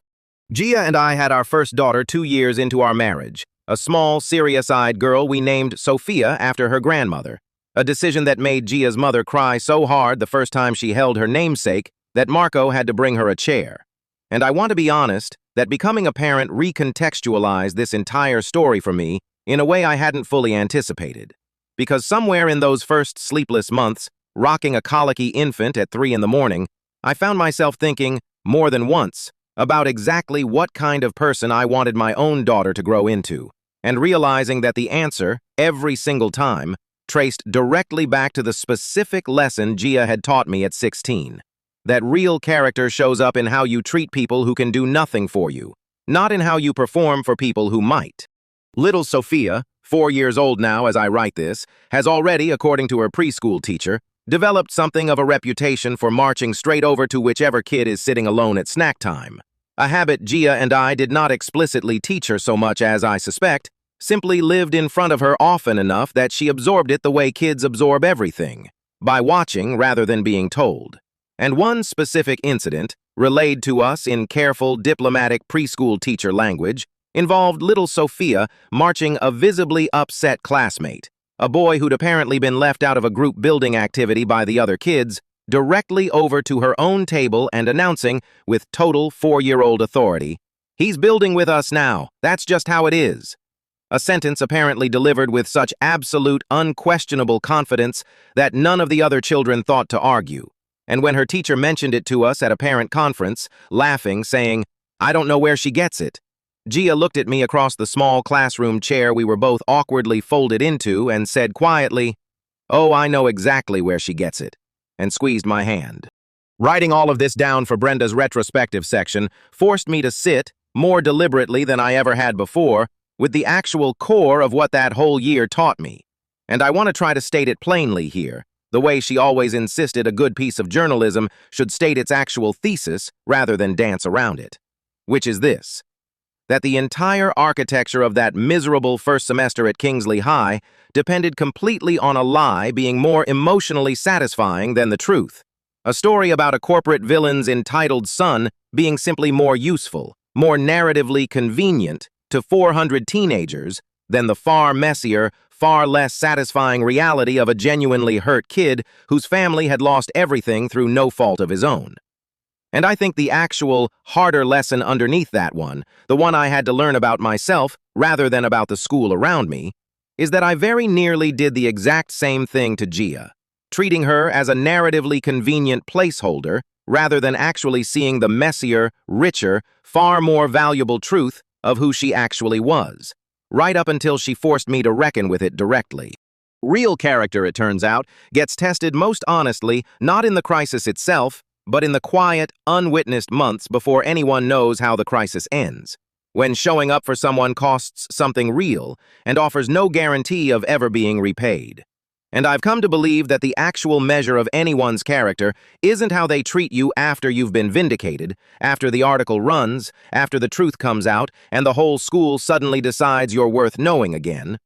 Gia and I had our first daughter 2 years into our marriage, a small, serious-eyed girl we named Sophia after her grandmother, a decision that made Gia's mother cry so hard the first time she held her namesake that Marco had to bring her a chair. And I want to be honest that becoming a parent recontextualized this entire story for me in a way I hadn't fully anticipated. Because somewhere in those first sleepless months, rocking a colicky infant at 3 in the morning, I found myself thinking, more than once, about exactly what kind of person I wanted my own daughter to grow into, and realizing that the answer, every single time, traced directly back to the specific lesson Gia had taught me at 16. That real character shows up in how you treat people who can do nothing for you, not in how you perform for people who might. Little Sophia, 4 years old now as I write this, has already, according to her preschool teacher, developed something of a reputation for marching straight over to whichever kid is sitting alone at snack time. A habit Gia and I did not explicitly teach her so much as, I suspect, simply lived in front of her often enough that she absorbed it the way kids absorb everything, by watching rather than being told. And one specific incident, relayed to us in careful, diplomatic preschool teacher language, involved little Sophia marching a visibly upset classmate, a boy who'd apparently been left out of a group building activity by the other kids, directly over to her own table and announcing, with total 4-year-old authority, "He's building with us now, that's just how it is." A sentence apparently delivered with such absolute, unquestionable confidence that none of the other children thought to argue. And when her teacher mentioned it to us at a parent conference, laughing, saying, "I don't know where she gets it," Gia looked at me across the small classroom chair we were both awkwardly folded into and said quietly, "Oh, I know exactly where she gets it," and squeezed my hand. Writing all of this down for Brenda's retrospective section forced me to sit, more deliberately than I ever had before, with the actual core of what that whole year taught me. And I want to try to state it plainly here, the way she always insisted a good piece of journalism should state its actual thesis rather than dance around it. Which is this: that the entire architecture of that miserable first semester at Kingsley High depended completely on a lie being more emotionally satisfying than the truth. A story about a corporate villain's entitled son being simply more useful, more narratively convenient to 400 teenagers than the far messier, far less satisfying reality of a genuinely hurt kid whose family had lost everything through no fault of his own. And I think the actual, harder lesson underneath that one, the one I had to learn about myself rather than about the school around me, is that I very nearly did the exact same thing to Gia, treating her as a narratively convenient placeholder rather than actually seeing the messier, richer, far more valuable truth of who she actually was, right up until she forced me to reckon with it directly. Real character, it turns out, gets tested most honestly not in the crisis itself, but in the quiet, unwitnessed months before anyone knows how the crisis ends, when showing up for someone costs something real and offers no guarantee of ever being repaid. And I've come to believe that the actual measure of anyone's character isn't how they treat you after you've been vindicated, after the article runs, after the truth comes out, and the whole school suddenly decides you're worth knowing again.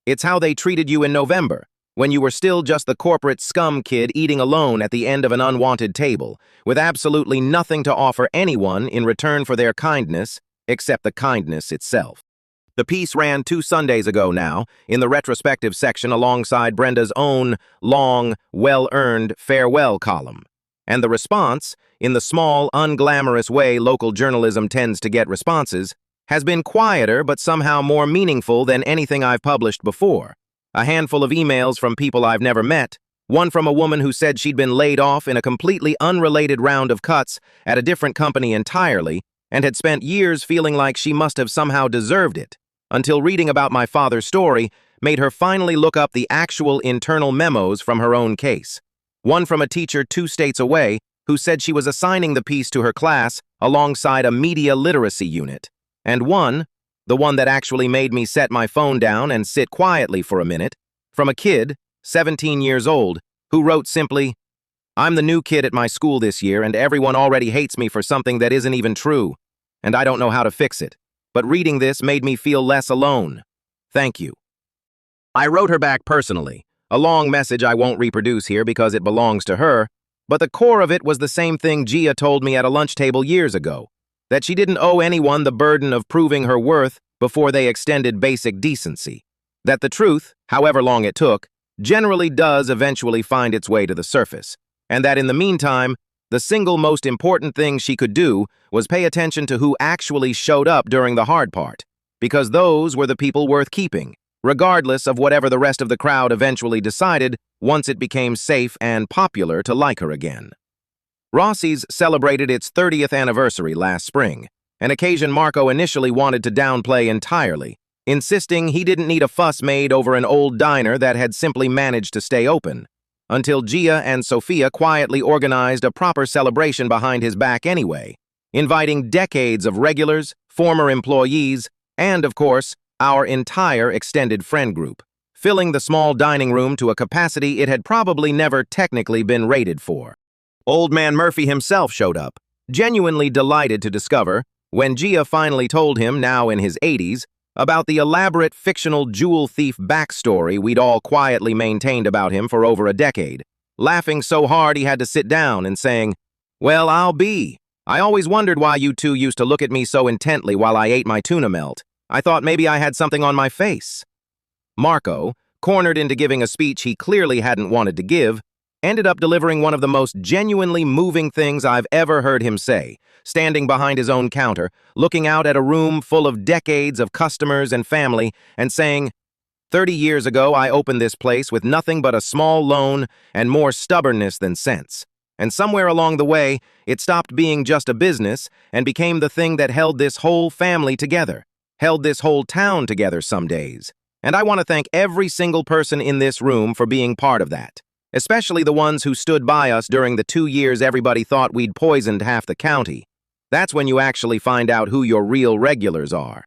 It's how they treated you in November, when you were still just the corporate scum kid eating alone at the end of an unwanted table, with absolutely nothing to offer anyone in return for their kindness, except the kindness itself. The piece ran 2 Sundays ago now, in the retrospective section alongside Brenda's own long, well-earned farewell column. And the response, in the small, unglamorous way local journalism tends to get responses, has been quieter but somehow more meaningful than anything I've published before. A handful of emails from people I've never met, one from a woman who said she'd been laid off in a completely unrelated round of cuts at a different company entirely, and had spent years feeling like she must have somehow deserved it, until reading about my father's story made her finally look up the actual internal memos from her own case. One from a teacher 2 states away who said she was assigning the piece to her class alongside a media literacy unit, and one, the one that actually made me set my phone down and sit quietly for a minute, from a kid, 17 years old, who wrote simply, I'm the new kid at my school this year, and everyone already hates me for something that isn't even true, and I don't know how to fix it. But reading this made me feel less alone. Thank you." I wrote her back personally, a long message I won't reproduce here because it belongs to her, but the core of it was the same thing Gia told me at a lunch table years ago, that she didn't owe anyone the burden of proving her worth before they extended basic decency. That the truth, however long it took, generally does eventually find its way to the surface, and that in the meantime, the single most important thing she could do was pay attention to who actually showed up during the hard part, because those were the people worth keeping, regardless of whatever the rest of the crowd eventually decided once it became safe and popular to like her again. Rossi's celebrated its 30th anniversary last spring, an occasion Marco initially wanted to downplay entirely, insisting he didn't need a fuss made over an old diner that had simply managed to stay open, until Gia and Sophia quietly organized a proper celebration behind his back anyway, inviting decades of regulars, former employees, and, of course, our entire extended friend group, filling the small dining room to a capacity it had probably never technically been rated for. Old man Murphy himself showed up, genuinely delighted to discover, when Gia finally told him, now in his 80s, about the elaborate fictional jewel thief backstory we'd all quietly maintained about him for over a decade, laughing so hard he had to sit down and saying, "Well, I always wondered why you two used to look at me so intently while I ate my tuna melt. I thought maybe I had something on my face." Marco, cornered into giving a speech he clearly hadn't wanted to give, ended up delivering one of the most genuinely moving things I've ever heard him say, standing behind his own counter, looking out at a room full of decades of customers and family, and saying, "30 years ago, I opened this place with nothing but a small loan and more stubbornness than sense. And somewhere along the way, it stopped being just a business and became the thing that held this whole family together, held this whole town together some days. And I want to thank every single person in this room for being part of that, especially the ones who stood by us during the 2 years everybody thought we'd poisoned half the county. That's when you actually find out who your real regulars are."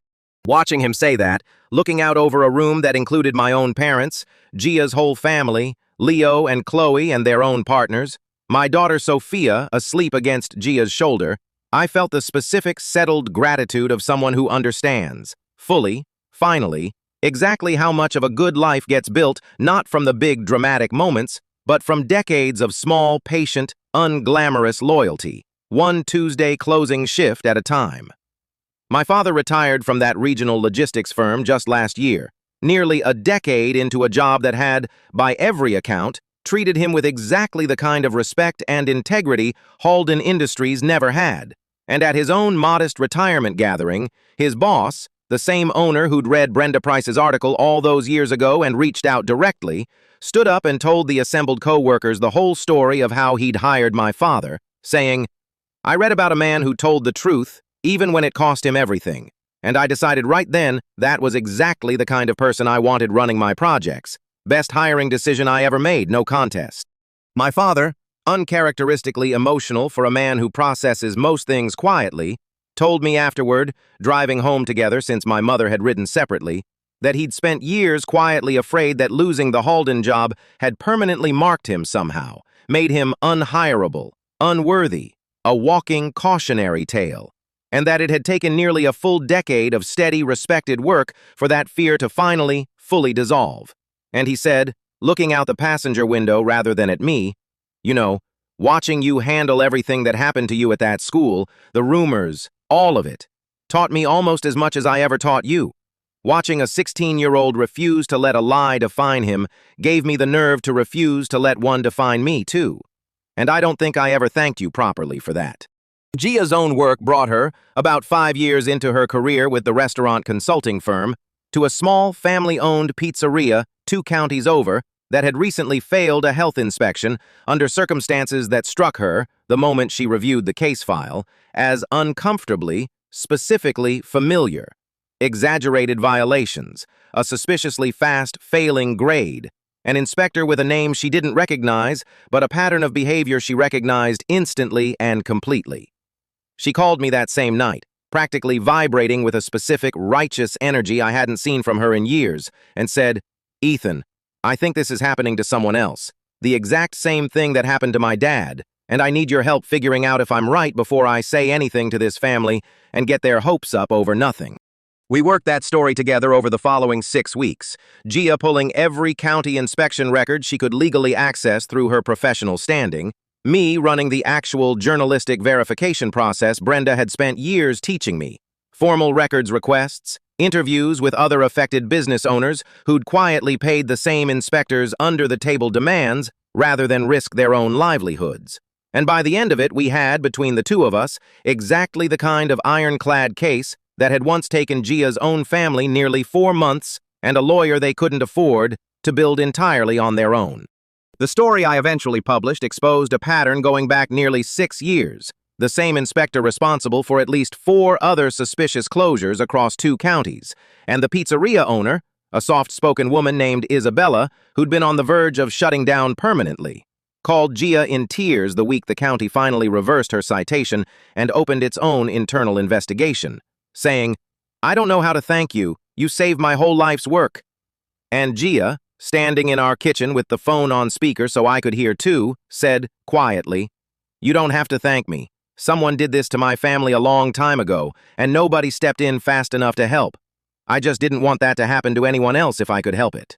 Watching him say that, looking out over a room that included my own parents, Gia's whole family, Leo and Chloe and their own partners, my daughter Sophia asleep against Gia's shoulder, I felt the specific, settled gratitude of someone who understands, fully, finally, exactly how much of a good life gets built not from the big dramatic moments, but from decades of small, patient, unglamorous loyalty, one Tuesday closing shift at a time. My father retired from that regional logistics firm just last year, nearly a decade into a job that had, by every account, treated him with exactly the kind of respect and integrity Halden Industries never had. And at his own modest retirement gathering, his boss, the same owner who'd read Brenda Price's article all those years ago and reached out directly, stood up and told the assembled co-workers the whole story of how he'd hired my father, saying, "I read about a man who told the truth, even when it cost him everything, and I decided right then that was exactly the kind of person I wanted running my projects. Best hiring decision I ever made, no contest." My father, uncharacteristically emotional for a man who processes most things quietly, told me afterward, driving home together since my mother had ridden separately, that he'd spent years quietly afraid that losing the Halden job had permanently marked him somehow, made him unhireable, unworthy, a walking cautionary tale, and that it had taken nearly a full decade of steady, respected work for that fear to finally, fully dissolve. And he said, looking out the passenger window rather than at me, "You know, watching you handle everything that happened to you at that school, the rumors, all of it, taught me almost as much as I ever taught you. Watching a 16-year-old refuse to let a lie define him gave me the nerve to refuse to let one define me, too. And I don't think I ever thanked you properly for that." Gia's own work brought her, about 5 years into her career with the restaurant consulting firm, to a small, family-owned pizzeria 2 counties over that had recently failed a health inspection under circumstances that struck her, the moment she reviewed the case file, as uncomfortably, specifically familiar. Exaggerated violations, a suspiciously fast failing grade, an inspector with a name she didn't recognize, but a pattern of behavior she recognized instantly and completely. She called me that same night, practically vibrating with a specific righteous energy I hadn't seen from her in years, and said, "Ethan, I think this is happening to someone else. The exact same thing that happened to my dad, and I need your help figuring out if I'm right before I say anything to this family and get their hopes up over nothing. We worked that story together over the following 6 weeks, Gia pulling every county inspection record she could legally access through her professional standing, me running the actual journalistic verification process Brenda had spent years teaching me, formal records requests, interviews with other affected business owners who'd quietly paid the same inspectors under-the-table demands rather than risk their own livelihoods. And by the end of it, we had, between the two of us, exactly the kind of ironclad case that had once taken Gia's own family nearly 4 months and a lawyer they couldn't afford to build entirely on their own. The story I eventually published exposed a pattern going back nearly 6 years, the same inspector responsible for at least 4 other suspicious closures across 2 counties, and the pizzeria owner, a soft-spoken woman named Isabella, who'd been on the verge of shutting down permanently, called Gia in tears the week the county finally reversed her citation and opened its own internal investigation, saying, "I don't know how to thank you. You saved my whole life's work." And Gia, standing in our kitchen with the phone on speaker so I could hear too, said quietly, "You don't have to thank me. Someone did this to my family a long time ago, and nobody stepped in fast enough to help. I just didn't want that to happen to anyone else if I could help it."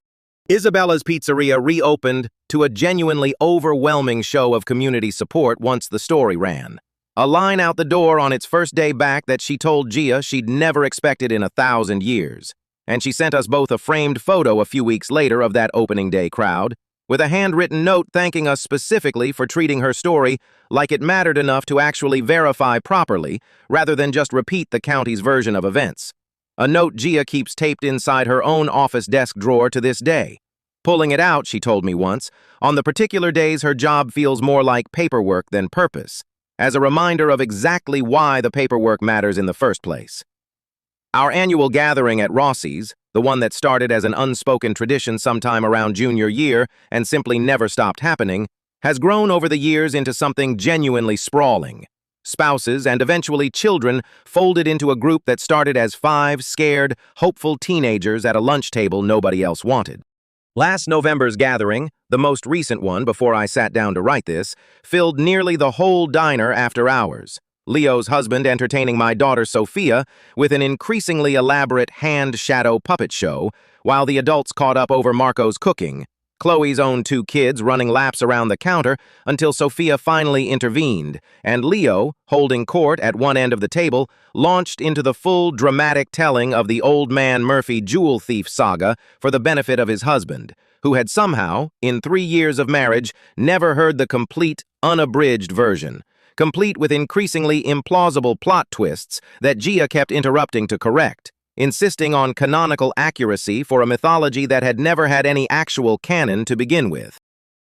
Isabella's pizzeria reopened to a genuinely overwhelming show of community support once the story ran. A line out the door on its first day back that she told Gia she'd never expected in 1,000 years. And she sent us both a framed photo a few weeks later of that opening day crowd, with a handwritten note thanking us specifically for treating her story like it mattered enough to actually verify properly, rather than just repeat the county's version of events. A note Gia keeps taped inside her own office desk drawer to this day. Pulling it out, she told me once, on the particular days her job feels more like paperwork than purpose, as a reminder of exactly why the paperwork matters in the first place. Our annual gathering at Rossi's, the one that started as an unspoken tradition sometime around junior year and simply never stopped happening, has grown over the years into something genuinely sprawling. Spouses and eventually children folded into a group that started as 5 scared, hopeful teenagers at a lunch table nobody else wanted. Last November's gathering, the most recent one before I sat down to write this, filled nearly the whole diner after hours. Leo's husband entertaining my daughter Sophia with an increasingly elaborate hand shadow puppet show, while the adults caught up over Marco's cooking, Chloe's own 2 kids running laps around the counter until Sophia finally intervened, and Leo, holding court at one end of the table, launched into the full dramatic telling of the Old Man Murphy jewel thief saga for the benefit of his husband, who had somehow, in 3 years of marriage, never heard the complete, unabridged version, complete with increasingly implausible plot twists that Gia kept interrupting to correct, insisting on canonical accuracy for a mythology that had never had any actual canon to begin with.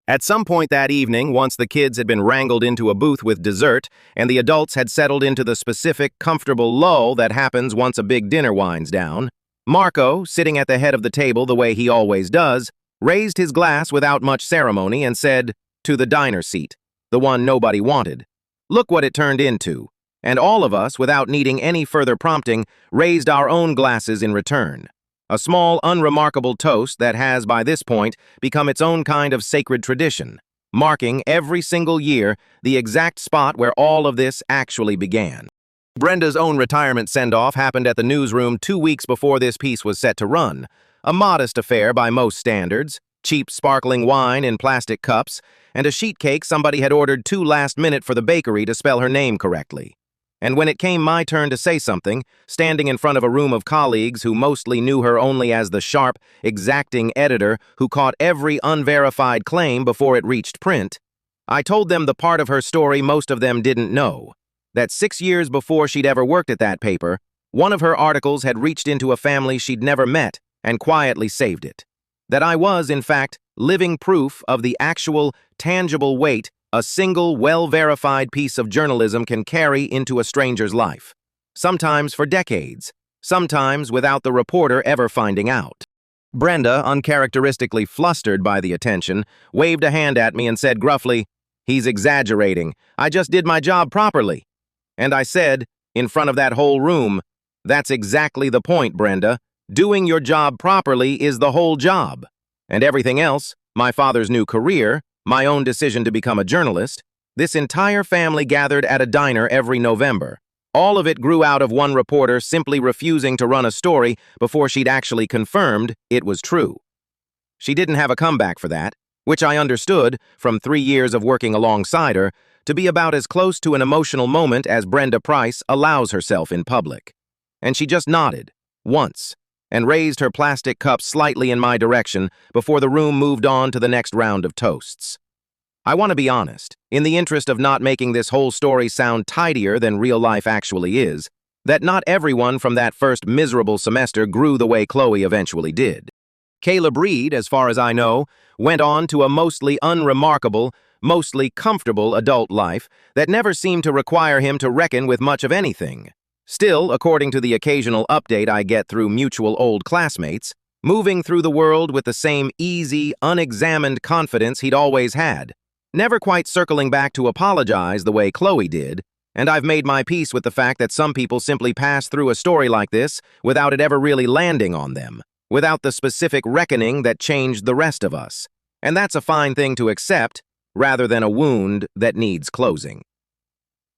At some point that evening, once the kids had been wrangled into a booth with dessert, and the adults had settled into the specific, comfortable lull that happens once a big dinner winds down, Marco, sitting at the head of the table the way he always does, raised his glass without much ceremony and said, "To the diner seat, the one nobody wanted." Look what it turned into. And all of us, without needing any further prompting, raised our own glasses in return. A small, unremarkable toast that has, by this point, become its own kind of sacred tradition, marking every single year the exact spot where all of this actually began. Brenda's own retirement send-off happened at the newsroom 2 weeks before this piece was set to run. A modest affair by most standards, cheap sparkling wine in plastic cups, and a sheet cake somebody had ordered too last minute for the bakery to spell her name correctly. And when it came my turn to say something, standing in front of a room of colleagues who mostly knew her only as the sharp, exacting editor who caught every unverified claim before it reached print, I told them the part of her story most of them didn't know, that 6 years before she'd ever worked at that paper, one of her articles had reached into a family she'd never met and quietly saved it. That I was, in fact, living proof of the actual, tangible weight a single, well-verified piece of journalism can carry into a stranger's life. Sometimes for decades, sometimes without the reporter ever finding out. Brenda, uncharacteristically flustered by the attention, waved a hand at me and said gruffly, "He's exaggerating. I just did my job properly." And I said, in front of that whole room, "That's exactly the point, Brenda. Doing your job properly is the whole job. And everything else, my father's new career, my own decision to become a journalist, this entire family gathered at a diner every November. All of it grew out of one reporter simply refusing to run a story before she'd actually confirmed it was true. She didn't have a comeback for that, which I understood, from 3 years of working alongside her, to be about as close to an emotional moment as Brenda Price allows herself in public. And she just nodded, once, and raised her plastic cup slightly in my direction before the room moved on to the next round of toasts. I want to be honest, in the interest of not making this whole story sound tidier than real life actually is, that not everyone from that first miserable semester grew the way Chloe eventually did. Caleb Reed, as far as I know, went on to a mostly unremarkable, mostly comfortable adult life that never seemed to require him to reckon with much of anything. Still, according to the occasional update I get through mutual old classmates, moving through the world with the same easy, unexamined confidence he'd always had, never quite circling back to apologize the way Chloe did, and I've made my peace with the fact that some people simply pass through a story like this without it ever really landing on them, without the specific reckoning that changed the rest of us. And that's a fine thing to accept, rather than a wound that needs closing.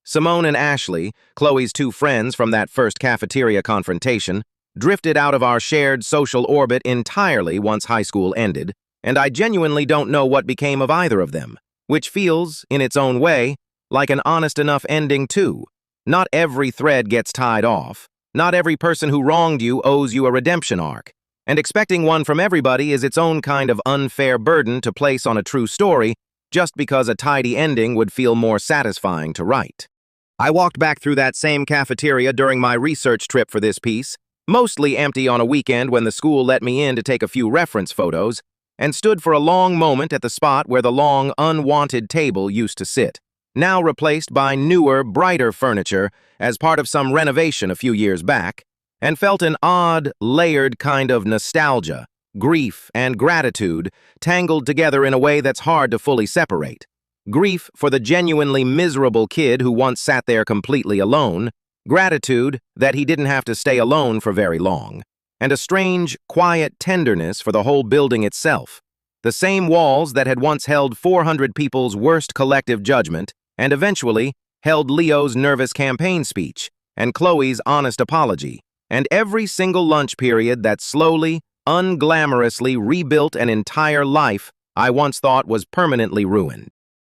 Simone and Ashley, Chloe's two friends from that first cafeteria confrontation, drifted out of our shared social orbit entirely once high school ended, and I genuinely don't know what became of either of them, which feels, in its own way, like an honest enough ending too. Not every thread gets tied off. Not every person who wronged you owes you a redemption arc. And expecting one from everybody is its own kind of unfair burden to place on a true story, just because a tidy ending would feel more satisfying to write. I walked back through that same cafeteria during my research trip for this piece, mostly empty on a weekend when the school let me in to take a few reference photos, and stood for a long moment at the spot where the long, unwanted table used to sit, now replaced by newer, brighter furniture as part of some renovation a few years back, and felt an odd, layered kind of nostalgia, grief, and gratitude tangled together in a way that's hard to fully separate. Grief for the genuinely miserable kid who once sat there completely alone, gratitude that he didn't have to stay alone for very long, and a strange, quiet tenderness for the whole building itself. The same walls that had once held 400 people's worst collective judgment and eventually held Leo's nervous campaign speech and Chloe's honest apology, and every single lunch period that slowly, unglamorously rebuilt an entire life I once thought was permanently ruined.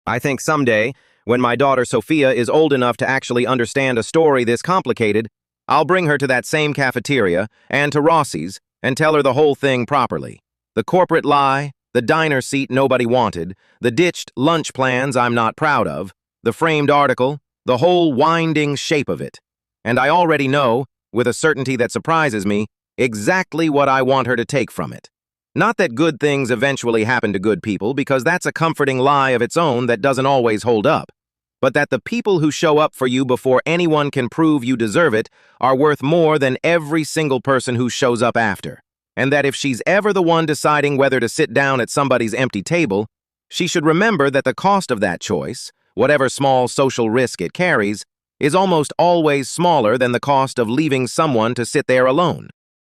I think someday, when my daughter Sophia is old enough to actually understand a story this complicated, I'll bring her to that same cafeteria and to Rossi's and tell her the whole thing properly. The corporate lie, the diner seat nobody wanted, the ditched lunch plans I'm not proud of, the framed article, the whole winding shape of it. And I already know, with a certainty that surprises me, exactly what I want her to take from it. Not that good things eventually happen to good people, because that's a comforting lie of its own that doesn't always hold up, but that the people who show up for you before anyone can prove you deserve it are worth more than every single person who shows up after, and that if she's ever the one deciding whether to sit down at somebody's empty table, she should remember that the cost of that choice, whatever small social risk it carries, is almost always smaller than the cost of leaving someone to sit there alone.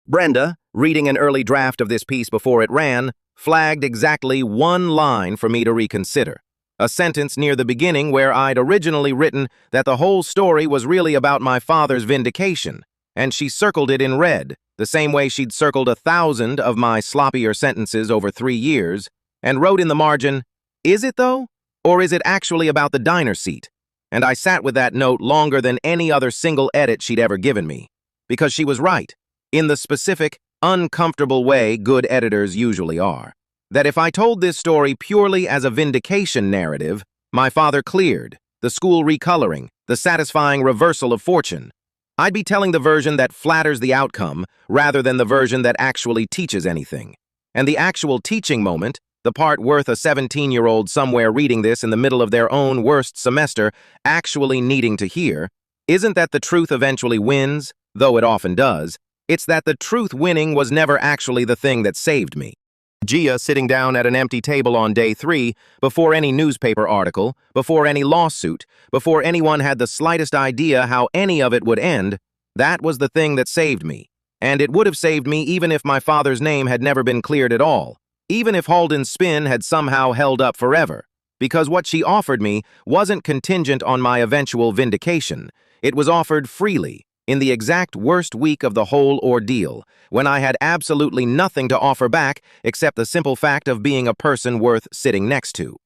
Brenda, reading an early draft of this piece before it ran, flagged exactly one line for me to reconsider. A sentence near the beginning where I'd originally written that the whole story was really about my father's vindication, and she circled it in red, the same way she'd circled 1,000 of my sloppier sentences over 3 years, and wrote in the margin, "Is it though? Or is it actually about the diner seat?" And I sat with that note longer than any other single edit she'd ever given me, because she was right, in the specific, uncomfortable way good editors usually are. That if I told this story purely as a vindication narrative, my father cleared, the school recoloring, the satisfying reversal of fortune, I'd be telling the version that flatters the outcome rather than the version that actually teaches anything. And the actual teaching moment, the part worth a 17-year-old somewhere reading this in the middle of their own worst semester actually needing to hear, isn't that the truth eventually wins, though it often does. It's that the truth winning was never actually the thing that saved me. Gia sitting down at an empty table on day 3, before any newspaper article, before any lawsuit, before anyone had the slightest idea how any of it would end, that was the thing that saved me. And it would have saved me even if my father's name had never been cleared at all, even if Halden's spin had somehow held up forever. because what she offered me wasn't contingent on my eventual vindication. It was offered freely, in the exact worst week of the whole ordeal, when I had absolutely nothing to offer back except the simple fact of being a person worth sitting next to.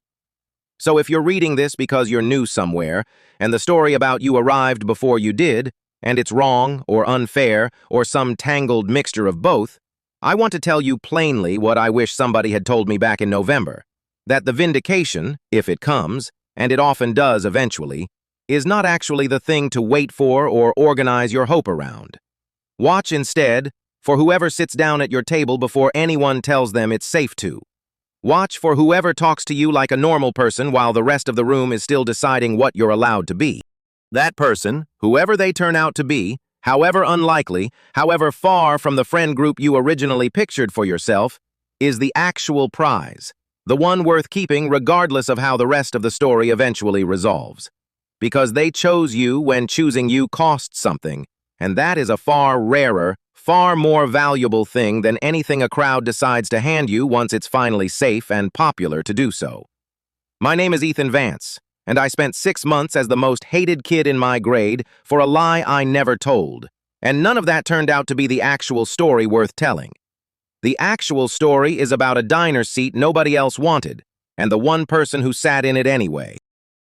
So if you're reading this because you're new somewhere, and the story about you arrived before you did, and it's wrong or unfair or some tangled mixture of both, I want to tell you plainly what I wish somebody had told me back in November, that the vindication, if it comes, and it often does eventually, is not actually the thing to wait for or organize your hope around. Watch instead for whoever sits down at your table before anyone tells them it's safe to. Watch for whoever talks to you like a normal person while the rest of the room is still deciding what you're allowed to be. That person, whoever they turn out to be, however unlikely, however far from the friend group you originally pictured for yourself, is the actual prize, the one worth keeping regardless of how the rest of the story eventually resolves. Because they chose you when choosing you cost something, and that is a far rarer, far more valuable thing than anything a crowd decides to hand you once it's finally safe and popular to do so. My name is Ethan Vance, and I spent 6 months as the most hated kid in my grade for a lie I never told, and none of that turned out to be the actual story worth telling. The actual story is about a diner seat nobody else wanted, and the one person who sat in it anyway.